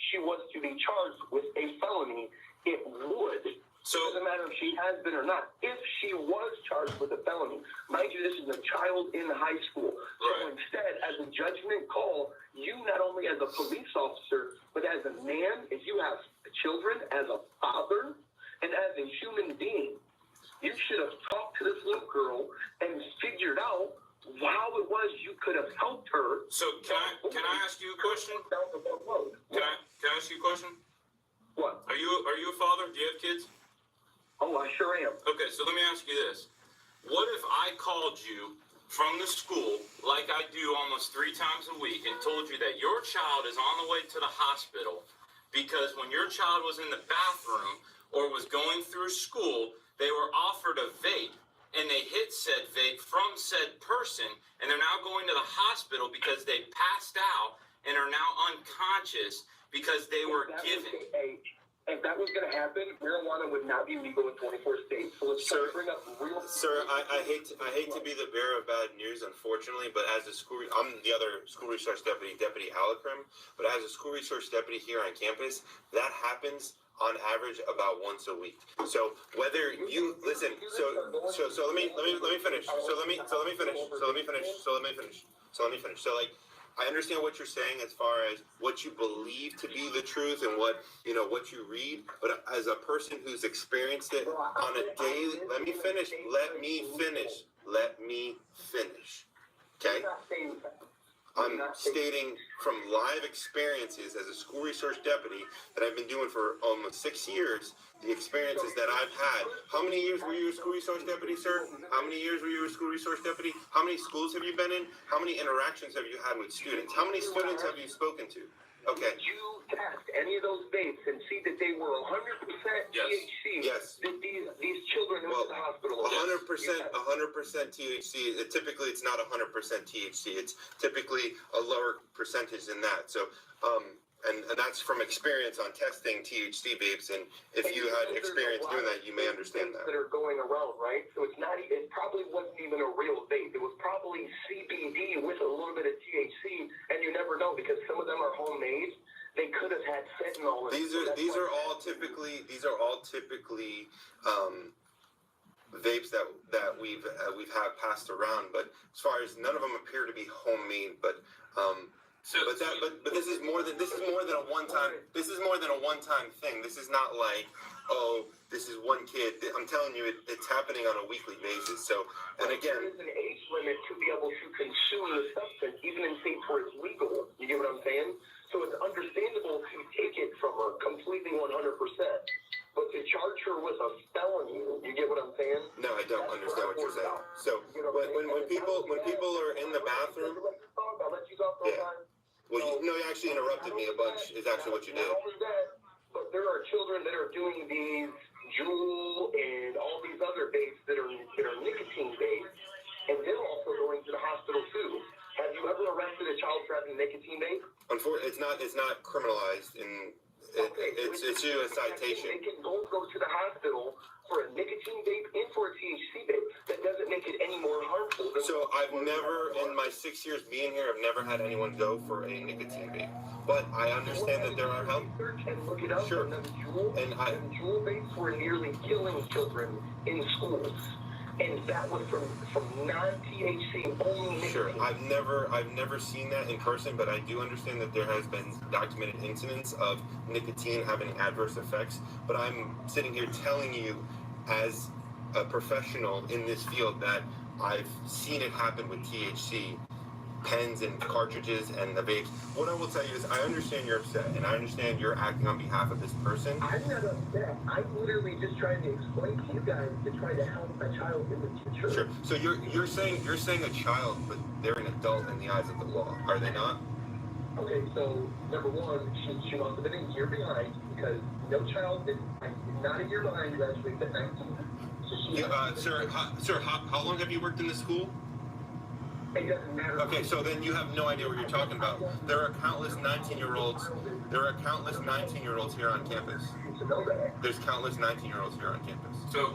[SPEAKER 6] she was to be charged with a felony, it would. So it doesn't matter if she has been or not. If she was charged with a felony, mind you, this is a child in high school. So instead, as a judgment call, you not only as a police officer, but as a man, if you have children, as a father, and as a human being, you should have talked to this little girl and figured out how it was you could have helped her.
[SPEAKER 3] So can I ask you a question? Can I ask you a question?
[SPEAKER 6] What?
[SPEAKER 3] Are you a father? Do you have kids?
[SPEAKER 6] Oh, I sure am.
[SPEAKER 3] Okay, so let me ask you this. What if I called you from the school, like I do almost 3 times a week, and told you that your child is on the way to the hospital because when your child was in the bathroom or was going through school, they were offered a vape, and they hit said vape from said person, and they're now going to the hospital because they passed out and are now unconscious because they were given.
[SPEAKER 6] If that was going to happen, marijuana would not be legal in 24 states. So let's bring up real.
[SPEAKER 21] Sir, I hate to be the bearer of bad news, unfortunately, but as a school, I'm the other school resource deputy, Deputy Alicrim. But as a school resource deputy here on campus, that happens on average about once a week. So whether you listen, so let me finish. So let me finish. So like, I understand what you're saying as far as what you believe to be the truth and what you read, but as a person who's experienced it on a daily, let me finish. Okay? I'm stating from live experiences as a school resource deputy that I've been doing for almost 6 years, the experiences that I've had. How many years were you a school resource deputy, sir? How many years were you a school resource deputy? How many schools have you been in? How many interactions have you had with students? How many students have you spoken to? Okay.
[SPEAKER 6] You test any of those vapes and see that they were 100% THC.
[SPEAKER 21] Yes.
[SPEAKER 6] That these children went to the hospital.
[SPEAKER 21] 100% THC. Typically, it's not 100% THC. It's typically a lower percentage than that. So, and that's from experience on testing THC vapes. And if you had experience doing that, you may understand that.
[SPEAKER 6] That are going around, right? So it's not. It probably wasn't even a real vape. It was probably CBD with a little bit of THC, and you never know because some of them are homemade. They could have had fentanyl.
[SPEAKER 21] These are all typically vapes that we've had passed around, but as far as none of them appear to be homemade, but this is more than a one-time thing. This is not like, oh, this is one kid. I'm telling you, it's happening on a weekly basis. So, and again,
[SPEAKER 6] there is an age limit to be able to consume the substance, even in states where it's legal. You get what I'm saying? So it's understandable to take it from her completely 100%. But to charge her with a felony, you get what I'm saying?
[SPEAKER 21] No, I don't understand what you're saying. So when people are in the bathroom,
[SPEAKER 6] I'll let you talk for a time.
[SPEAKER 21] Well, you actually interrupted me a bunch. Is actually what you did.
[SPEAKER 6] Not only that, but there are children that are doing these Juul and all these other vapes that are nicotine vapes, and they're also going to the hospital too. Have you ever arrested a child for having a nicotine vape?
[SPEAKER 21] Unfortunately, it's not criminalized, and it's you a citation.
[SPEAKER 6] They can go to the hospital for a nicotine vape and for a THC vape. That doesn't make it any more harmful.
[SPEAKER 21] So I've never, in my 6 years being here, I've never had anyone go for a nicotine vape. But I understand that there are health.
[SPEAKER 6] And look it up.
[SPEAKER 21] Sure.
[SPEAKER 6] And Juul vapes were nearly killing children in schools. and that was from non-THC only nicotine.
[SPEAKER 3] Sure, I've never seen that in person, but I do understand that there has been documented incidents of nicotine having adverse effects. But I'm sitting here telling you, as a professional in this field, that I've seen it happen with THC pens and cartridges and the vapes. What I will tell you is, I understand you're upset, and I understand you're acting on behalf of this person.
[SPEAKER 6] I'm not upset. I'm literally just trying to explain to you guys to try to help a child in the future.
[SPEAKER 3] Sure. So you're saying a child, but they're an adult in the eyes of the law, are they not?
[SPEAKER 6] Okay, so number one, she must have been a year behind, because no child is not a year behind is actually at 19. So
[SPEAKER 3] Sir, how long have you worked in this school?
[SPEAKER 6] It doesn't matter.
[SPEAKER 3] Okay, so then you have no idea what you're talking about. There are countless 19-year-olds. There are countless 19-year-olds here on campus. There's countless 19-year-olds here on campus.
[SPEAKER 15] So,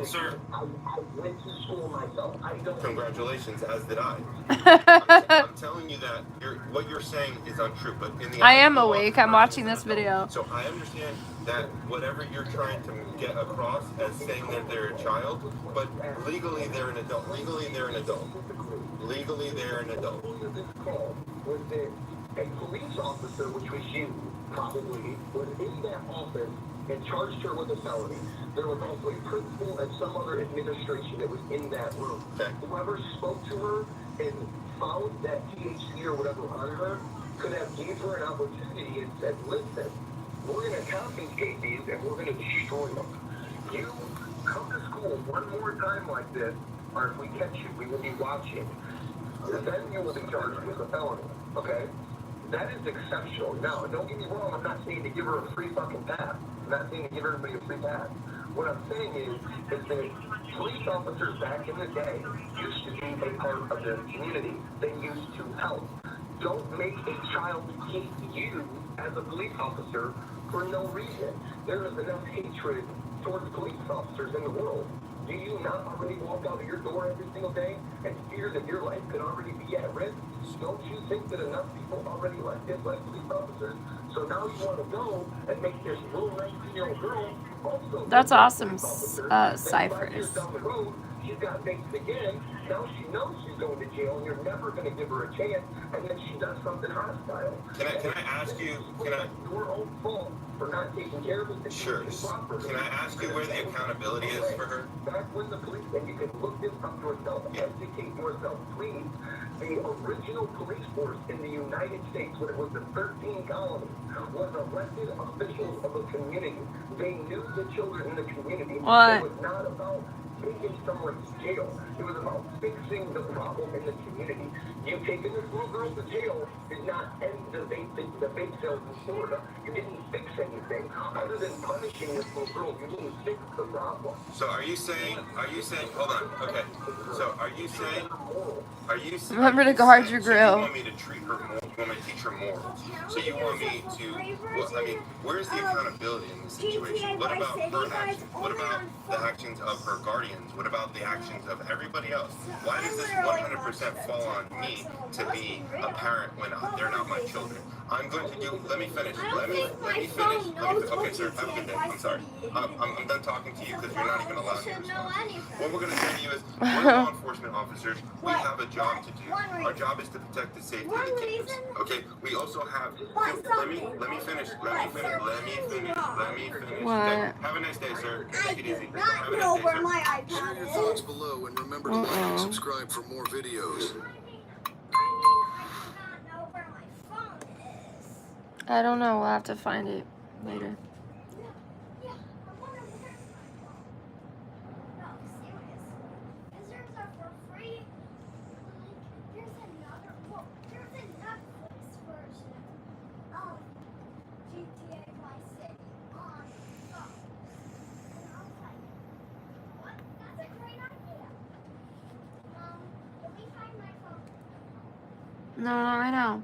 [SPEAKER 15] sir.
[SPEAKER 6] I went to school myself. I don't.
[SPEAKER 3] Congratulations, as did I. I'm telling you that what you're saying is untrue, but in the
[SPEAKER 1] I am awake. I'm watching this video.
[SPEAKER 3] So I understand that whatever you're trying to get across as saying that they're a child, but legally they're an adult. Legally they're an adult. Legally they're an adult.
[SPEAKER 6] This call was that a police officer, which was you, probably, was in that office and charged her with a felony. There was also a principal and some other administration that was in that room. Whoever spoke to her and found that THC or whatever on her could have gave her an opportunity and said, listen, we're going to confiscate these and we're going to destroy them. You come to school one more time like this, or if we catch you, we will be watching. Then you will be charged with a felony, okay? That is exceptional. Now, don't get me wrong, I'm not saying to give her a free fucking pass. I'm not saying to give everybody a free pass. What I'm saying is that police officers back in the day used to be a part of the community. They used to help. Don't make a child hate you as a police officer for no reason. There is enough hatred towards police officers in the world. Do you not already walk out of your door every single day and fear that your life could already be at risk? Don't you think that enough people already dislike police officers? So now you want to go and make this little 19-year-old girl also...
[SPEAKER 1] That's awesome, Cyphers.
[SPEAKER 6] Down the road, she's got things again. Now she knows she's going to jail, and you're never going to give her a chance, and then she does something hostile.
[SPEAKER 3] Can I ask you,
[SPEAKER 6] your own fault for not taking care of it?
[SPEAKER 3] Sure. Can I ask you where the accountability is for her?
[SPEAKER 6] Back when the police, and you can look this up yourself, educate yourself, please. The original police force in the United States, when it was the 13 colonies, was elected officials of a community. They knew the children in the community.
[SPEAKER 1] What?
[SPEAKER 6] It was not about taking someone to jail. It was about fixing the problem in the community. You taking this little girl to jail did not end the vape sales in Florida. You didn't fix anything. Other than punishing this little girl, you didn't fix the problem.
[SPEAKER 3] So are you saying, hold on, okay. So are you saying,
[SPEAKER 1] Remember to guard your grill.
[SPEAKER 3] You want me to treat her more, you want me to teach her morals. So you want me to, well, I mean, where's the accountability in this situation? What about her actions? What about the actions of her guardians? What about the actions of everybody else? Why does this 100% fall on me to be a parent when they're not my children? I'm going to do, let me finish. Okay, sir, have a good day. I'm sorry. I'm done talking to you because you're not even allowed to respond. What we're going to say to you is, we're law enforcement officers. We have a job to do. Our job is to protect the safety of the campus. Okay, we also have, let me finish.
[SPEAKER 1] What?
[SPEAKER 3] Have a nice day, sir. Take it easy.
[SPEAKER 7] Not know where my iPad
[SPEAKER 20] Share your thoughts below and remember to like and subscribe for more videos.
[SPEAKER 1] I don't know. We'll have to find it later. No, I know.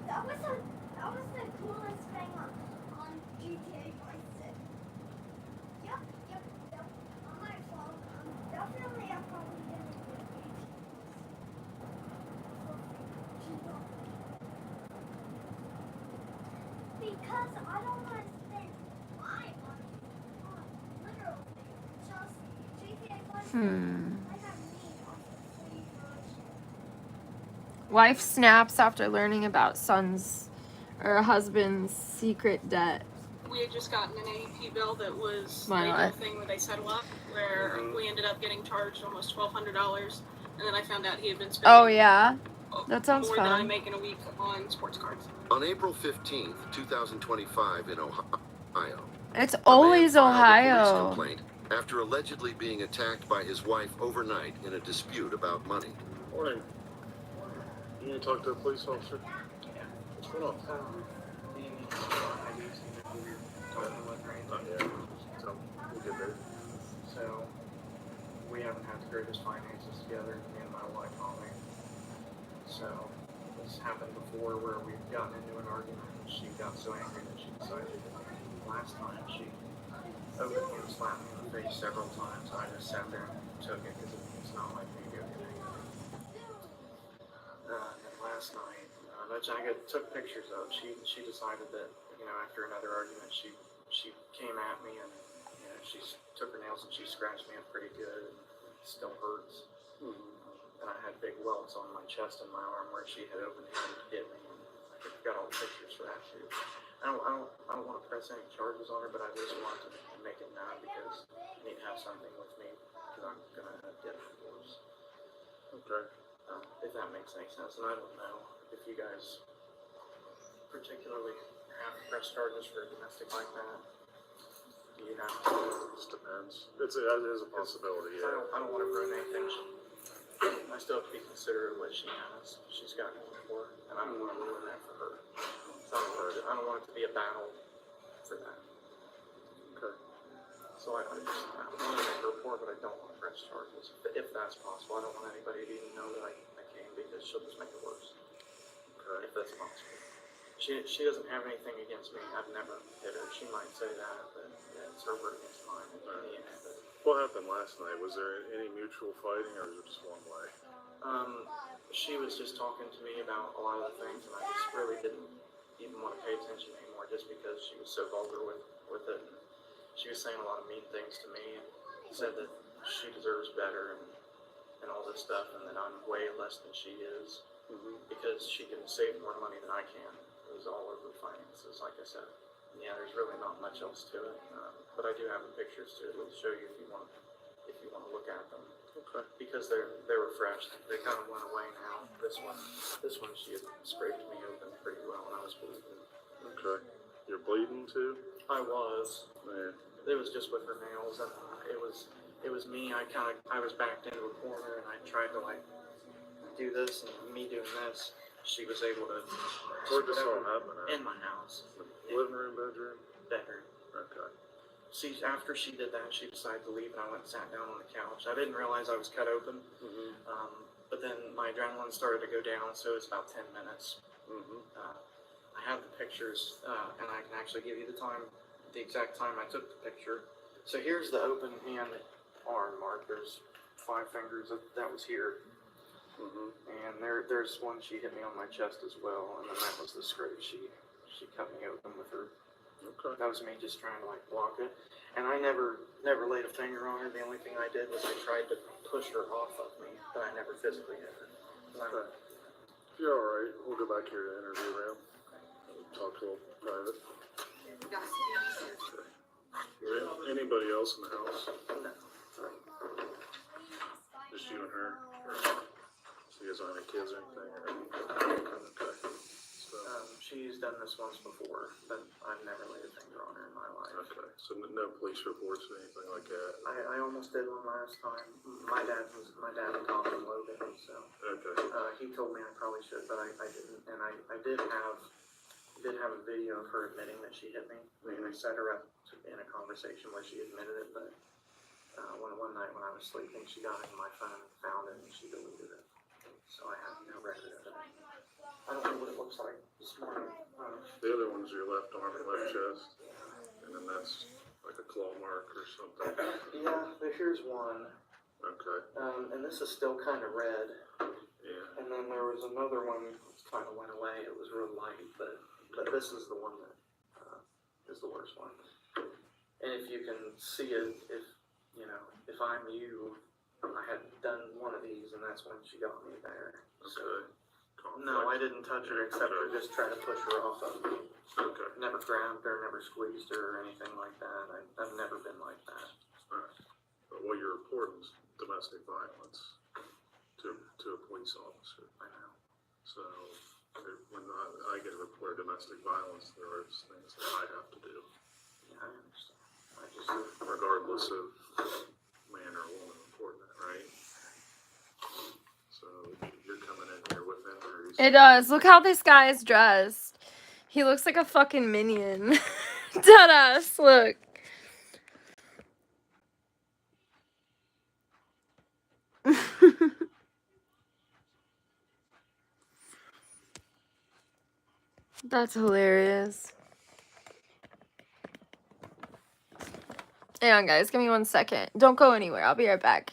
[SPEAKER 7] That was the coolest thing on GTA Vice City. Because I don't want to spend my money on literally just GTA 5. Like I need off the free version.
[SPEAKER 1] Wife snaps after learning about son's or husband's secret debt.
[SPEAKER 10] We had just gotten an AEP bill that was
[SPEAKER 1] Why
[SPEAKER 10] they
[SPEAKER 1] not?
[SPEAKER 10] did a thing where they settle up, where we ended up getting charged almost $1,200, and then I found out he had been spending
[SPEAKER 1] Oh yeah, that sounds
[SPEAKER 10] more than I
[SPEAKER 1] fun.
[SPEAKER 10] make in a week on sports cards.
[SPEAKER 20] On April 15th, 2025 in Ohio,
[SPEAKER 1] It's
[SPEAKER 20] a man
[SPEAKER 1] always
[SPEAKER 20] filed a police
[SPEAKER 1] Ohio.
[SPEAKER 20] complaint after allegedly being attacked by his wife overnight in a dispute about money.
[SPEAKER 13] Morning. You need to talk to a police officer? What's going on? So, we'll get there.
[SPEAKER 11] So, we haven't had the greatest finances together, me and my wife only. So, this happened before where we've gotten into an argument and she got so angry that she decided last time she opened and slapped me in the face several times. I just sat there and took it because it's not like me to get angry. And last night, which I took pictures of, she decided that, after another argument, she came at me and, she took her nails and she scratched me up pretty good and it still hurts. And I had big welts on my chest and my arm where she had opened hand to hit me. And I got all the pictures for that too. I don't want to press any charges on her, but I just want to make it known because I need to have something with me because I'm gonna get a divorce.
[SPEAKER 13] Okay.
[SPEAKER 11] If that makes any sense, and I don't know if you guys particularly have press charges for domestic like that. Do you know?
[SPEAKER 13] It just depends. It is a possibility, yeah.
[SPEAKER 11] I don't want to ruin anything. I still have to be considerate of what she has. She's got going for her, and I don't want to ruin that for her. So I don't want it to be a battle for that.
[SPEAKER 13] Okay.
[SPEAKER 11] So I want to make a report, but I don't want to press charges. If that's possible, I don't want anybody to even know that I came because she'll just make it worse.
[SPEAKER 13] Okay.
[SPEAKER 11] If that's possible. She doesn't have anything against me. I've never hit her. She might say that, but it's her word against mine.
[SPEAKER 13] What happened last night? Was there any mutual fighting or was it just one way?
[SPEAKER 11] She was just talking to me about a lot of the things, and I just really didn't even want to pay attention anymore just because she was so vulgar with it. And she was saying a lot of mean things to me and said that she deserves better and all this stuff, and that I'm way less than she is because she can save more money than I can. It was all over finances, like I said. Yeah, there's really not much else to it, but I do have the pictures to show you if you want to look at them.
[SPEAKER 13] Okay.
[SPEAKER 11] Because they were fresh. They kind of went away now. This one she had scraped me open pretty well, and I was bleeding.
[SPEAKER 13] Okay. You're bleeding too?
[SPEAKER 11] I was.
[SPEAKER 13] Man.
[SPEAKER 11] It was just with her nails, and it was me. I was backed into a corner, and I tried to do this, and me doing this. She was able to.
[SPEAKER 13] Where'd this all happen at?
[SPEAKER 11] In my house.
[SPEAKER 13] Living room, bedroom?
[SPEAKER 11] Bedroom.
[SPEAKER 13] Okay.
[SPEAKER 11] After she did that, she decided to leave, and I went and sat down on the couch. I didn't realize I was cut open, but then my adrenaline started to go down, so it's about 10 minutes. I have the pictures, and I can actually give you the exact time I took the picture. So here's the open hand arm mark. There's 5 fingers. That was here. And there's one she hit me on my chest as well, and then that was the scrape. She cut me open with her.
[SPEAKER 13] Okay.
[SPEAKER 11] That was me just trying to block it, and I never laid a finger on her. The only thing I did was I tried to push her off of me, but I never physically hit her.
[SPEAKER 13] Okay. If you're all right, we'll go back here to the interview room. We'll talk a little private. Anybody else in the house?
[SPEAKER 11] No.
[SPEAKER 13] Just you and her? So you guys don't have any kids or anything? Okay. So,
[SPEAKER 11] She's done this once before, but I've never laid a finger on her in my life.
[SPEAKER 13] okay. So no police reports or anything like that?
[SPEAKER 11] I almost did one last time. My dad called him Logan, so
[SPEAKER 13] Okay.
[SPEAKER 11] he told me I probably should, but I didn't. And I did have a video of her admitting that she hit me. And I set her up in a conversation where she admitted it, but one night when I was sleeping, she got into my phone and found it, and she deleted it. So I have no record of it. I don't know what it looks like this morning.
[SPEAKER 13] The other one's your left arm and left chest, and then that's like a claw mark or something.
[SPEAKER 11] Yeah, here's one.
[SPEAKER 13] Okay.
[SPEAKER 11] And this is still kind of red.
[SPEAKER 13] Yeah.
[SPEAKER 11] And then there was another one that kind of went away. It was real light, but this is the one that is the worst one. And if you can see it, if I'm you, I had done one of these, and that's when she got me there. So, no, I didn't touch her except for just try to push her off of me.
[SPEAKER 13] Okay.
[SPEAKER 11] Never grabbed her, never squeezed her, or anything like that. I've never been like that.
[SPEAKER 13] Alright. But what you're reporting is domestic violence to a police officer.
[SPEAKER 11] I know.
[SPEAKER 13] So when I get a report of domestic violence, there are things that I have to do.
[SPEAKER 11] Yeah, I understand. I just,
[SPEAKER 13] regardless of man or woman reporting that, right? So you're coming in here with injuries.
[SPEAKER 1] It does. Look how this guy is dressed. He looks like a fucking minion. Deadass, look. That's hilarious. Hang on, guys. Give me 1 second. Don't go anywhere. I'll be right back.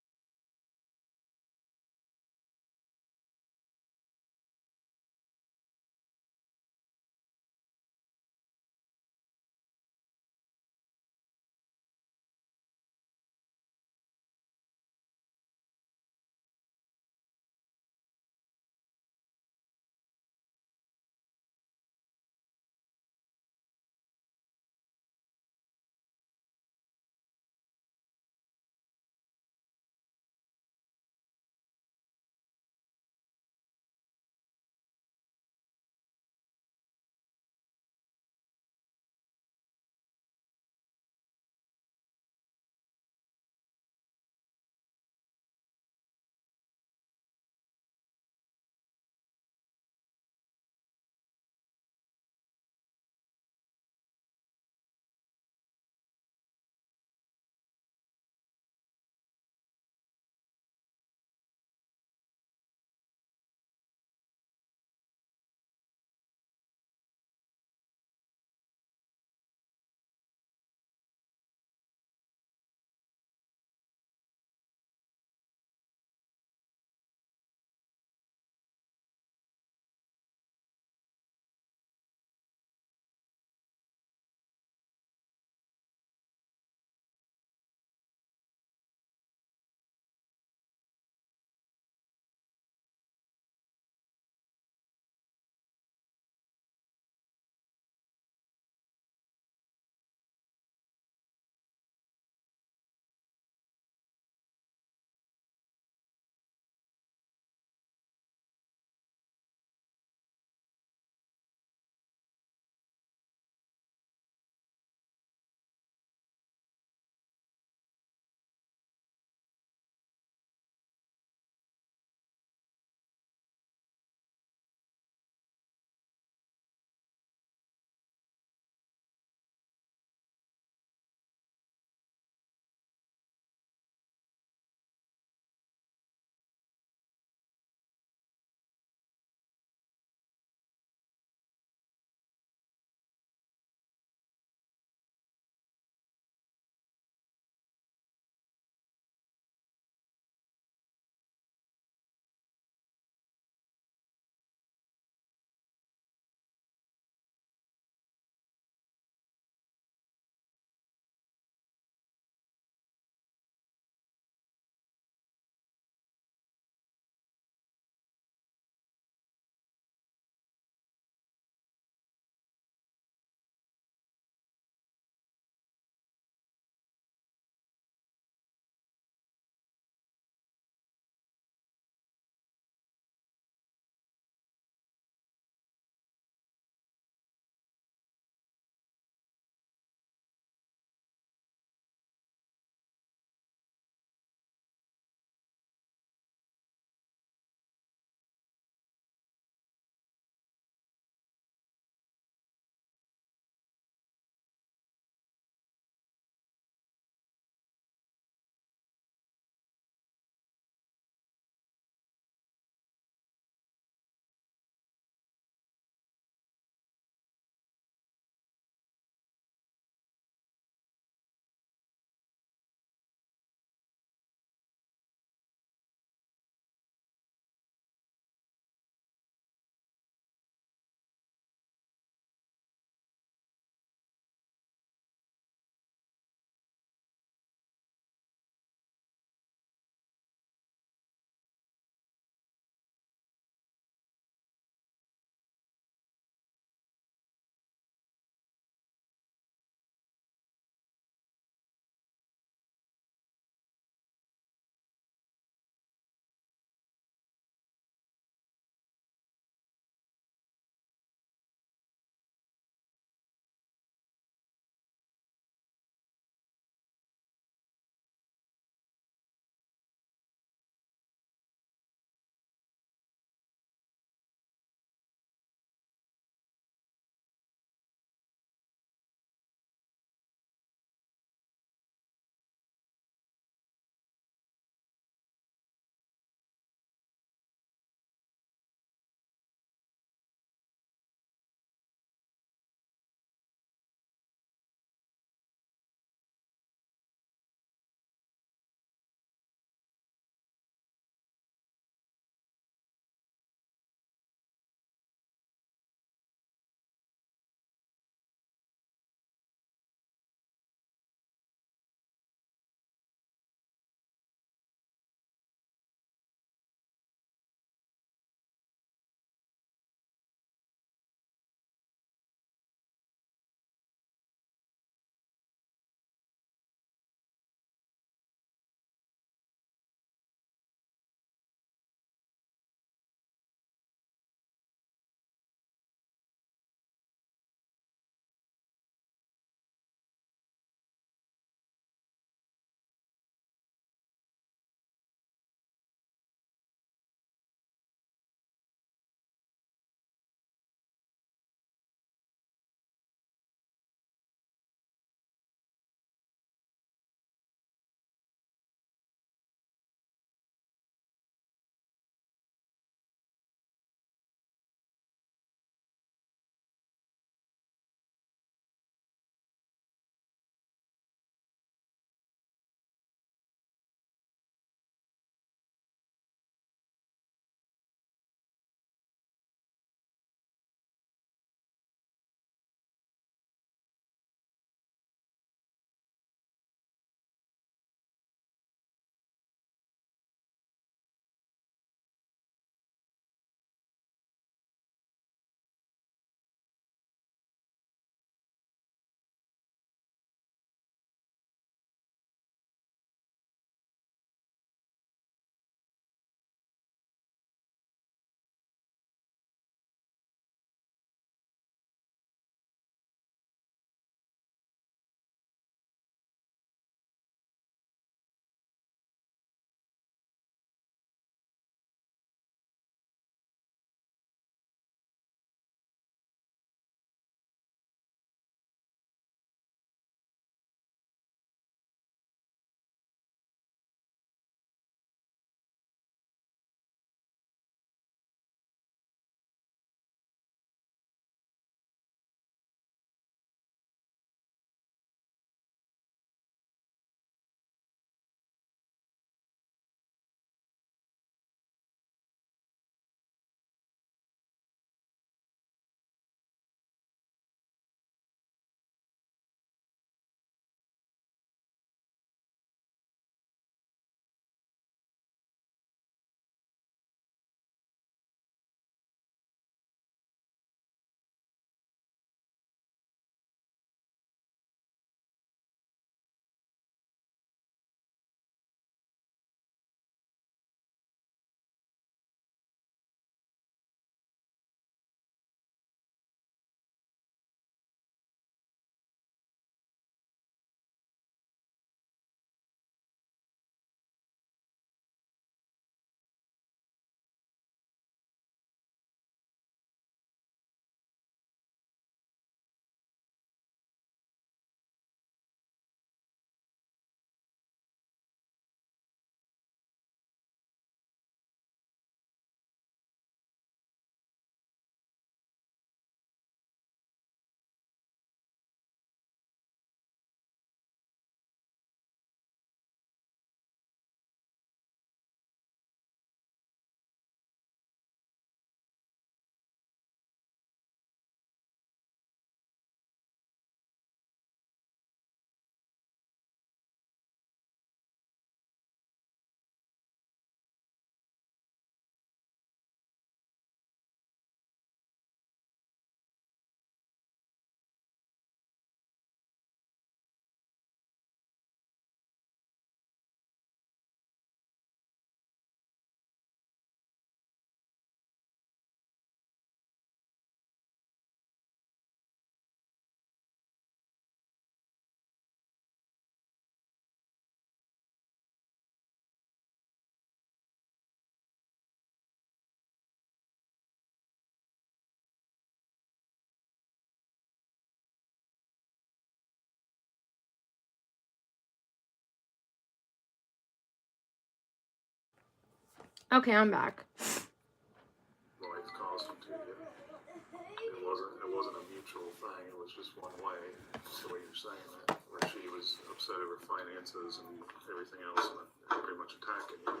[SPEAKER 1] Okay, I'm back.
[SPEAKER 13] Life caused them to you. It wasn't a mutual thing. It was just one way. That's the way you're saying that. Where she was upset over finances and everything else, and pretty much attacking you.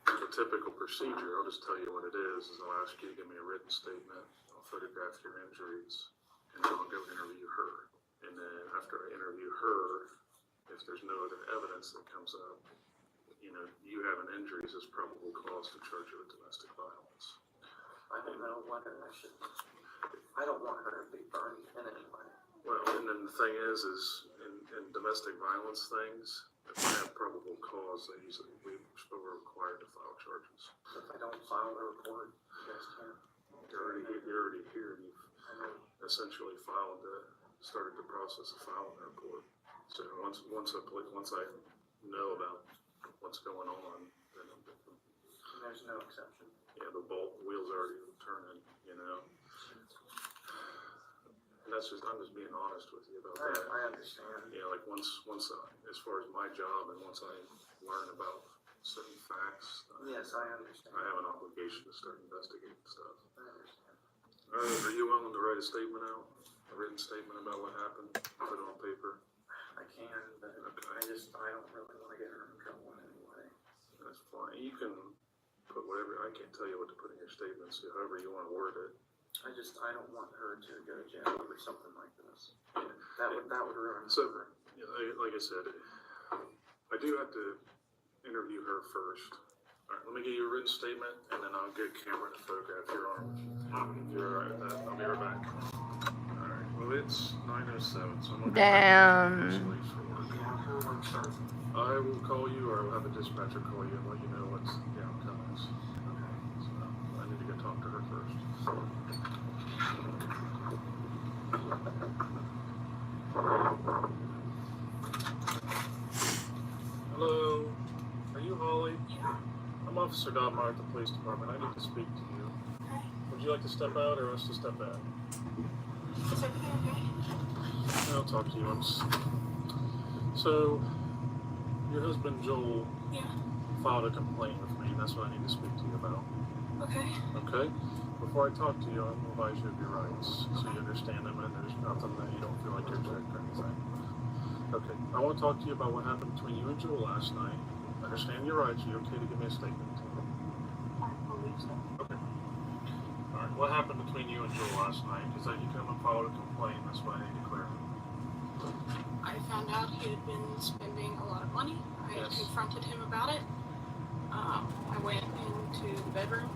[SPEAKER 13] The typical procedure, I'll just tell you what it is I'll ask you to give me a written statement. I'll photograph your injuries, and then I'll go interview her. And then after I interview her, if there's no other evidence that comes up, you having injuries is probable cause to charge you with domestic violence.
[SPEAKER 11] I don't know whether I don't want her to be burned in any way.
[SPEAKER 13] Well, and then the thing is in domestic violence things, if I have probable cause, we're required to file charges.
[SPEAKER 11] If I don't file a report, you guys can't.
[SPEAKER 13] You're already here. You've essentially started the process of filing a report. So once I know about what's going on, then
[SPEAKER 11] there's no exception.
[SPEAKER 13] Yeah, the wheels already turning, And that's I'm just being honest with you about that.
[SPEAKER 11] I understand.
[SPEAKER 13] Yeah, like once as far as my job and once I learn about certain facts,
[SPEAKER 11] yes, I understand.
[SPEAKER 13] I have an obligation to start investigating stuff.
[SPEAKER 11] I understand.
[SPEAKER 13] Are you willing to write a statement out? A written statement about what happened? Put it on paper?
[SPEAKER 11] I can, but okay. I don't really want to get her in trouble in any way.
[SPEAKER 13] That's fine. You can put whatever, I can't tell you what to put in your statement, so however you want to word it.
[SPEAKER 11] I don't want her to go to jail over something like this. Yeah. That would ruin
[SPEAKER 13] so,
[SPEAKER 11] her.
[SPEAKER 13] Like I said, I do have to interview her first. All right, let me get you a written statement, and then I'll get camera to photograph your arm. If you're all right with that, I'll be right back. All right, well, it's 9:07, so I'm going to
[SPEAKER 1] Damn.
[SPEAKER 13] I will call you, or I'll have a dispatcher call you and let you know what the outcome is. Okay. So I need to go talk to her first. Hello. Are you Holly?
[SPEAKER 10] Yeah.
[SPEAKER 13] I'm Officer Dotmar at the police department. I need to speak to you.
[SPEAKER 10] Okay.
[SPEAKER 13] Would you like to step out or us to step in?
[SPEAKER 10] Is everything okay?
[SPEAKER 13] I'll talk to you. So, your husband Joel filed a complaint with me. That's what I need to speak to you about.
[SPEAKER 10] Okay.
[SPEAKER 13] Okay? Before I talk to you, I'm going to advise you of your rights so you understand them and there's nothing that you don't feel like you're tricked or anything. Okay. I want to talk to you about what happened between you and Joel last night. Understand your rights. Are you okay to give me a statement?
[SPEAKER 10] I believe so.
[SPEAKER 13] Okay. All right. What happened between you and Joel last night? Because you come and filed a complaint. That's what I need to clear.
[SPEAKER 10] I found out he had been spending a lot of money. I confronted him about it. I went into the bedroom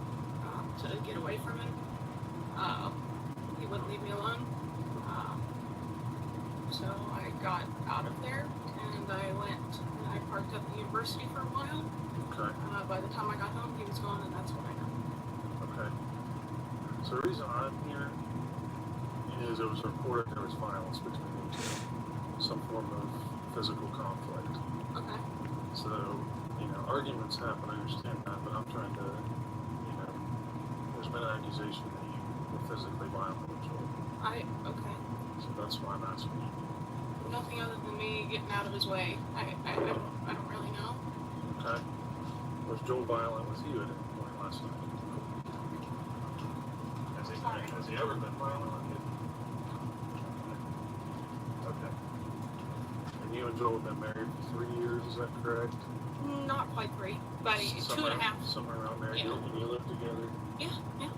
[SPEAKER 10] to get away from him. He wouldn't leave me alone. So I got out of there and I parked at the university for a while.
[SPEAKER 13] Okay.
[SPEAKER 10] By the time I got home, he was gone, and that's when I got home.
[SPEAKER 13] Okay. So the reason I'm here is it was reported there was violence between you two. Some form of physical conflict.
[SPEAKER 10] Okay.
[SPEAKER 13] So, arguments happen, I understand that, but I'm trying to, there's been an accusation that you were physically violent with Joel.
[SPEAKER 10] Okay.
[SPEAKER 13] So that's why I'm asking you.
[SPEAKER 10] Nothing other than me getting out of his way. I don't really know.
[SPEAKER 13] Okay. Was Joel violent with you at any point last night? Has he ever been violent with you? Okay. And you and Joel have been married for 3 years, is that correct?
[SPEAKER 10] Not quite 3, but 2.5.
[SPEAKER 13] Somewhere around there. Yeah. And you live together?
[SPEAKER 10] Yeah.
[SPEAKER 13] Okay.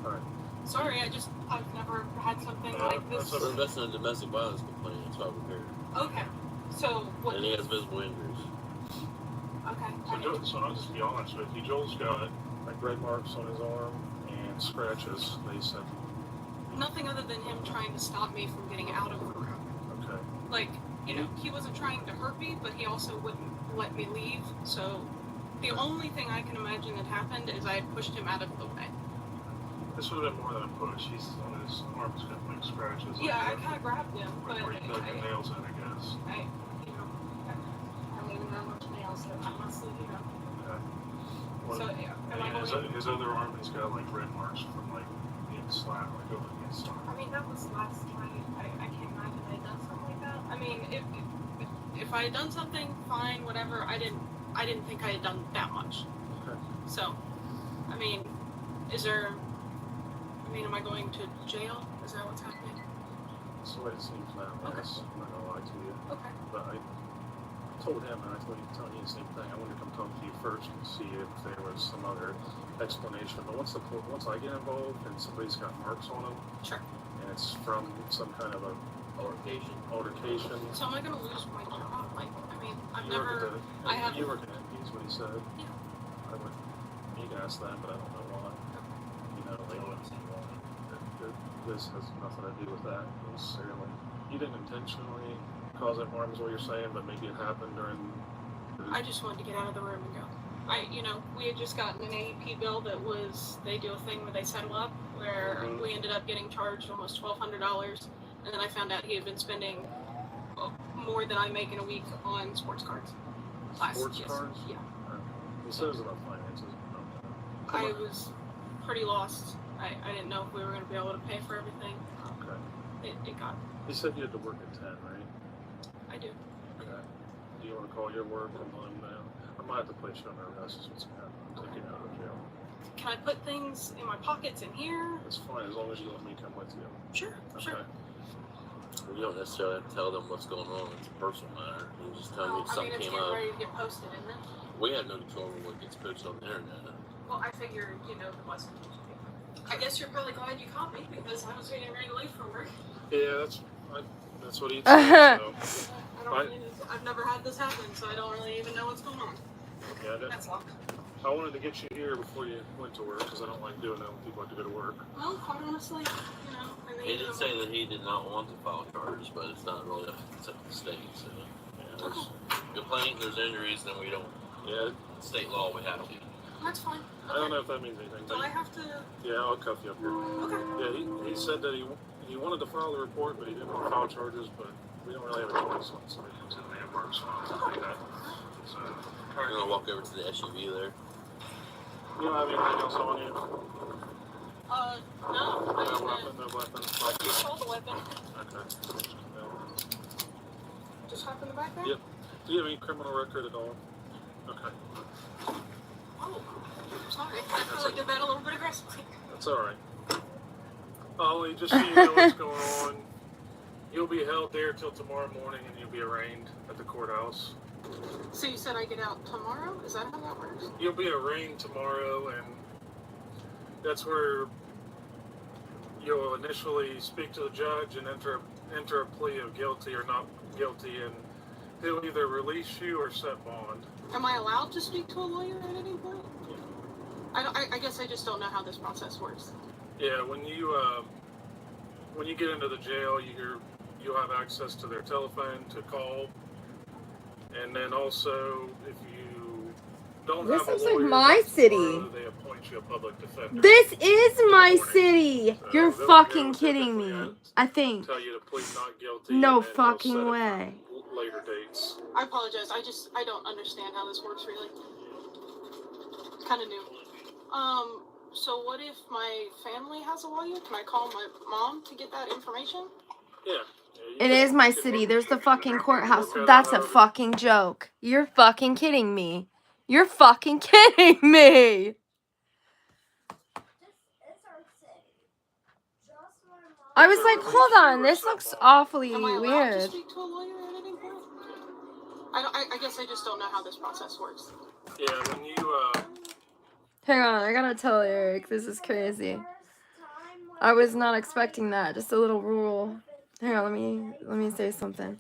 [SPEAKER 13] All right.
[SPEAKER 10] Sorry, I've never had something like this.
[SPEAKER 5] We're investing in a domestic violence complaint. That's why we're here.
[SPEAKER 10] Okay. So what?
[SPEAKER 5] And he has visible injuries.
[SPEAKER 10] Okay.
[SPEAKER 13] So I'll just be honest with you. Joel's got like red marks on his arm and scratches. They said.
[SPEAKER 10] Nothing other than him trying to stop me from getting out of the room.
[SPEAKER 13] Okay.
[SPEAKER 10] Like, he wasn't trying to hurt me, but he also wouldn't let me leave. So the only thing I can imagine that happened is I had pushed him out of the way.
[SPEAKER 13] This would have been more than a push. He's on his arms got like scratches.
[SPEAKER 10] Yeah, I kind of grabbed him, but
[SPEAKER 13] where you dug your nails in, I guess.
[SPEAKER 10] I don't even know how much nails that I must have,
[SPEAKER 13] Okay. What,
[SPEAKER 10] So,
[SPEAKER 13] his other arm has got like red marks from like being slapped, like over against him.
[SPEAKER 10] I mean, that was last night. I can't imagine I had done something like that. I mean, if I had done something, fine, whatever. I didn't I didn't think I had done that much.
[SPEAKER 8] Okay.
[SPEAKER 10] So, I mean, am I going to jail? Is that what's happening?
[SPEAKER 8] That's the way it seems now, yes. I'm not gonna lie to you.
[SPEAKER 10] Okay.
[SPEAKER 8] But I told him, and I told you the same thing. I wanted to come talk to you first and see if there was some other explanation. But once I get involved and somebody's got marks on them,
[SPEAKER 10] sure,
[SPEAKER 8] and it's from some kind of a altercation.
[SPEAKER 10] So am I gonna lose my job? Like, I mean,
[SPEAKER 8] You work at MP's, what he said.
[SPEAKER 10] Yeah.
[SPEAKER 8] You can ask that, but I don't know why. You know, they always say why. This has nothing to do with that necessarily. You didn't intentionally cause that harm, is what you're saying, but maybe it happened during.
[SPEAKER 10] I just wanted to get out of the room and go. We had just gotten an AEP bill that they do a thing where they settle up, where we ended up getting charged almost $1,200, and then I found out he had been spending more than I make in a week on sports cards.
[SPEAKER 8] Sports cards?
[SPEAKER 10] Yeah.
[SPEAKER 8] He says about finances.
[SPEAKER 10] I was pretty lost. I didn't know if we were going to be able to pay for everything.
[SPEAKER 8] Okay.
[SPEAKER 10] It got.
[SPEAKER 8] He said you had to work at 10, right?
[SPEAKER 10] I do.
[SPEAKER 8] Okay. Do you want to call your work and let him know? I might have to place you under arrest since I'm taking you out of jail.
[SPEAKER 10] Can I put things in my pockets in here?
[SPEAKER 8] That's fine, as long as you let me come with you.
[SPEAKER 10] Sure, sure.
[SPEAKER 14] Well, you don't necessarily have to tell them what's going on. It's a personal matter. You just tell me if something
[SPEAKER 10] it's
[SPEAKER 14] came
[SPEAKER 10] getting
[SPEAKER 14] up.
[SPEAKER 10] ready to get posted, isn't it?
[SPEAKER 14] We have no control over what gets posted on the internet.
[SPEAKER 10] Well, I figured, the message. I guess you're probably glad you caught me because I was getting ready to leave for work.
[SPEAKER 8] Yeah, that's what he said. So.
[SPEAKER 10] I've never had this happen, so I don't really even know what's going on.
[SPEAKER 8] Yeah,
[SPEAKER 10] That's luck.
[SPEAKER 8] I wanted to get you here before you went to work because I don't like doing that when people have to go to work.
[SPEAKER 10] Well, quite honestly,
[SPEAKER 14] He did say that he did not want to file charges, but it's not really up to the state. So, there's complaint, there's injuries, then we don't.
[SPEAKER 8] Yeah.
[SPEAKER 14] State law would have to.
[SPEAKER 10] That's fine.
[SPEAKER 8] I don't know if that means anything.
[SPEAKER 10] Do I have to?
[SPEAKER 8] Yeah, I'll cuff you up here.
[SPEAKER 10] Okay.
[SPEAKER 8] Yeah, he said that he wanted to file the report, but he didn't want to file charges, but we don't really have a choice when somebody comes in and works. So,
[SPEAKER 14] You're going to walk over to the SUV there?
[SPEAKER 8] You don't have anything else on you?
[SPEAKER 10] No.
[SPEAKER 8] No weapon.
[SPEAKER 10] You sold the weapon.
[SPEAKER 8] Okay.
[SPEAKER 10] Just hop in the back there?
[SPEAKER 8] Yep. Do you have any criminal record at all? Okay.
[SPEAKER 10] Oh, sorry. I probably did that a little bit aggressively.
[SPEAKER 8] That's alright. Ollie, just so you know what's going on, you'll be held there till tomorrow morning and you'll be arraigned at the courthouse.
[SPEAKER 10] So you said I get out tomorrow? Is that how that works?
[SPEAKER 8] You'll be arraigned tomorrow, and that's where you'll initially speak to the judge and enter a plea of guilty or not guilty, and he'll either release you or set bond.
[SPEAKER 10] Am I allowed to speak to a lawyer at any point? I guess I just don't know how this process works.
[SPEAKER 8] Yeah, when you get into the jail, you'll have access to their telephone to call, and then also if you don't
[SPEAKER 1] This
[SPEAKER 8] have a
[SPEAKER 1] looks
[SPEAKER 8] lawyer,
[SPEAKER 1] like my city.
[SPEAKER 8] they appoint you a public defender.
[SPEAKER 1] This is my city.
[SPEAKER 8] So
[SPEAKER 1] You're
[SPEAKER 8] they'll
[SPEAKER 1] fucking kidding
[SPEAKER 8] typically
[SPEAKER 1] me. I think.
[SPEAKER 8] Tell you to plead not guilty.
[SPEAKER 1] No
[SPEAKER 8] and then they'll
[SPEAKER 1] fucking
[SPEAKER 8] set it for
[SPEAKER 1] way.
[SPEAKER 8] Later dates.
[SPEAKER 10] I apologize. I don't understand how this works really. Kind of new. So what if my family has a lawyer? Can I call my mom to get that information?
[SPEAKER 8] Yeah.
[SPEAKER 1] It is my city. There's the fucking courthouse. That's a fucking joke. You're fucking kidding me. You're fucking kidding me. I was like, hold on. This looks awfully
[SPEAKER 10] Am I allowed to
[SPEAKER 1] weird.
[SPEAKER 10] speak to a lawyer at any point? I guess I just don't know how this process works.
[SPEAKER 8] Yeah, when you
[SPEAKER 1] Hang on, I gotta tell Eric, this is crazy. I was not expecting that. Just a little rule. Hang on, let me say something.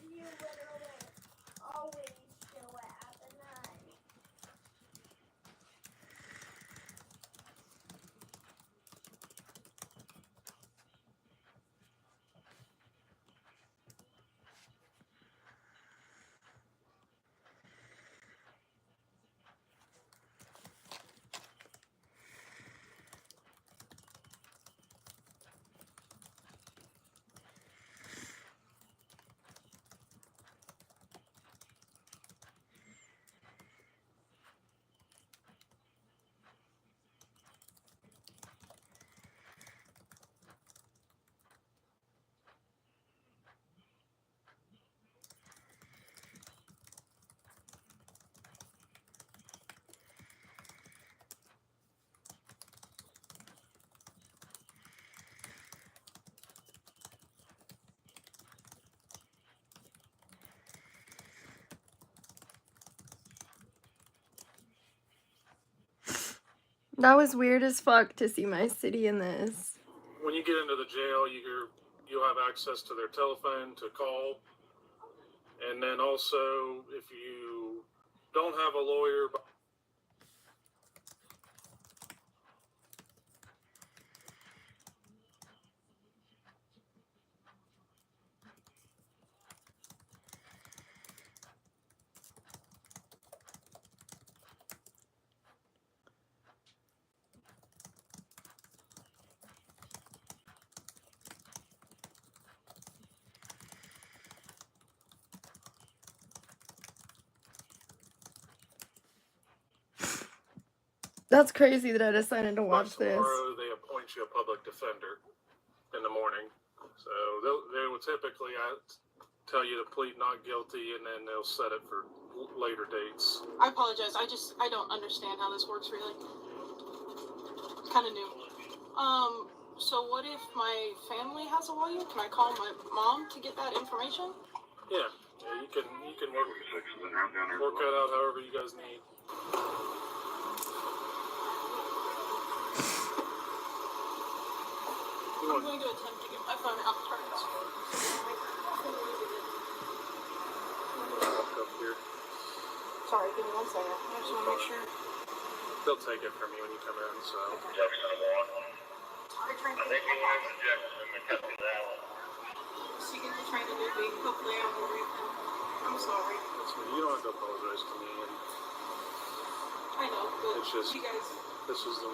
[SPEAKER 1] That was weird as fuck to see my city in this.
[SPEAKER 8] When you get into the jail, you'll have access to their telephone to call. And then also, if you don't have a lawyer...
[SPEAKER 1] That's crazy that I decided to watch this.
[SPEAKER 8] Tomorrow, they appoint you a public defender in the morning. So they will typically tell you to plead not guilty, and then they'll set it for later dates.
[SPEAKER 10] I apologize. I don't understand how this works really. It's kind of new. So what if my family has a lawyer? Can I call my mom to get that information?
[SPEAKER 8] Yeah, you can work that out however you guys need.
[SPEAKER 10] I'm going to attempt to get my phone out turned. Sorry, give me 1 second. I just want to make sure.
[SPEAKER 8] They'll take it from you when you come in, so.
[SPEAKER 10] Sorry, trying to get my phone. So you can try to do the hopefully I'm worried. I'm sorry.
[SPEAKER 8] You don't have to apologize to me.
[SPEAKER 10] I know, but
[SPEAKER 8] it's just,
[SPEAKER 10] you guys.
[SPEAKER 8] This is the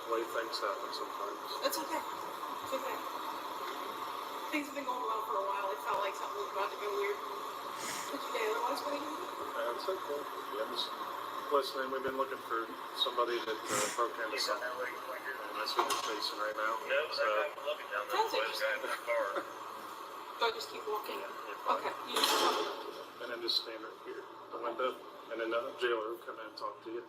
[SPEAKER 8] way things happen sometimes.
[SPEAKER 10] It's okay. It's okay. Things have been going well for a while. It felt like something was about to go weird. But today, otherwise, what are you doing?
[SPEAKER 8] That's okay. Yeah, I'm just listening. We've been looking for somebody that broke into something. And that's what we're facing right now. So,
[SPEAKER 10] Sounds interesting. Do I just keep walking? Okay. You just tell me.
[SPEAKER 8] and then just stand right here at the window. And then the jailer will come in and talk to you.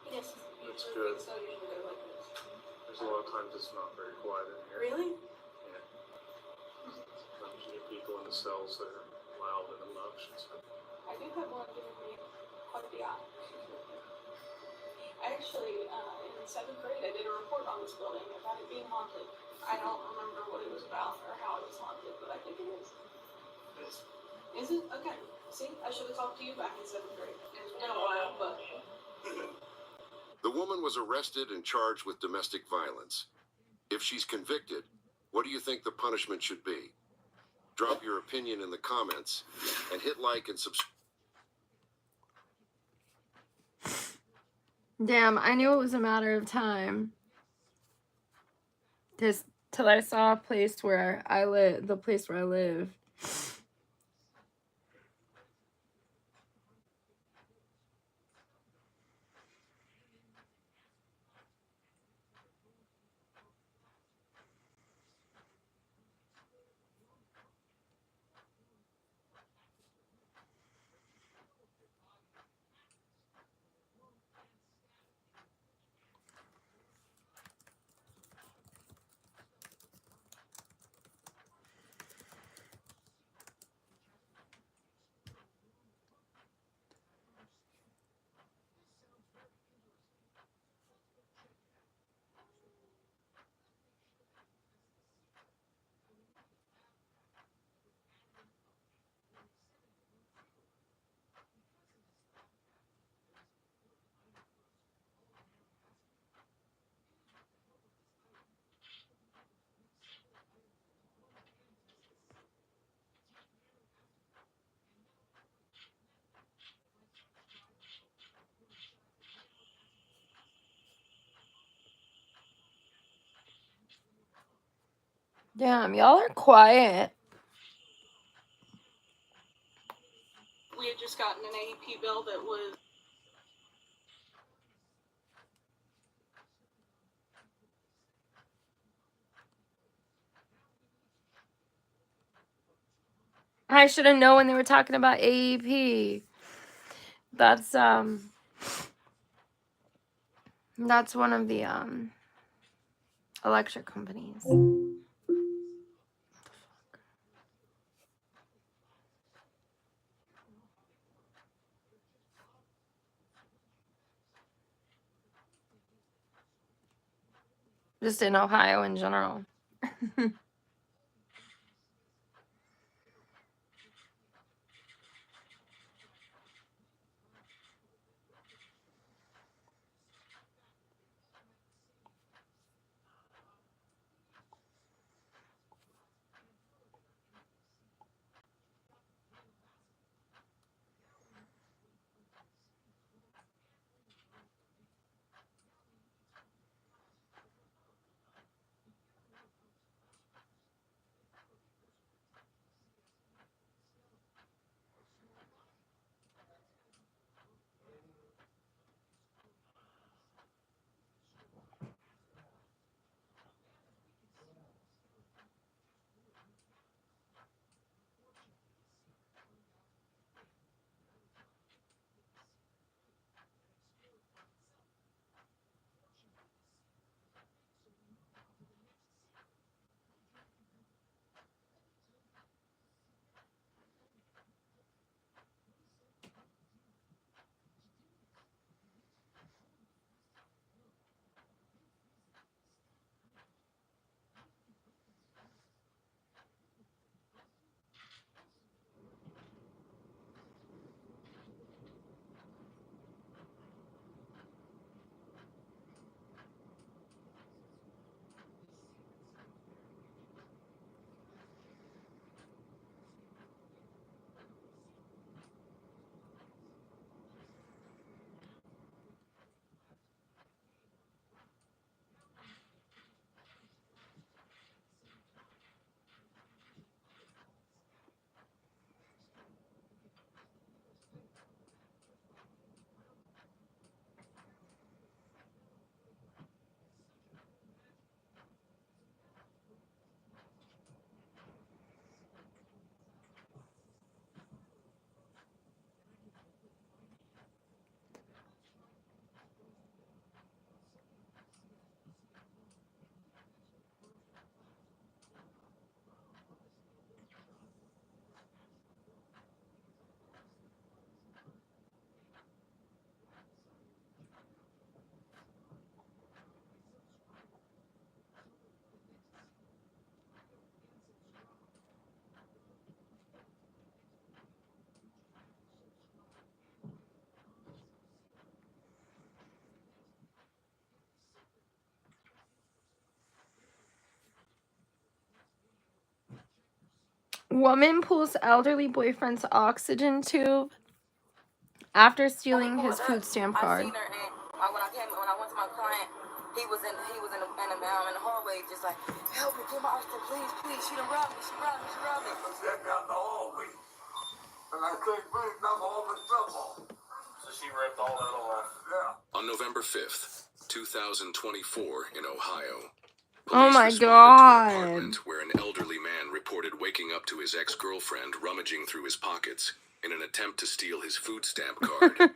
[SPEAKER 10] Yes.
[SPEAKER 8] That's good. There's a lot of times it's not very quiet in here.
[SPEAKER 10] Really?
[SPEAKER 8] Yeah. Sometimes you get people in the cells that are loud and obnoxious.
[SPEAKER 10] I do have one giving me quite the eye. I actually, in 7th grade, I did a report on this building about it being haunted. I don't remember what it was about or how it was haunted, but I think it is. Is it? Okay. See, I should have talked to you back in 7th grade. It's been a while, but...
[SPEAKER 20] The woman was arrested and charged with domestic violence. If she's convicted, what do you think the punishment should be? Drop your opinion in the comments and hit like and subscribe.
[SPEAKER 1] Damn, I knew it was a matter of time. Just till I saw a place where I live, the place where I live. Damn, y'all are quiet.
[SPEAKER 10] We had just gotten an AEP bill that was...
[SPEAKER 1] I should have known when they were talking about AEP. That's one of the electric companies. Just in Ohio in general. Woman pulls elderly boyfriend's oxygen tube after stealing his food stamp card.
[SPEAKER 10] I seen her, and when I went to my client, he was in the hallway, just like, help me, get my oxygen, please. She done robbed me. She robbed me.
[SPEAKER 12] Check out the hallway. And I couldn't breathe, I'm all the trouble.
[SPEAKER 11] So she ripped all that off.
[SPEAKER 12] Yeah.
[SPEAKER 20] On November 5th, 2024 in Ohio,
[SPEAKER 1] Oh my
[SPEAKER 20] responded to an
[SPEAKER 1] god.
[SPEAKER 20] apartment where an elderly man reported waking up to his ex-girlfriend rummaging through his pockets in an attempt to steal his food stamp card.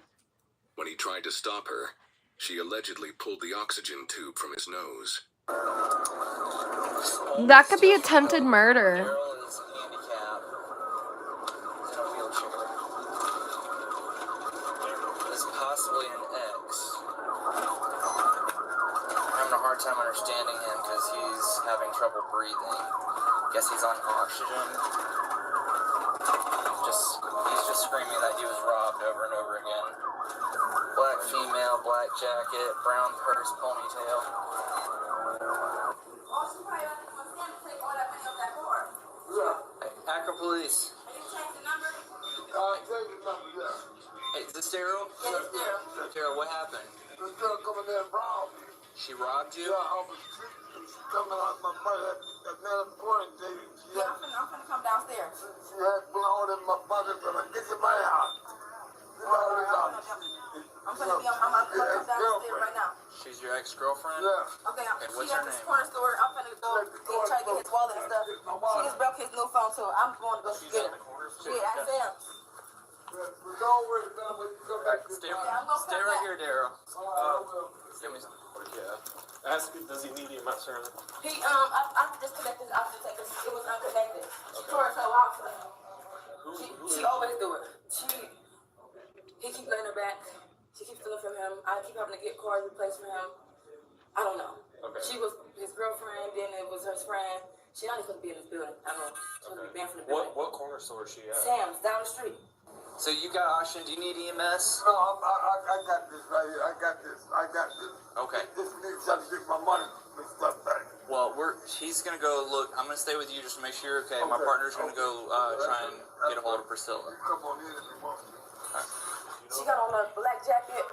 [SPEAKER 20] When he tried to stop her, she allegedly pulled the oxygen tube from his nose.
[SPEAKER 1] That could be attempted murder.
[SPEAKER 10] Girl is handicapped. In a wheelchair. Is possibly an ex. I'm having a hard time understanding him because he's having trouble breathing. Guess he's on oxygen. He's just screaming that he was robbed over and over again. Black female, black jacket, brown purse, ponytail. Akron Police. Hey, is this Daryl? Yeah, it's Daryl. Daryl, what happened?
[SPEAKER 12] This girl coming in robbed me.
[SPEAKER 10] She robbed you?
[SPEAKER 12] Yeah, off the street. She's coming out my money at man quarantine.
[SPEAKER 10] Yeah, I'm finna come downstairs.
[SPEAKER 12] She had blown in my pocket and I get to my house.
[SPEAKER 10] I'm gonna come downstairs right now. She's your ex-girlfriend?
[SPEAKER 12] Yeah.
[SPEAKER 10] Okay,
[SPEAKER 12] what's
[SPEAKER 10] she at this corner store. I'm gonna go try to get his wallet and stuff. She just broke his new phone too. I'm going to go get her. Yeah, I said.
[SPEAKER 12] Don't worry about it. Go back to
[SPEAKER 10] Stay right here, Daryl.
[SPEAKER 11] Give me some. Yeah. Ask him, does he need EMS or anything?
[SPEAKER 10] I disconnected the oxygen tank because it was unconnected. She tore herself out. She always do it. He keep letting her back. She keeps stealing from him. I keep having to get cars replaced for him. I don't know.
[SPEAKER 11] Okay.
[SPEAKER 10] She was his girlfriend, then it was her friend. She not even supposed to be in this building. I know. She's supposed to be banned from the building.
[SPEAKER 11] What corner store is she at?
[SPEAKER 10] Sam's, down the street.
[SPEAKER 2] So you got Ashton, do you need EMS?
[SPEAKER 12] No, I got this right here. I got this.
[SPEAKER 2] Okay.
[SPEAKER 12] This needs to get my money and stuff back.
[SPEAKER 2] Well, he's gonna go look. I'm gonna stay with you just to make sure you're okay. My partner's gonna go try and get a hold of Priscilla.
[SPEAKER 12] Come on in if you want to.
[SPEAKER 10] She got on a black jacket,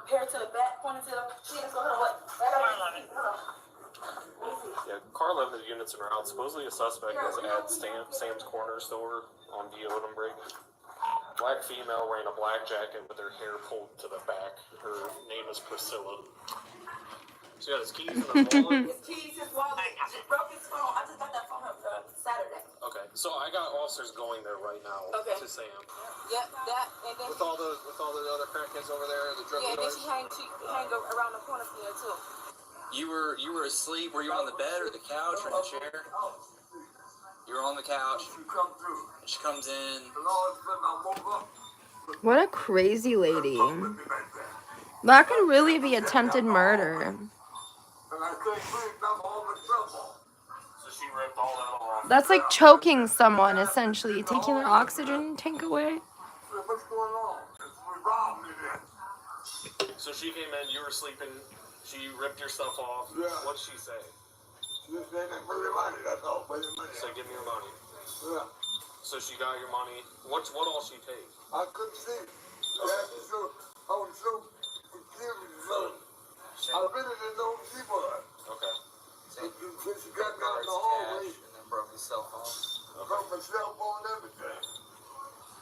[SPEAKER 10] hair to the back, pointed to the. She didn't go to what?
[SPEAKER 11] Yeah, car 11 units en route. Supposedly a suspect is at Sam's Corner store on Dayton break. Black female wearing a black jacket with her hair pulled to the back. Her name is Priscilla. She got his keys in her wallet.
[SPEAKER 10] His keys, his wallet. She broke his phone. I just got that phone Saturday.
[SPEAKER 11] Okay, so I got officers going there right now to Sam.
[SPEAKER 10] Yep, that and then
[SPEAKER 11] With all the other crackheads over there, the drug
[SPEAKER 10] yeah, and then
[SPEAKER 11] dealers.
[SPEAKER 10] she hang around the corner from there too.
[SPEAKER 2] You were asleep. Were you on the bed or the couch or the chair? You were on the couch. She comes in.
[SPEAKER 1] What a crazy lady. That could really be attempted murder.
[SPEAKER 11] So she ripped all that off.
[SPEAKER 1] That's like choking someone, essentially, taking their oxygen tank away.
[SPEAKER 12] What's going on? We robbed me then.
[SPEAKER 11] So she came in, you were sleeping, she ripped your stuff off.
[SPEAKER 12] Yeah.
[SPEAKER 11] What did she say?
[SPEAKER 12] She just said that for your money, that's all. For your money.
[SPEAKER 11] Say, give me your money.
[SPEAKER 12] Yeah.
[SPEAKER 11] So she got your money. What all she take?
[SPEAKER 12] I couldn't see. I was so confused. I really didn't know who she was.
[SPEAKER 11] Okay.
[SPEAKER 12] She got me out in the hallway.
[SPEAKER 2] And then broke his cell phone.
[SPEAKER 12] Broke my cell phone and everything.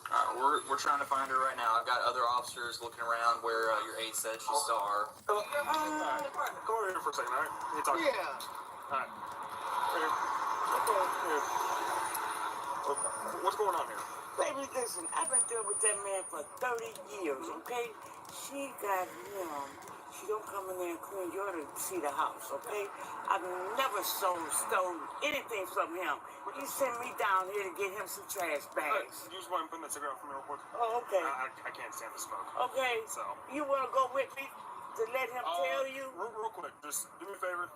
[SPEAKER 2] Alright, we're trying to find her right now. I've got other officers looking around where your aide said she saw her.
[SPEAKER 11] Come over here for a second, alright? Let me talk.
[SPEAKER 10] Yeah.
[SPEAKER 11] Alright. Here. What's going on here?
[SPEAKER 22] Baby, listen, I've been dealing with that man for 30 years, okay? She got him. She don't come in there and clean. You ought to see the house, okay? I've never stole anything from him. He sent me down here to get him some trash bags.
[SPEAKER 11] You just want to put that cigarette from me real quick?
[SPEAKER 22] Oh, okay.
[SPEAKER 11] I can't stand the smoke.
[SPEAKER 22] Okay.
[SPEAKER 11] So.
[SPEAKER 22] You want to go with me to let him tell you?
[SPEAKER 11] Real quick, just do me a favor.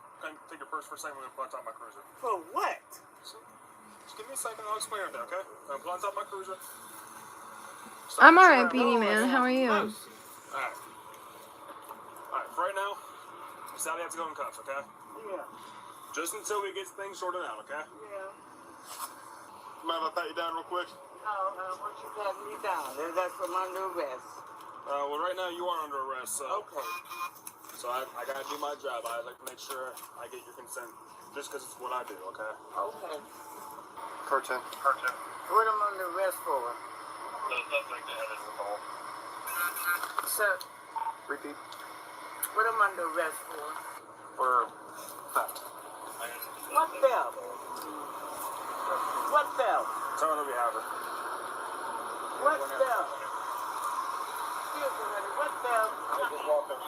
[SPEAKER 11] Take your purse for a second. We're going to top my cruiser.
[SPEAKER 22] For what?
[SPEAKER 11] Just give me a second. I'll explain everything, okay? I'm going to top my cruiser.
[SPEAKER 1] I'm alright, Beanie Man. How are you?
[SPEAKER 11] Alright. Alright, for right now, Sally has to go in cuffs, okay?
[SPEAKER 22] Yeah.
[SPEAKER 11] Just until we get things sorted out, okay?
[SPEAKER 22] Yeah.
[SPEAKER 11] Mind if I pat you down real quick?
[SPEAKER 22] No, once you pat me down, that's for my new arrest.
[SPEAKER 11] Well, right now you are under arrest, so...
[SPEAKER 22] Okay.
[SPEAKER 11] So I gotta do my job. I like to make sure I get your consent, just because it's what I do, okay?
[SPEAKER 22] Okay.
[SPEAKER 11] Curtin.
[SPEAKER 22] What am I under arrest for?
[SPEAKER 11] The suspect that had his call.
[SPEAKER 22] Sir,
[SPEAKER 11] Repeat.
[SPEAKER 22] what am I under arrest for?
[SPEAKER 11] For theft.
[SPEAKER 22] What theft? What theft?
[SPEAKER 11] Tell her that we have her.
[SPEAKER 22] What theft? Excuse me, honey, what theft?
[SPEAKER 11] Just walk in.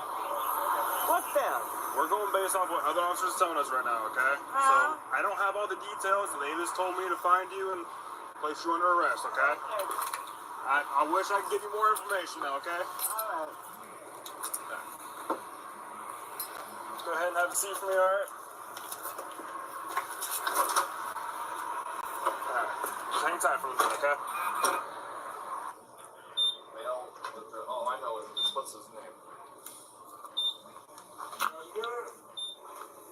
[SPEAKER 22] What theft?
[SPEAKER 11] We're going based off what other officers are telling us right now, okay?
[SPEAKER 22] Huh?
[SPEAKER 11] So I don't have all the details. They just told me to find you and place you under arrest, okay? I wish I could give you more information now, okay?
[SPEAKER 22] All right.
[SPEAKER 11] Go ahead and have a seat for me, alright? Alright. Just hang tight for a minute, okay?
[SPEAKER 2] All I know is what's his name?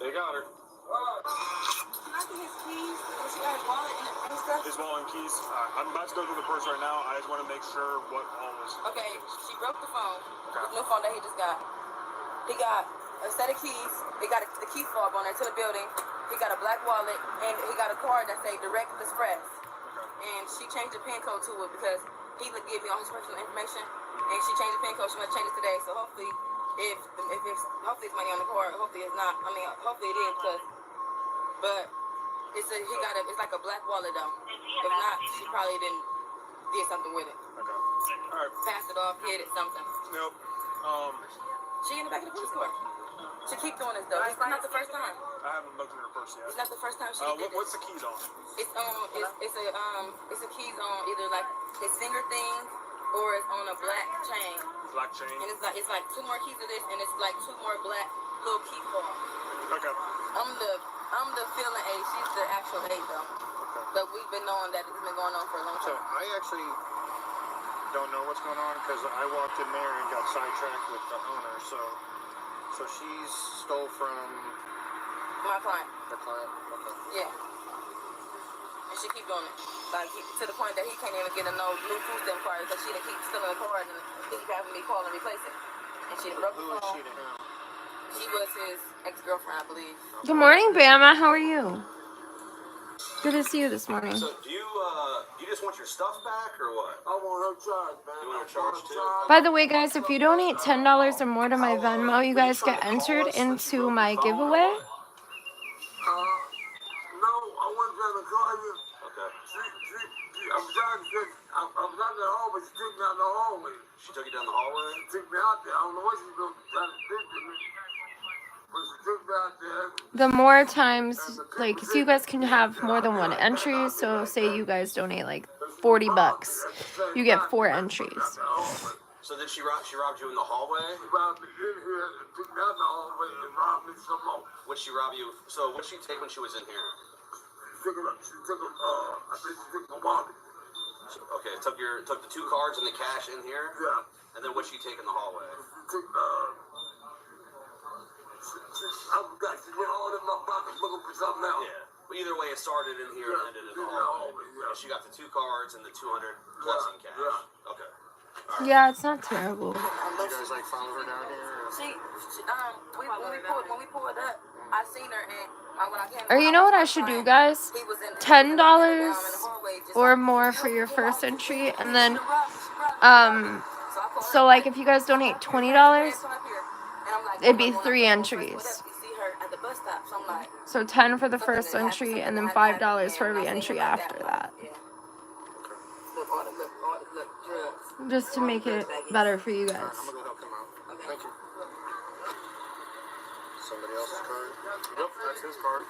[SPEAKER 11] They got her.
[SPEAKER 10] Can I see his keys? She got his wallet and stuff?
[SPEAKER 11] His wallet and keys. I'm about to go through the purse right now. I just want to make sure what all was.
[SPEAKER 10] Okay, she broke the phone. The new phone that he just got. He got a set of keys. They got the key fob on there to the building. He got a black wallet, and he got a card that say Direct Express. And she changed the PIN code to it because he would give me all his personal information, and she changed the PIN code. She might change it today. So hopefully, if hopefully it's money on the card. Hopefully it's not. I mean, hopefully it is, but it's like a black wallet though. If not, she probably did something with it.
[SPEAKER 11] Okay. All right.
[SPEAKER 10] Passed it off, hid it, something.
[SPEAKER 11] Nope.
[SPEAKER 10] She in the back of the police car. She keep doing this though. It's not the first time.
[SPEAKER 11] I haven't looked in her purse yet.
[SPEAKER 10] It's not the first time she did this.
[SPEAKER 11] What's the keys on?
[SPEAKER 10] It's a keys on either like his finger thing or it's on a black chain.
[SPEAKER 11] Black chain.
[SPEAKER 10] And it's like two more keys of this and it's like two more black little key fobs.
[SPEAKER 8] Okay.
[SPEAKER 10] I'm the feeling A. She's the actual A though.
[SPEAKER 8] Okay.
[SPEAKER 10] But we've been knowing that it's been going on for a long
[SPEAKER 8] So
[SPEAKER 10] time.
[SPEAKER 8] I actually don't know what's going on because I walked in there and got sidetracked with the owner. So she stole from
[SPEAKER 10] My client.
[SPEAKER 8] the client. Okay.
[SPEAKER 10] Yeah. And she keep doing it. Like to the point that he can't even get a no new food stamp card because she done keep stealing the card and he having me call and replace it. And she broke the
[SPEAKER 8] Who is
[SPEAKER 10] phone.
[SPEAKER 8] she to him?
[SPEAKER 10] She was his ex-girlfriend, I believe.
[SPEAKER 1] Good morning, Bama. How are you? Good to see you this morning.
[SPEAKER 4] So do you just want your stuff back or what?
[SPEAKER 12] I want her charge, man.
[SPEAKER 4] You want her charge too?
[SPEAKER 1] By the way, guys, if you donate $10 or more to my Venmo, you guys get entered into my giveaway.
[SPEAKER 12] No, I wasn't trying to call you.
[SPEAKER 4] Okay.
[SPEAKER 12] I'm trying to get, I'm not at home, but she took me out the hallway.
[SPEAKER 4] She took you down the hallway?
[SPEAKER 12] She took me out there. I don't know what she's going to try to do to me. But she took me out there.
[SPEAKER 1] The more times, like, so you guys can have more than one entry. So say you guys donate like $40, you get 4 entries.
[SPEAKER 4] So did she robbed you in the hallway?
[SPEAKER 12] She robbed me in here and took me out the hallway and robbed me some more.
[SPEAKER 4] What'd she rob you? So what'd she take when she was in here?
[SPEAKER 12] She took I think she took my wallet.
[SPEAKER 4] Okay, took the 2 cards and the cash in here?
[SPEAKER 12] Yeah.
[SPEAKER 4] And then what'd she take in the hallway?
[SPEAKER 12] She took, I forgot, she went all in my pocket looking for something else.
[SPEAKER 4] Yeah. But either way, it started in here and ended in the hallway. And she got the 2 cards and the 200 plus in cash. Yeah. Okay. Right.
[SPEAKER 1] Yeah, it's not terrible.
[SPEAKER 8] You guys like follow her down here?
[SPEAKER 10] When we pulled up, I seen her and when I came.
[SPEAKER 1] Or you know what I should do, guys? $10 or more for your first entry, and then so like if you guys donate $20, it'd be 3 entries. So 10 for the first entry, and then $5 for every entry after that. Just to make it better for you guys.
[SPEAKER 8] I'm gonna go help him out. Thank you. Somebody else's card? Yep, that's his card.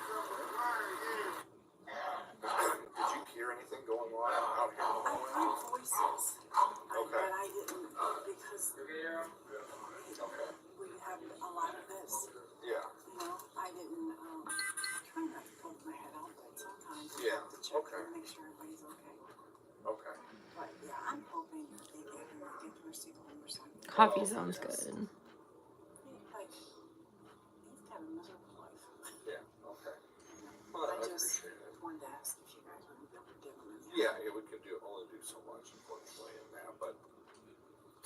[SPEAKER 8] Did you hear anything going on out here?
[SPEAKER 19] I heard voices.
[SPEAKER 8] Okay.
[SPEAKER 19] But I didn't, because we have a lot of this.
[SPEAKER 8] Yeah.
[SPEAKER 19] You know, I didn't, try not to poke my head out, but sometimes I
[SPEAKER 8] Yeah.
[SPEAKER 19] have to check
[SPEAKER 8] Okay.
[SPEAKER 19] and make sure everybody's okay.
[SPEAKER 8] Okay.
[SPEAKER 19] But yeah, I'm hoping that they get him a mercy home or something.
[SPEAKER 1] Coffee sounds good.
[SPEAKER 19] Like, he's got a miserable life.
[SPEAKER 8] Yeah. Okay.
[SPEAKER 19] Well,
[SPEAKER 8] I
[SPEAKER 19] I just
[SPEAKER 8] appreciate it.
[SPEAKER 19] wanted to ask if you guys would be able to give him a
[SPEAKER 8] Yeah, we could only do so much, unfortunately, in that. But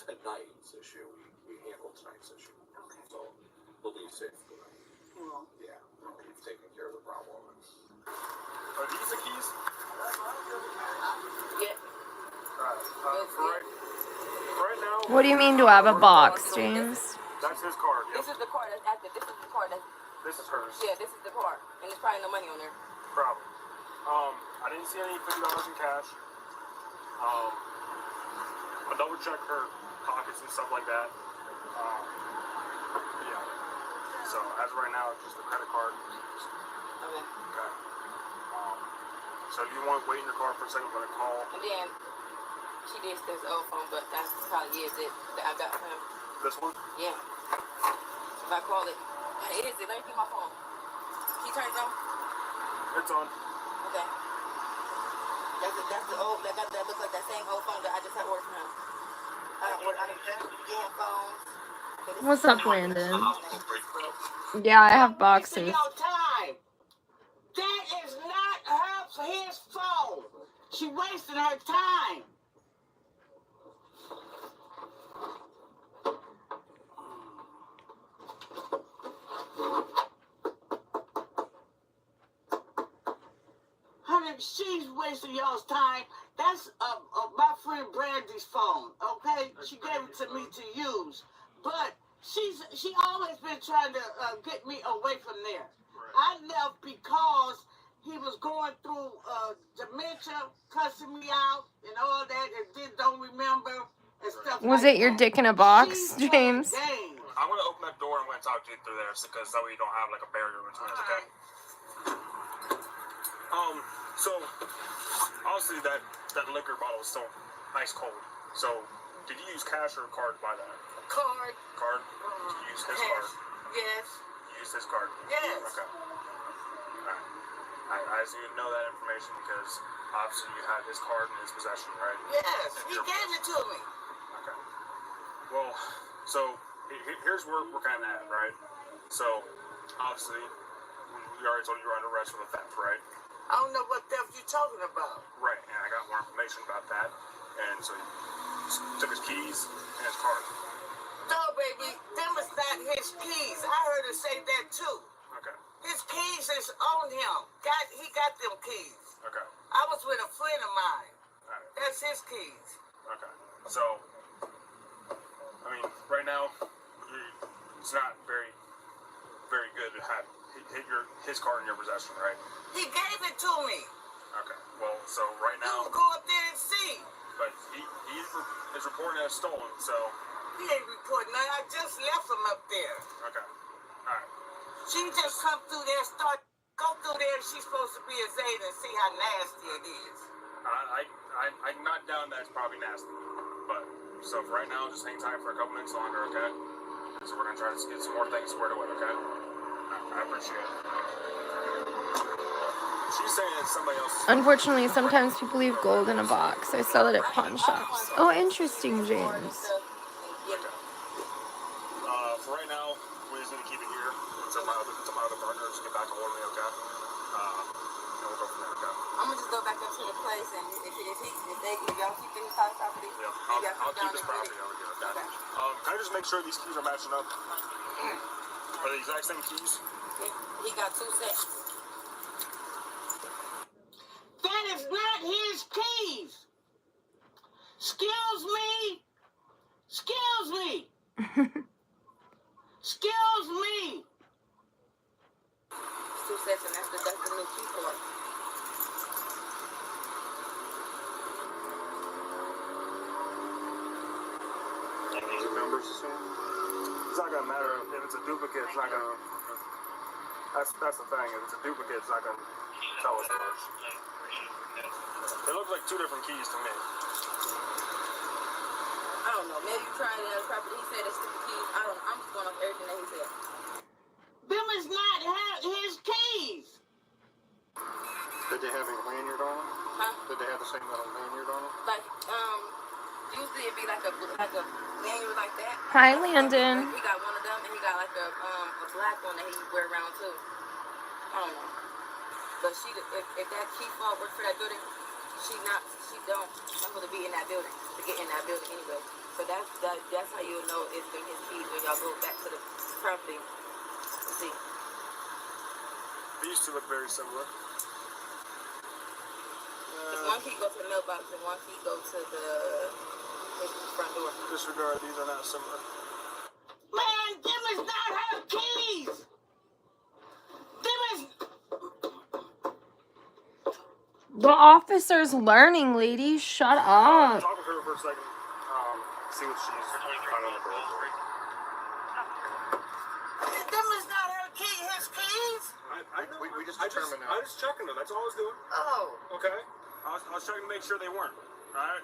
[SPEAKER 8] tonight's issue, we handled tonight's issue.
[SPEAKER 19] Okay.
[SPEAKER 8] So we'll be safe tonight.
[SPEAKER 19] You will.
[SPEAKER 8] Yeah. We've taken care of the problem.
[SPEAKER 9] Are these the keys?
[SPEAKER 10] Yeah.
[SPEAKER 9] Right now.
[SPEAKER 1] What do you mean, do I have a box, James?
[SPEAKER 9] That's his card. Yep.
[SPEAKER 10] This is the card that's active. This is the card that's.
[SPEAKER 9] This is hers.
[SPEAKER 10] Yeah, this is the card, and there's probably no money on there.
[SPEAKER 9] Probably. I didn't see any $50 in cash. I double checked her pockets and stuff like that. Yeah. So as of right now, it's just a credit card.
[SPEAKER 10] Okay.
[SPEAKER 9] Okay. So if you want to wait in your car for a second, I'm gonna call.
[SPEAKER 10] And then she did this old phone, but that's probably is it that I got from him.
[SPEAKER 9] This one?
[SPEAKER 10] Yeah. If I call it, it is it. Let me get my phone. Can you turn it on?
[SPEAKER 9] It's on.
[SPEAKER 10] Okay. That's the old that looks like that same old phone that I just had ordered from him. I didn't phones.
[SPEAKER 1] What's up, Landon? Yeah, I have boxes.
[SPEAKER 22] Time. That is not his phone. She wasting her time. Honey, she's wasting y'all's time. That's my friend Brandy's phone, okay? She gave it to me to use. But she always been trying to get me away from there. I left because he was going through dementia, cussing me out and all that, and then don't remember and stuff
[SPEAKER 1] Was
[SPEAKER 22] like
[SPEAKER 1] it your
[SPEAKER 22] that.
[SPEAKER 1] dick in a box, James?
[SPEAKER 9] I'm gonna open that door and I'm gonna talk to you through there, because that way you don't have like a barrier between us, okay? So obviously that liquor bottle is still ice cold. So did you use cash or a card to buy that?
[SPEAKER 22] Card.
[SPEAKER 9] Card? Did you use his card?
[SPEAKER 22] Yes.
[SPEAKER 9] You used used his card?
[SPEAKER 22] Yes.
[SPEAKER 9] Okay. Alright. I just need to know that information because obviously you had his card in his possession, right?
[SPEAKER 22] Yes, he gave it to me.
[SPEAKER 9] Okay. Well, so here's where we're kind of at, right? So, obviously, we already told you you're under arrest for the theft, right?
[SPEAKER 22] I don't know what theft you're talking about.
[SPEAKER 9] Right, and I got more information about that. And so he took his keys and his card.
[SPEAKER 22] No, baby, them is not his keys. I heard her say that too.
[SPEAKER 9] Okay.
[SPEAKER 22] His keys is on him. He got them keys.
[SPEAKER 9] Okay.
[SPEAKER 22] I was with a friend of mine.
[SPEAKER 9] Alright.
[SPEAKER 22] That's his keys.
[SPEAKER 9] Okay. So, I mean, right now, it's not very, very good to have his card in your possession, right?
[SPEAKER 22] He gave it to me.
[SPEAKER 9] Okay. Well, so right now.
[SPEAKER 22] You go up there and see.
[SPEAKER 9] But he is reporting it as stolen, so.
[SPEAKER 22] He ain't reporting nothing. I just left him up there.
[SPEAKER 9] Okay. Alright.
[SPEAKER 22] She just come through there, go through there, and she's supposed to be a Zayda and see how nasty it is.
[SPEAKER 9] I'm not down that it's probably nasty. But, so for right now, just hang tight for a couple minutes longer, okay? So we're going to try to get some more things squared away, okay? I appreciate it. She's saying it's somebody else's.
[SPEAKER 1] Unfortunately, sometimes people leave gold in a box. I sell it at pawn shops. Oh, interesting, James.
[SPEAKER 9] For right now, we just need to keep it here until my other partners get back a hold of me, okay? And we'll go from there, okay?
[SPEAKER 10] I'm gonna just go back up to the place, and if y'all keep any property,
[SPEAKER 9] Yeah, I'll keep this property over here, okay? Can I just make sure these keys are matching up? Are they the exact same keys?
[SPEAKER 10] He got 2 sets.
[SPEAKER 22] That is not his keys. Excuse me. Excuse me. Excuse me.
[SPEAKER 10] 2 sets, and that's the new key for it.
[SPEAKER 9] Any numbers? It's not gonna matter if it's a duplicate. It's not gonna. That's the thing. If it's a duplicate, it's not gonna tell us much. They look like 2 different keys to me.
[SPEAKER 10] I don't know. Maybe you tried it at a property. He said it's 2 keys. I don't know. I'm just going off everything that he said.
[SPEAKER 22] Them is not his keys.
[SPEAKER 9] Did they have a lanyard on them?
[SPEAKER 10] Huh?
[SPEAKER 9] Did they have the same little lanyard on them?
[SPEAKER 10] Like, usually it'd be like a lanyard like that.
[SPEAKER 1] Hi, Landon.
[SPEAKER 10] He got one of them, and he got like a black one that he wear around too. I don't know. But if that key fob works for that building, she don't supposed to be in that building, to get in that building anyway. So that's how you'll know it's been his keys when y'all go back to the property to see.
[SPEAKER 9] These 2 look very similar.
[SPEAKER 10] One key go to the mailbox and one key go to the front door.
[SPEAKER 9] Disregard, these are not similar.
[SPEAKER 22] Man, them is not her keys. Them is.
[SPEAKER 1] The officer's learning, lady. Shut up.
[SPEAKER 9] Talk with her for a second. See what she's finding on the board.
[SPEAKER 22] Them is not her key. His keys.
[SPEAKER 9] We just determined that. I just checking them. That's all I was doing.
[SPEAKER 22] Oh.
[SPEAKER 9] Okay. I was checking to make sure they weren't. All right.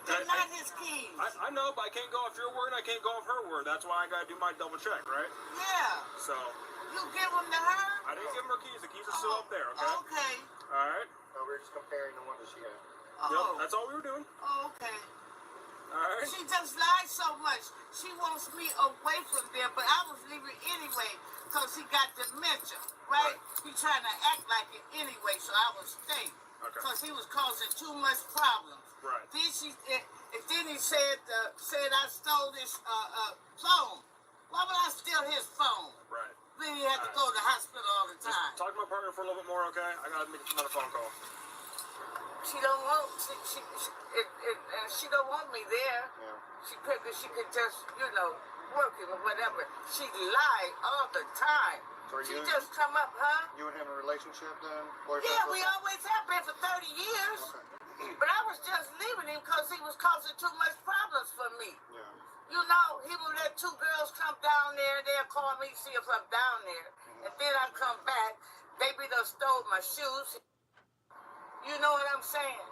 [SPEAKER 22] They're not his keys.
[SPEAKER 9] I know, but I can't go off your word. I can't go off her word. That's why I gotta do my double check, right?
[SPEAKER 22] Yeah.
[SPEAKER 9] So.
[SPEAKER 22] You give them to her?
[SPEAKER 9] I didn't give them her keys. The keys are still up there. Okay.
[SPEAKER 22] Okay.
[SPEAKER 9] All right.
[SPEAKER 3] No, we're just comparing the ones that she had.
[SPEAKER 22] Oh.
[SPEAKER 9] Yep. That's all we were doing.
[SPEAKER 22] Oh, okay.
[SPEAKER 9] All right.
[SPEAKER 22] She just lied so much. She wants me away from there, but I was leaving anyway because he got dementia, right? He trying to act like it anyway, so I was staying. Because he was causing too much problems.
[SPEAKER 9] Right.
[SPEAKER 22] Then he said I stole this phone. Why would I steal his phone?
[SPEAKER 9] Right.
[SPEAKER 22] Then he had to go to the hospital all the time.
[SPEAKER 9] Just talk to my partner for a little bit more, okay? I gotta make another phone call.
[SPEAKER 22] She don't want she don't want me there. Yeah. She could just working or whatever. She lied all the time.
[SPEAKER 3] So
[SPEAKER 22] she just come up, huh?
[SPEAKER 3] You and him in a relationship then?
[SPEAKER 22] Yeah, we always have been for 30 years. Okay. But I was just leaving him because he was causing too much problems for me. Yeah. He would let 2 girls come down there. They'll call me, see if I'm down there. And then I come back. They be done stole my shoes. You know what I'm saying?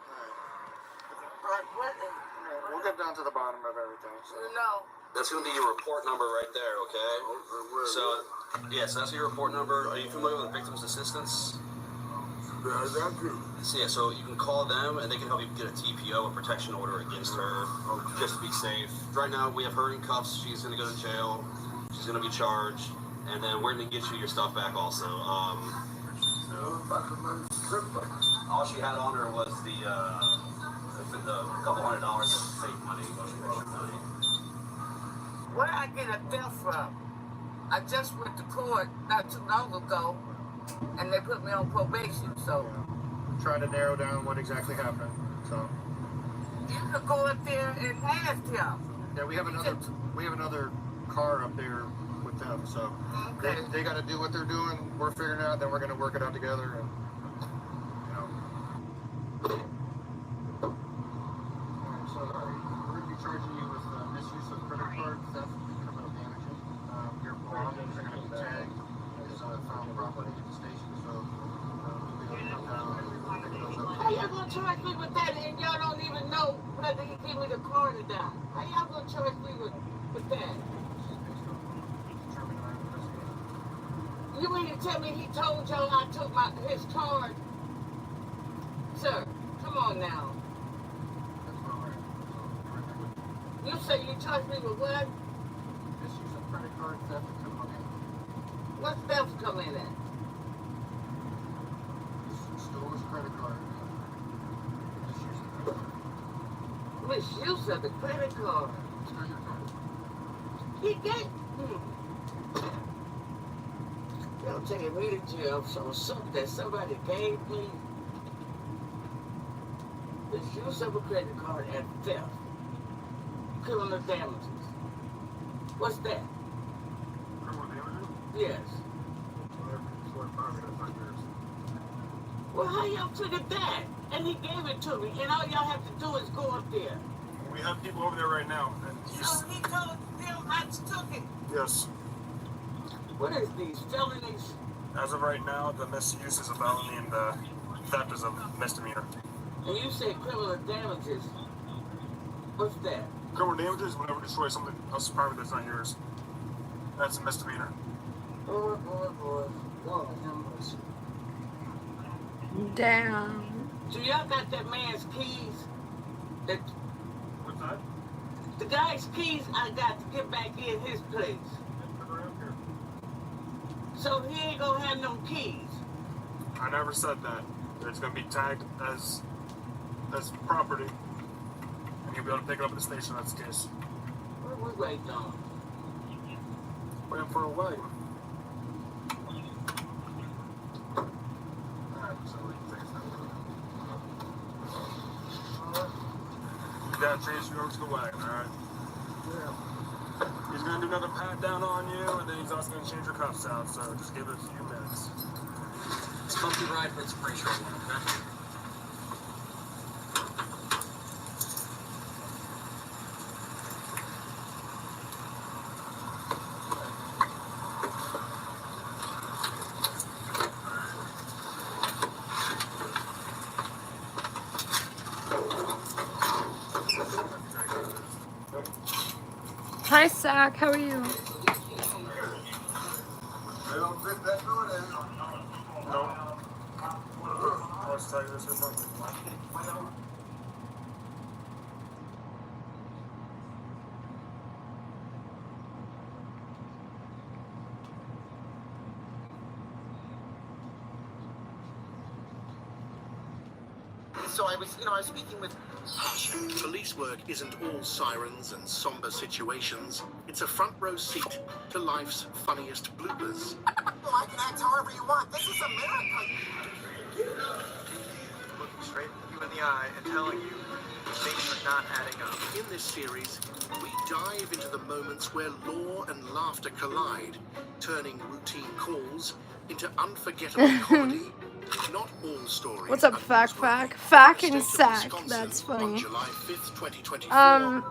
[SPEAKER 3] Right. We'll get down to the bottom of everything. So.
[SPEAKER 2] That's going to be your report number right there, okay? So, yeah, so that's your report number. Are you familiar with Victims Assistance? So, yeah, so you can call them, and they can help you get a TPO, a protection order against her, just to be safe. Right now, we have her in cuffs. She's going to go to jail. She's going to be charged, and then we're going to get you your stuff back also. All she had on her was the couple $100 of fake money, motion picture money.
[SPEAKER 22] Where I get a theft from? I just went to court not too long ago, and they put me on probation, so.
[SPEAKER 9] Trying to narrow down what exactly happened, so.
[SPEAKER 22] You could go up there and ask him.
[SPEAKER 9] Yeah, we have another car up there with them, so.
[SPEAKER 22] Okay.
[SPEAKER 9] They gotta do what they're doing, we're figuring it out, then we're gonna work it out together, and, you know. So, we're gonna be charging you with misuse of credit card, theft, criminal damages. Your belongings are gonna be tagged as found property at the station, so we'll be able to come down and pick those up.
[SPEAKER 22] How y'all gonna charge me with that and y'all don't even know whether he gave me the card or not? How y'all gonna charge me with that? You mean to tell me he told y'all I took his card? Sir, come on now. You say you charged me with what?
[SPEAKER 9] Misuse of credit card, theft, and criminal damages.
[SPEAKER 22] What theft come in at?
[SPEAKER 9] Stole his credit card.
[SPEAKER 22] Misuse of the credit card. He gave. Y'all taking me to jail for something that somebody gave me. Misuse of a credit card and theft. Criminal damages. What's that?
[SPEAKER 9] Criminal damages?
[SPEAKER 22] Yes. Well, how y'all figured that? And he gave it to me, and all y'all have to do is go up there.
[SPEAKER 9] We have people over there right now. And
[SPEAKER 22] So he told them I took it.
[SPEAKER 9] Yes.
[SPEAKER 22] What is these felonies?
[SPEAKER 9] As of right now, the misuse is a felony and the theft is a misdemeanor.
[SPEAKER 22] And you said criminal damages. What's that?
[SPEAKER 9] Criminal damages is whenever you destroy something else's property that's not yours. That's a misdemeanor.
[SPEAKER 22] Boy, boy, boy. Lord have mercy.
[SPEAKER 1] Damn.
[SPEAKER 22] So y'all got that man's keys? That
[SPEAKER 9] What's that?
[SPEAKER 22] the guy's keys I got to get back in his place. So he ain't gonna have no keys.
[SPEAKER 9] I never said that. It's gonna be tagged as property. And you'll be able to pick it up at the station, that's the case.
[SPEAKER 22] What we waiting on?
[SPEAKER 9] Waiting for a wedding. You gotta chase you over to the wagon, alright? Yeah. He's gonna do another pat down on you, and then he's also gonna change your cuffs out, so just give it a few minutes.
[SPEAKER 2] It's a bumpy ride, but it's a pretty short one, okay?
[SPEAKER 1] Hi, Zach. How are you?
[SPEAKER 16] So I was speaking with.
[SPEAKER 4] Police work isn't all sirens and somber situations. It's a front row seat to life's funniest bloopers.
[SPEAKER 16] Well, I can act however you want. This is America.
[SPEAKER 11] Looking straight you in the eye and telling you things are not adding up.
[SPEAKER 4] In this series, we dive into the moments where law and laughter collide, turning routine calls into unforgettable comedy. Not all stories.
[SPEAKER 1] What's up, Fack? Fack and Sack. That's funny. I'm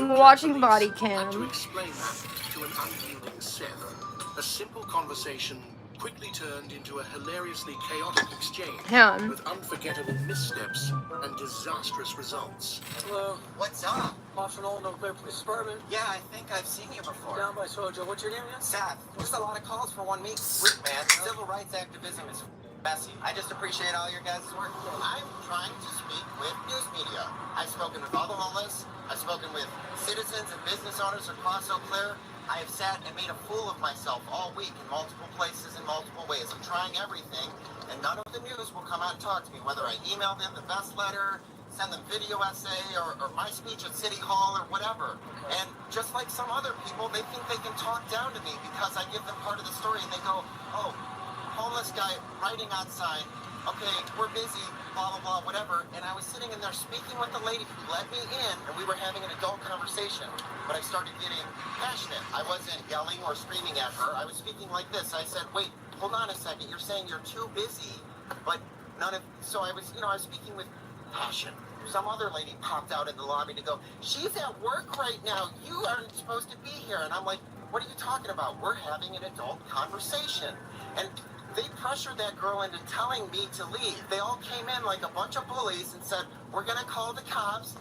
[SPEAKER 1] watching Body Cam.
[SPEAKER 4] To explain that to an unyielding Seth, a simple conversation quickly turned into a hilariously chaotic exchange
[SPEAKER 1] Him.
[SPEAKER 4] with unforgettable missteps and disastrous results.
[SPEAKER 17] Hello.
[SPEAKER 16] What's up?
[SPEAKER 17] Officer Nolan, Oak Cliff Police Department.
[SPEAKER 16] Yeah, I think I've seen you before.
[SPEAKER 17] Down by Sojo. What's your name again?
[SPEAKER 16] Seth. Just a lot of calls for 1 week, man. Civil rights activism is messy. I just appreciate all your guys' work. I'm trying to speak with news media. I've spoken with all the homeless. I've spoken with citizens and business owners across Eau Claire. I have sat and made a fool of myself all week in multiple places in multiple ways. I'm trying everything, and none of the news will come out and talk to me, whether I email them the best letter, send them video essay, or my speech at City Hall, or whatever. And just like some other people, they think they can talk down to me because I give them part of the story, and they go, oh, homeless guy writing on sign, okay, we're busy, blah, blah, blah, whatever. And I was sitting in there speaking with the lady who let me in, and we were having an adult conversation. But I started getting passionate. I wasn't yelling or screaming at her. I was speaking like this. I said, wait, hold on a second. You're saying you're too busy, but none of... So I was speaking with passion. Some other lady popped out in the lobby to go, she's at work right now. You aren't supposed to be here. And I'm like, what are you talking about? We're having an adult conversation. And they pressured that girl into telling me to leave. They all came in like a bunch of bullies and said, we're going to call the cops,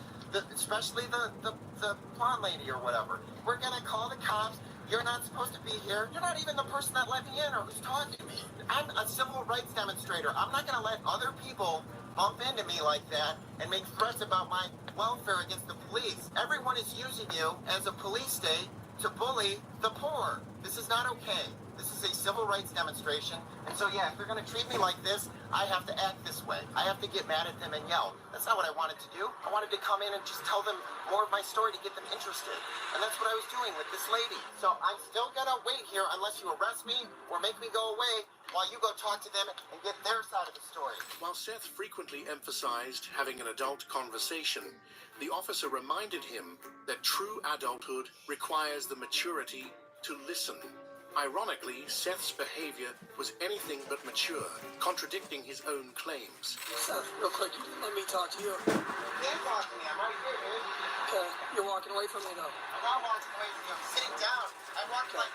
[SPEAKER 16] especially the blonde lady or whatever. We're going to call the cops. You're not supposed to be here. You're not even the person that let me in or who's talking to me. I'm a civil rights demonstrator. I'm not going to let other people bump into me like that and make threats about my welfare against the police. Everyone is using you as a police state to bully the poor. This is not okay. This is a civil rights demonstration. And so, yeah, if you're going to treat me like this, I have to act this way. I have to get mad at them and yell. That's not what I wanted to do. I wanted to come in and just tell them more of my story to get them interested. And that's what I was doing with this lady. So I'm still going to wait here unless you arrest me or make me go away while you go talk to them and get their side of the story.
[SPEAKER 4] While Seth frequently emphasized having an adult conversation, the officer reminded him that true adulthood requires the maturity to listen. Ironically, Seth's behavior was anything but mature, contradicting his own claims.
[SPEAKER 17] Seth, real quick, let me talk to you.
[SPEAKER 16] You can't talk to me. I'm right here, dude.
[SPEAKER 17] Okay, you're walking away from me, though.
[SPEAKER 16] I'm not walking away from you. I'm sitting down. I walked like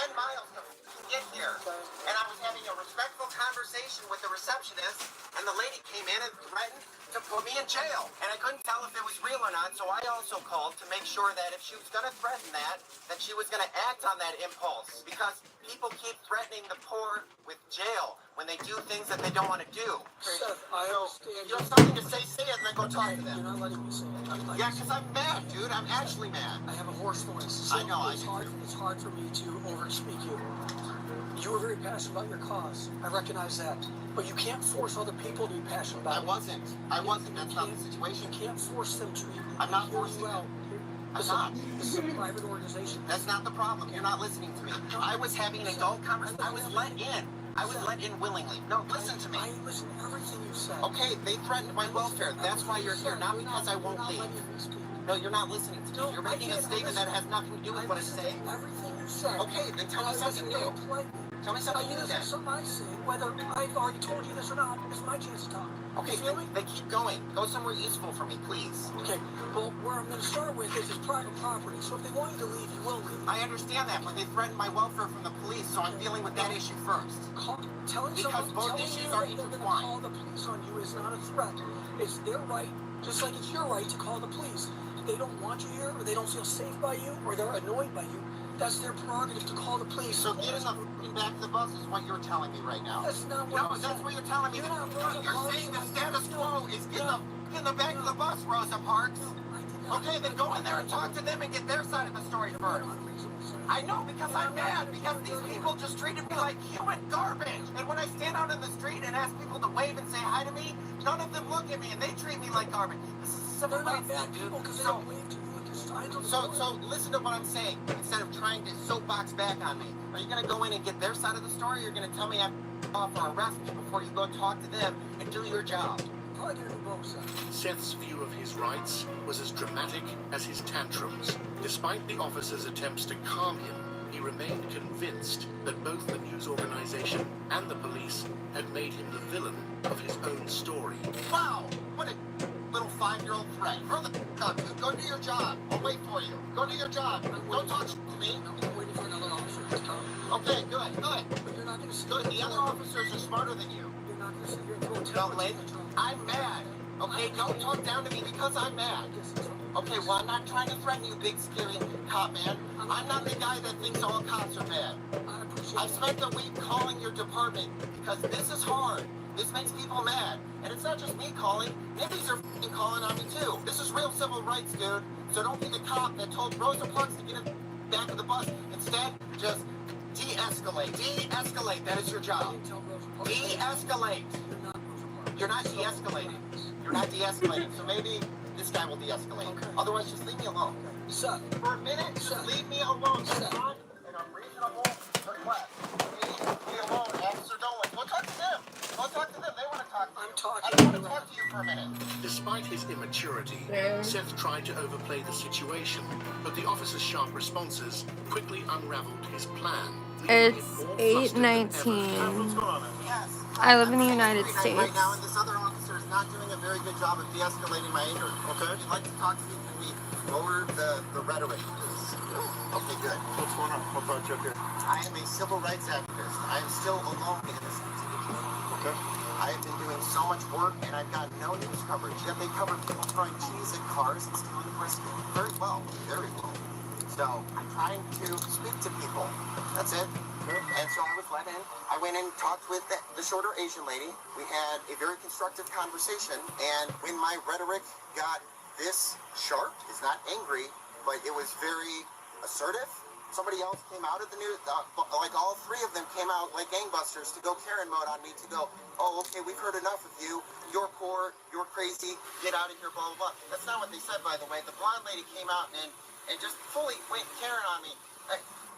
[SPEAKER 16] 10 miles to get here. And I was having a respectful conversation with the receptionist, and the lady came in and threatened to put me in jail. And I couldn't tell if it was real or not, so I also called to make sure that if she was going to threaten that she was going to act on that impulse. Because people keep threatening the poor with jail when they do things that they don't want to do.
[SPEAKER 17] Seth, I understand.
[SPEAKER 16] You have something to say it, and then go talk to them.
[SPEAKER 17] You're not letting me say it.
[SPEAKER 16] Yeah, because I'm mad, dude. I'm actually mad.
[SPEAKER 17] I have a hoarse voice. So
[SPEAKER 16] I know.
[SPEAKER 17] It's hard for me to overspeak you. You were very passionate about your cause. I recognize that. But you can't force other people to be passionate about it.
[SPEAKER 16] I wasn't. That's not the situation.
[SPEAKER 17] You can't force them to.
[SPEAKER 16] I'm not forcing them. I'm not.
[SPEAKER 17] This is a private organization.
[SPEAKER 16] That's not the problem. You're not listening to me. I was having an adult conversation. I was let in. I was let in willingly. No, listen to me.
[SPEAKER 17] I listen to everything you said.
[SPEAKER 16] Okay, they threatened my welfare. That's why you're here, not because I won't leave. No, you're not listening to me. You're making a statement that has nothing to do with what I'm saying.
[SPEAKER 17] Everything you said.
[SPEAKER 16] Okay, then tell me something new. Tell me something new then.
[SPEAKER 17] Something I say, whether I've already told you this or not, it's my chance to talk.
[SPEAKER 16] Okay, they keep going. Go somewhere useful for me, please.
[SPEAKER 17] Okay, well, where I'm going to start with is private property. So if they want you to leave, you will leave.
[SPEAKER 16] I understand that, but they threatened my welfare from the police, so I'm dealing with that issue first. Because both issues are intertwined.
[SPEAKER 17] Call the police on you is not a threat. It's their right, just like it's your right to call the police. If they don't want you here, or they don't feel safe by you, or they're annoyed by you, that's their prerogative to call the police.
[SPEAKER 16] So getting the back of the bus is what you're telling me right now.
[SPEAKER 17] That's not what I'm saying.
[SPEAKER 16] That's what you're telling me. You're saying the status quo is get the back of the bus, Rosa Parks. Okay, then go in there and talk to them and get their side of the story first. I know, because I'm mad, because these people just treated me like human garbage. And when I stand out in the street and ask people to wave and say hi to me, none of them look at me and they treat me like garbage. This is civil rights, dude. So listen to what I'm saying instead of trying to soapbox back on me. Are you going to go in and get their side of the story, or you're going to tell me I'm off or arrest me before you go talk to them and do your job?
[SPEAKER 4] Seth's view of his rights was as dramatic as his tantrums. Despite the officer's attempts to calm him, he remained convinced that both the news organization and the police had made him the villain of his own story.
[SPEAKER 16] Wow! What a little 5-year-old threat. Hurry the f*** up, dude. Go do your job. I'll wait for you. Go do your job. Don't talk to me.
[SPEAKER 17] I'm waiting for another officer to come.
[SPEAKER 16] Okay, good.
[SPEAKER 17] But you're not going to sit
[SPEAKER 16] Good. The other officers are smarter than you.
[SPEAKER 17] You're not going to sit here and throw a
[SPEAKER 16] No,
[SPEAKER 17] temper
[SPEAKER 16] Lynn,
[SPEAKER 17] tantrum.
[SPEAKER 16] I'm mad. Okay, don't talk down to me because I'm mad. Okay, well, I'm not trying to threaten you, big, scary cop man. I'm not the guy that thinks all cops are bad. I've spent the week calling your department because this is hard. This makes people mad. And it's not just me calling. Nibbies are f***ing calling on me, too. This is real civil rights, dude. So don't be the cop that told Rosa Parks to get in the back of the bus. Instead, just de-escalate. De-escalate. That is your job. De-escalate. You're not de-escalating. You're not de-escalating. So maybe this guy will de-escalate. Okay. Otherwise, just leave me alone.
[SPEAKER 17] Sir.
[SPEAKER 16] For a minute, just leave me alone. That's not an unreasonable request. Leave me alone, Officer Dolan. Go talk to them. Go talk to them. They want to talk to you.
[SPEAKER 17] I'm talking.
[SPEAKER 16] I want to talk to you for a minute.
[SPEAKER 4] Despite his immaturity, Seth tried to overplay the situation, but the officer's sharp responses quickly unraveled his plan.
[SPEAKER 1] It's 8:19.
[SPEAKER 16] Yes.
[SPEAKER 1] I live in the United
[SPEAKER 16] Right
[SPEAKER 1] States.
[SPEAKER 16] now, and this other officer is not doing a very good job of de-escalating my anger. Okay. If you'd like to talk to me, can we lower the rhetoric, please? Okay, good.
[SPEAKER 9] What's going on? What brought you up here?
[SPEAKER 16] I am a civil rights activist. I am still alone in this situation.
[SPEAKER 9] Okay.
[SPEAKER 16] I have been doing so much work, and I've got no news coverage. Yet they cover people throwing cheese at cars and stealing brisket. Very well. Very well. So I'm trying to speak to people. That's it. And so I was let in. I went and talked with the shorter Asian lady. We had a very constructive conversation. And when my rhetoric got this sharp, it's not angry, but it was very assertive. Somebody else came out of the news, like all three of them came out like gangbusters to go Karen mode on me, to go, oh, okay, we've heard enough of you. You're poor, you're crazy, get out of here, blah, blah, blah. That's not what they said, by the way. The blonde lady came out and just fully went Karen on me.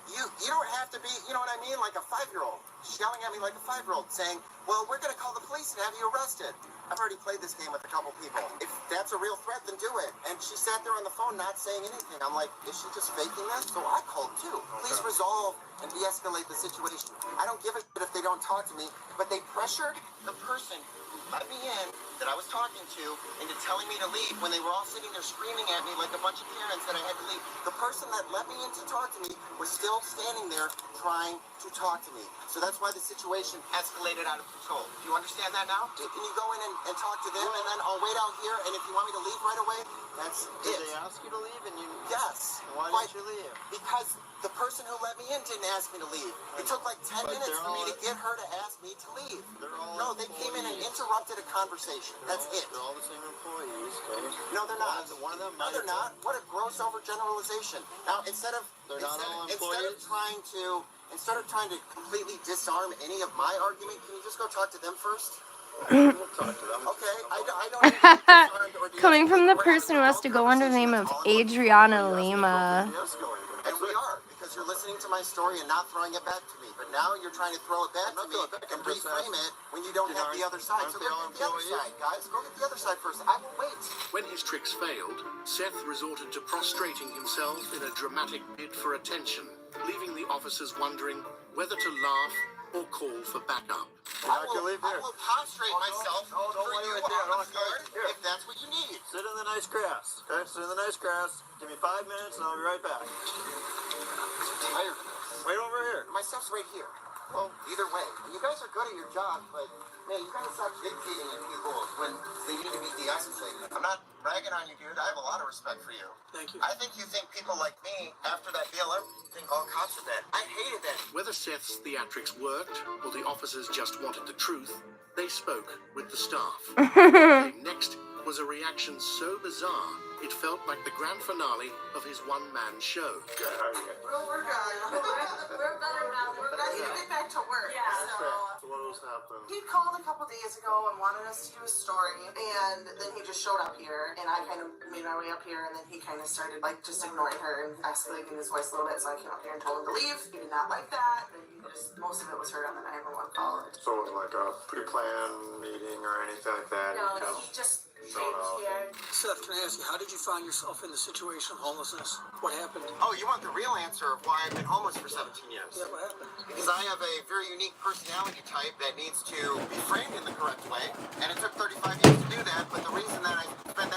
[SPEAKER 16] You don't have to be, you know what I mean, like a 5-year-old. She's yelling at me like a 5-year-old, saying, well, we're going to call the police and have you arrested. I've already played this game with a couple people. If that's a real threat, then do it. And she sat there on the phone not saying anything. I'm like, is she just faking this? So I called too. Please resolve and de-escalate the situation. I don't give a shit if they don't talk to me, but they pressured the person who let me in, that I was talking to, into telling me to leave when they were all sitting there screaming at me like a bunch of Karens that I had to leave. The person that let me in to talk to me was still standing there trying to talk to me. So that's why the situation escalated out of control. Do you understand that now? Can you go in and talk to them, and then I'll wait out here, and if you want me to leave right away, that's it.
[SPEAKER 18] Did they ask you to leave? And you?
[SPEAKER 16] Yes.
[SPEAKER 18] Why didn't you leave?
[SPEAKER 16] Because the person who let me in didn't ask me to leave. It took like 10 minutes for me to get her to ask me to leave. No, they came in and interrupted a conversation. That's it.
[SPEAKER 18] They're all the same employees, okay?
[SPEAKER 16] No, they're not.
[SPEAKER 18] One of them.
[SPEAKER 16] No, they're not. What a gross overgeneralization. Now, instead of trying to completely disarm any of my argument, can you just go talk to them first?
[SPEAKER 18] We'll talk to them.
[SPEAKER 16] Okay, I don't need to be disarmed or
[SPEAKER 1] Coming from the person who has to go under the name of Adriana Lima.
[SPEAKER 16] And we are, because you're listening to my story and not throwing it back to me. But now you're trying to throw it back to me and reframe it when you don't have the other side. So go get the other side, guys. Go get the other side first. I will wait.
[SPEAKER 4] When his tricks failed, Seth resorted to prostrating himself in a dramatic bid for attention, leaving the officers wondering whether to laugh or call for backup.
[SPEAKER 16] I will prostrate myself for you on the floor if that's what you need.
[SPEAKER 18] Sit in the nice grass. Okay, sit in the nice grass. Give me 5 minutes and I'll be right back. Right over here.
[SPEAKER 16] My stuff's right here. Well, either way, you guys are good at your job, but man, you gotta stop dictating to people when they need to be de-escalated. I'm not bragging on you, dude. I have a lot of respect for you.
[SPEAKER 17] Thank you.
[SPEAKER 16] I think you think people like me, after that BLM, think all cops are bad. I hated that.
[SPEAKER 4] Whether Seth's theatrics worked or the officers just wanted the truth, they spoke with the staff. Next was a reaction so bizarre, it felt like the grand finale of his one-man show.
[SPEAKER 18] Good, how are you guys?
[SPEAKER 19] Well, we're good. We're better now. We're ready to get back to work. Yeah.
[SPEAKER 18] So what else happened?
[SPEAKER 19] He called a couple days ago and wanted us to do a story, and then he just showed up here, and I kind of made my way up here, and then he kind of started like just ignoring her and escalating his voice a little bit, so I came up here and told him to leave. He did not like that, and most of it was heard on the 911 call.
[SPEAKER 9] So it was like a pre-planned meeting or anything like that?
[SPEAKER 19] No, he just changed here.
[SPEAKER 17] Seth, can I ask you, how did you find yourself in the situation of homelessness? What happened?
[SPEAKER 16] Oh, you want the real answer of why I've been homeless for 17 years?
[SPEAKER 17] Yeah, what happened?
[SPEAKER 16] Because I have a very unique personality type that needs to be framed in the correct way, and it took 35 years to do that, but the reason that I spent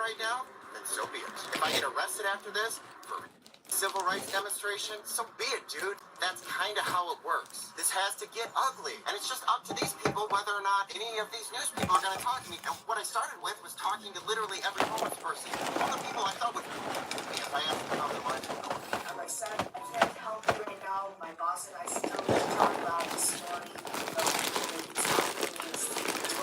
[SPEAKER 16] right now, then so be it. If I get arrested after this for civil rights demonstration, so be it, dude. That's kind of how it works. This has to get ugly. And it's just up to these people whether or not any of these news people are going to talk to me. And what I started with was talking to literally every homeless person. All the people I thought would be if I asked them how their lives were going.
[SPEAKER 19] And like I said, I can't help you right now. My boss and I still need to talk about the story.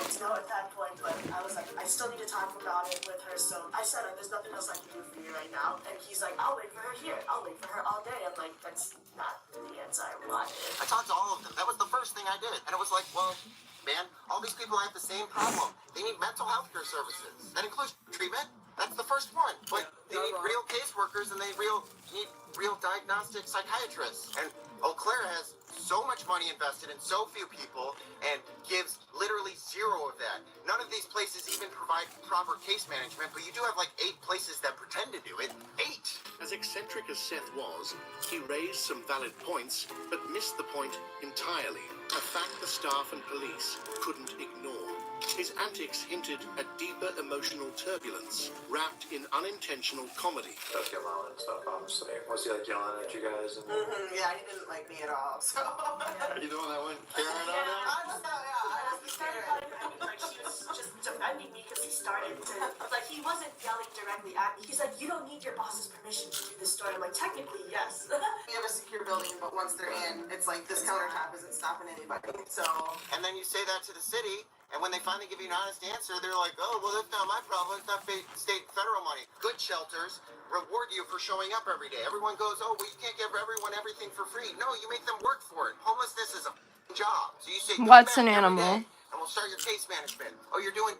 [SPEAKER 19] It's not at that point, but I was like, I still need to talk about it with her. So I said, there's nothing else I can do for you right now. And he's like, I'll wait for her here. I'll wait for her all day. I'm like, that's not the answer I wanted.
[SPEAKER 16] I talked to all of them. That was the first thing I did. And it was like, well, man, all these people have the same problem. They need mental health care services. That includes treatment. That's the first one. But they need real caseworkers and they need real diagnostic psychiatrists. And Eau Claire has so much money invested in so few people and gives literally zero of that. None of these places even provide proper case management, but you do have like 8 places that pretend to do it. 8!
[SPEAKER 15] As eccentric as Seth was, he raised some valid points, but missed the point entirely. A fact the staff and police couldn't ignore. His antics hinted at deeper emotional turbulence, wrapped in unintentional comedy.
[SPEAKER 11] Does get loud and stuff, obviously. Was he like yelling at you guys? And...
[SPEAKER 19] Yeah, he didn't like me at all. So.
[SPEAKER 11] Are you the one that went Karen on him?
[SPEAKER 19] He started calling her, like she was just defending me because he started to, like he wasn't yelling directly at me. He's like, you don't need your boss's permission to do this story. I'm like, technically, yes. We have a secure building, but once they're in, it's like this countertop isn't stopping anybody. So.
[SPEAKER 16] And then you say that to the city, and when they finally give you an honest answer, they're like, oh, well, that's not my problem. It's not state and federal money. Good shelters reward you for showing up every day. Everyone goes, oh, well, you can't give everyone everything for free. No, you make them work for it. Homelessness is a job. So you say,
[SPEAKER 1] What's
[SPEAKER 16] come
[SPEAKER 1] an
[SPEAKER 16] back every
[SPEAKER 1] animal?
[SPEAKER 16] day, and we'll start your case management. Oh, you're doing...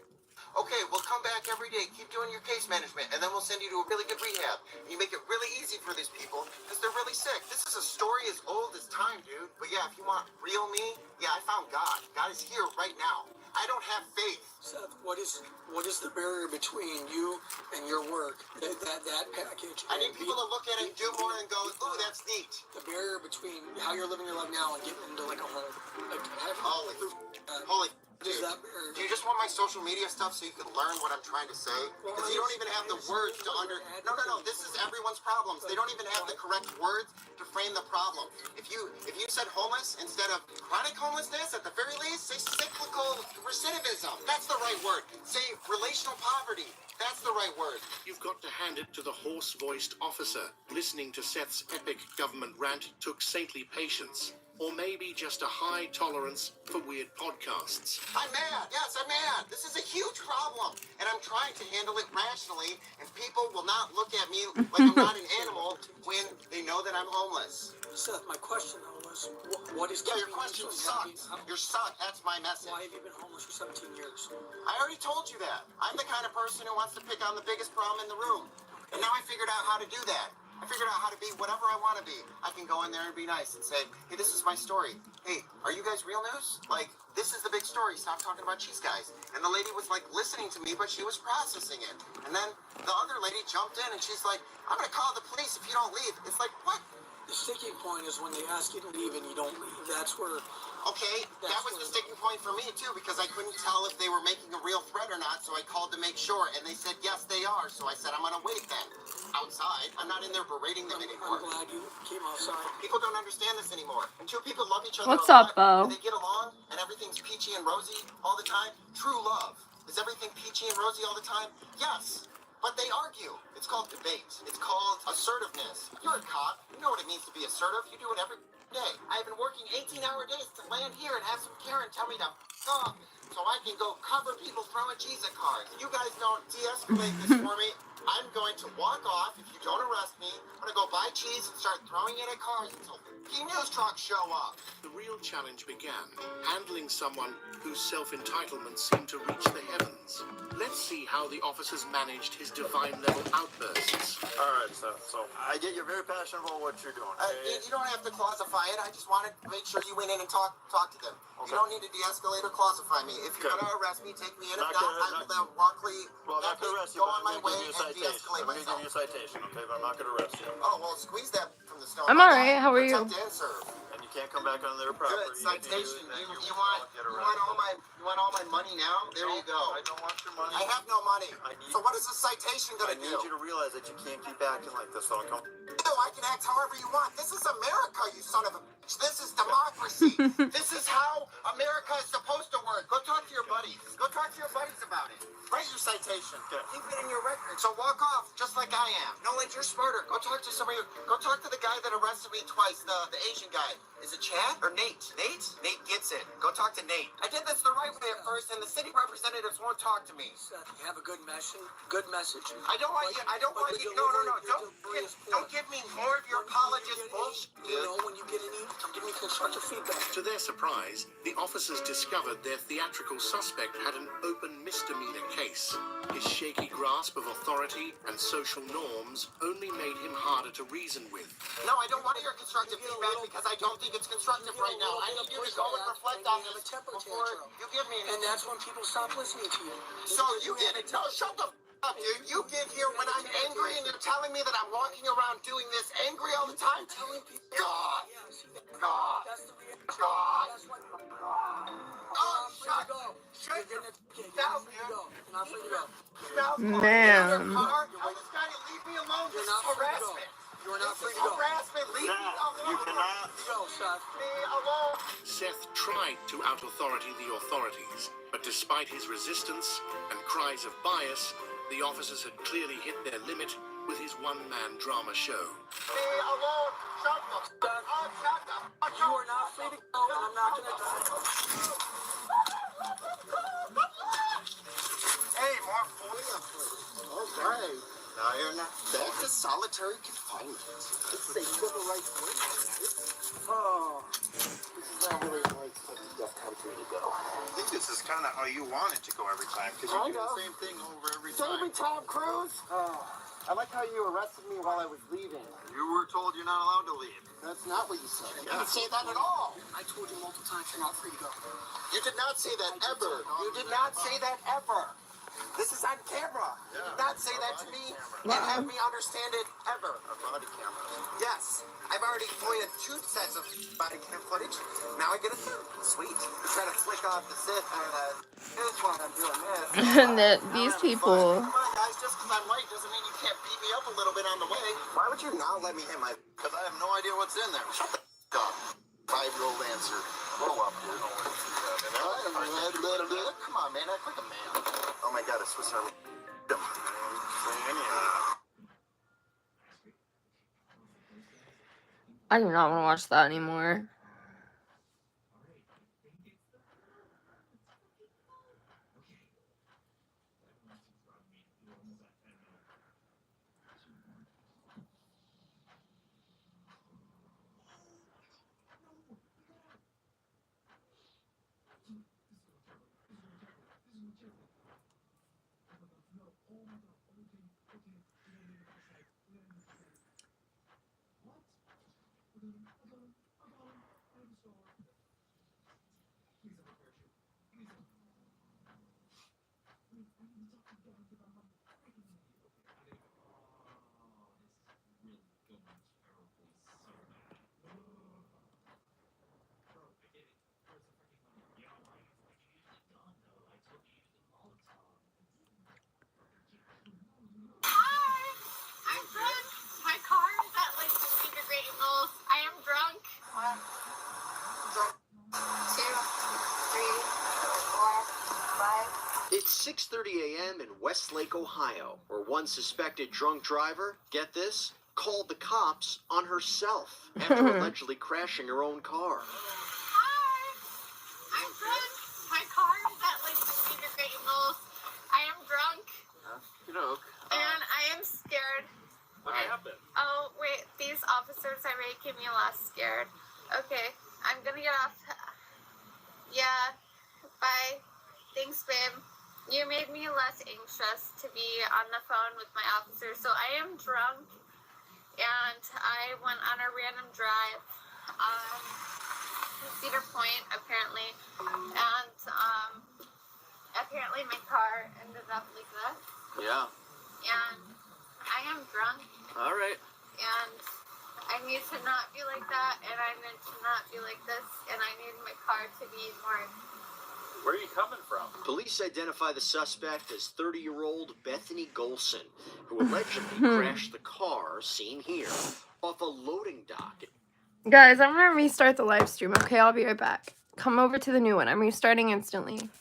[SPEAKER 16] Okay, well, come back every day. Keep doing your case management, and then we'll send you to a really good rehab. And you make it really easy for these people because they're really sick. This is a story as old as time, dude. But yeah, if you want real me, yeah, I found God. God is here right now. I don't have faith.
[SPEAKER 17] Seth, what is the barrier between you and your work? That package.
[SPEAKER 16] I need people to look at it, do more, and go, ooh, that's neat.
[SPEAKER 17] The barrier between how you're living your life now and getting into like a home. Like,
[SPEAKER 16] Holy. Do you just want my social media stuff so you can learn what I'm trying to say? Because you don't even have the words to No. This is everyone's problems. They don't even have the correct words to frame the problem. If you said homeless instead of chronic homelessness, at the very least, say cyclical recidivism. That's the right word. Say relational poverty. That's the right word.
[SPEAKER 15] You've got to hand it to the hoarse-voiced officer. Listening to Seth's epic government rant took saintly patience. Or maybe just a high tolerance for weird podcasts.
[SPEAKER 16] I'm mad. Yes, I'm mad. This is a huge problem. And I'm trying to handle it rationally. And people will not look at me like I'm not an animal when they know that I'm homeless.
[SPEAKER 17] Seth, my question though was, what is...
[SPEAKER 16] Yeah, your question sucks. You're suck. That's my message.
[SPEAKER 17] Why have you been homeless for 17 years?
[SPEAKER 16] I already told you that. I'm the kind of person who wants to pick on the biggest problem in the room. And now I figured out how to do that. I figured out how to be whatever I want to be. I can go in there and be nice and say, hey, this is my story. Hey, are you guys real news? Like, this is the big story. Stop talking about cheese guys. And the lady was like listening to me, but she was processing it. And then the other lady jumped in and she's like, I'm going to call the police if you don't leave. It's like, what?
[SPEAKER 17] The sticking point is when they ask you to leave and you don't leave. That's where...
[SPEAKER 16] Okay, that was the sticking point for me, too, because I couldn't tell if they were making a real threat or not, so I called to make sure, and they said, yes, they are. So I said, I'm going to wait then. Outside. I'm not in there berating them anymore.
[SPEAKER 17] I'm glad you came outside.
[SPEAKER 16] People don't understand this anymore. And two people love each other.
[SPEAKER 1] What's up, Bo?
[SPEAKER 16] And they get along, and everything's peachy and rosy all the time. True love. Is everything peachy and rosy all the time? Yes. But they argue. It's called debate. It's called assertiveness. You're a cop. You know what it means to be assertive. You do it every day. I've been working 18-hour days to land here and have some Karen tell me to off so I can go cover people throwing cheese at cars. You guys don't de-escalate this for me. I'm going to walk off if you don't arrest me. I'm going to go buy cheese and start throwing it at cars until news trucks show up.
[SPEAKER 15] The real challenge began, handling someone whose self-entitlement seemed to reach the heavens. Let's see how the officers managed his divine-level outbursts.
[SPEAKER 18] All right, so I get you're very passionate about what you're doing.
[SPEAKER 16] You don't have to classify it. I just wanted to make sure you went in and talk to them.
[SPEAKER 18] Okay.
[SPEAKER 16] You don't need to de-escalate or classify me. If you're going to arrest me, take me in. If not, I will then walkly go on my way and de-escalate
[SPEAKER 18] I'm going to give you a citation, okay? But I'm not going to arrest you.
[SPEAKER 16] Oh, well, squeeze that from the stone.
[SPEAKER 1] I'm alright. How are you?
[SPEAKER 16] Protect and serve.
[SPEAKER 18] And you can't come back on their property.
[SPEAKER 16] Good citation. You want all my money now? There you go.
[SPEAKER 18] I don't want your money.
[SPEAKER 16] I have no money. So what is this citation
[SPEAKER 18] I
[SPEAKER 16] gonna
[SPEAKER 18] need
[SPEAKER 16] do?
[SPEAKER 18] you to realize that you can't keep acting like this. So I'm coming.
[SPEAKER 16] No, I can act however you want. This is America, you son of a bitch. This is democracy. This is how America is supposed to work. Go talk to your buddies. Go talk to your buddies about it. Write your citation.
[SPEAKER 18] Okay.
[SPEAKER 16] Keep it in your record. So walk off, just like I am. No, like you're smarter. Go talk to somebody. Go talk to the guy that arrested me twice, the Asian guy. Is it Chad or Nate? Nate? Nate gets it. Go talk to Nate. I did this the right way at first, and the city representatives won't talk to me.
[SPEAKER 17] Seth, you have a good message. Good message.
[SPEAKER 16] I don't want you. I don't want you. No. Don't give me more of your apologist bullshit, dude.
[SPEAKER 17] You know, when you get any, give me constructive feedback.
[SPEAKER 4] To their surprise, the officers discovered their theatrical suspect had an open misdemeanor case. His shaky grasp of authority and social norms only made him harder to reason with.
[SPEAKER 16] No, I don't want your constructive feedback because I don't think it's constructive right now. I need you to go and reflect on this before you give me
[SPEAKER 17] And that's when people stop listening to you.
[SPEAKER 16] So you get it. No, shut the up, dude. You get here when I'm angry and you're telling me that I'm walking around doing this angry all the time. God. God. God. Oh, shut up. Shut your mouth, dude.
[SPEAKER 1] Man.
[SPEAKER 16] Tell this guy to leave me alone. This is harassment.
[SPEAKER 17] You're not free to go.
[SPEAKER 16] Harassment. Leave me alone.
[SPEAKER 18] You cannot
[SPEAKER 17] go, Seth.
[SPEAKER 16] Me alone.
[SPEAKER 4] Seth tried to out-authority the authorities, but despite his resistance and cries of bias, the officers had clearly hit their limit with his one-man drama show.
[SPEAKER 16] Me alone. Shut the shut the
[SPEAKER 17] You are not free to go, and I'm not going to die.
[SPEAKER 16] Hey, more fully up, please. All right. Now you're not back to solitary confinement. This is a civil rights movement. Oh, this is not really like such a tough country to go.
[SPEAKER 18] I think this is kind of how you want it to go every time, because you do the same thing over every
[SPEAKER 16] Save me,
[SPEAKER 18] time.
[SPEAKER 16] Tom Cruise. Oh, I like how you arrested me while I was leaving.
[SPEAKER 18] You were told you're not allowed to leave.
[SPEAKER 16] That's not what you said. You didn't say that at all.
[SPEAKER 17] I told you multiple times you're not free to go.
[SPEAKER 16] You did not say that ever. You did not say that ever. This is on camera. You did not say that to me and have me understand it ever.
[SPEAKER 18] A body camera.
[SPEAKER 16] Yes. I've already pointed 2 sets of body cam footage. Now I get a 3rd. Sweet. You're trying to flick off the Sith this one. I'm doing this.
[SPEAKER 1] These people.
[SPEAKER 16] Come on, guys. Just because I'm white doesn't mean you can't beat me up a little bit on the way. Why would you not let me hit my...
[SPEAKER 18] Because I have no idea what's in there. Shut the up. 5-year-old answer. Grow up, dude.
[SPEAKER 16] Come on, man. Act like a man.
[SPEAKER 18] Oh my God, a Swiss Army.
[SPEAKER 1] I do not want to watch that anymore.
[SPEAKER 6] I'm drunk. My car is at like 50 degree angles. I am drunk. 1, 2, 3, 4, 5.
[SPEAKER 21] It's 6:30 a.m. in Westlake, Ohio, where one suspected drunk driver, get this, called the cops on herself after allegedly crashing her own car.
[SPEAKER 6] Hi. I'm drunk. My car is at like 50 degree angles. I am drunk. And I am scared.
[SPEAKER 8] What happened?
[SPEAKER 6] Oh, wait. These officers are making me less scared. Okay. I'm gonna get off. Yeah. Bye. Thanks, babe. You made me less anxious to be on the phone with my officer. So I am drunk. And I went on a random drive to Cedar Point, apparently. And apparently my car ended up like this.
[SPEAKER 21] Yeah.
[SPEAKER 6] And I am drunk.
[SPEAKER 21] All right.
[SPEAKER 6] And I need to not be like that, and I meant to not be like this, and I need my car to be more.
[SPEAKER 5] Where are you coming from?
[SPEAKER 21] Police identify the suspect as 30-year-old Bethany Golson, who allegedly crashed the car, seen here, off a loading dock.
[SPEAKER 1] Guys, I'm gonna restart the live stream. Okay, I'll be right back. Come over to the new one. I'm restarting instantly.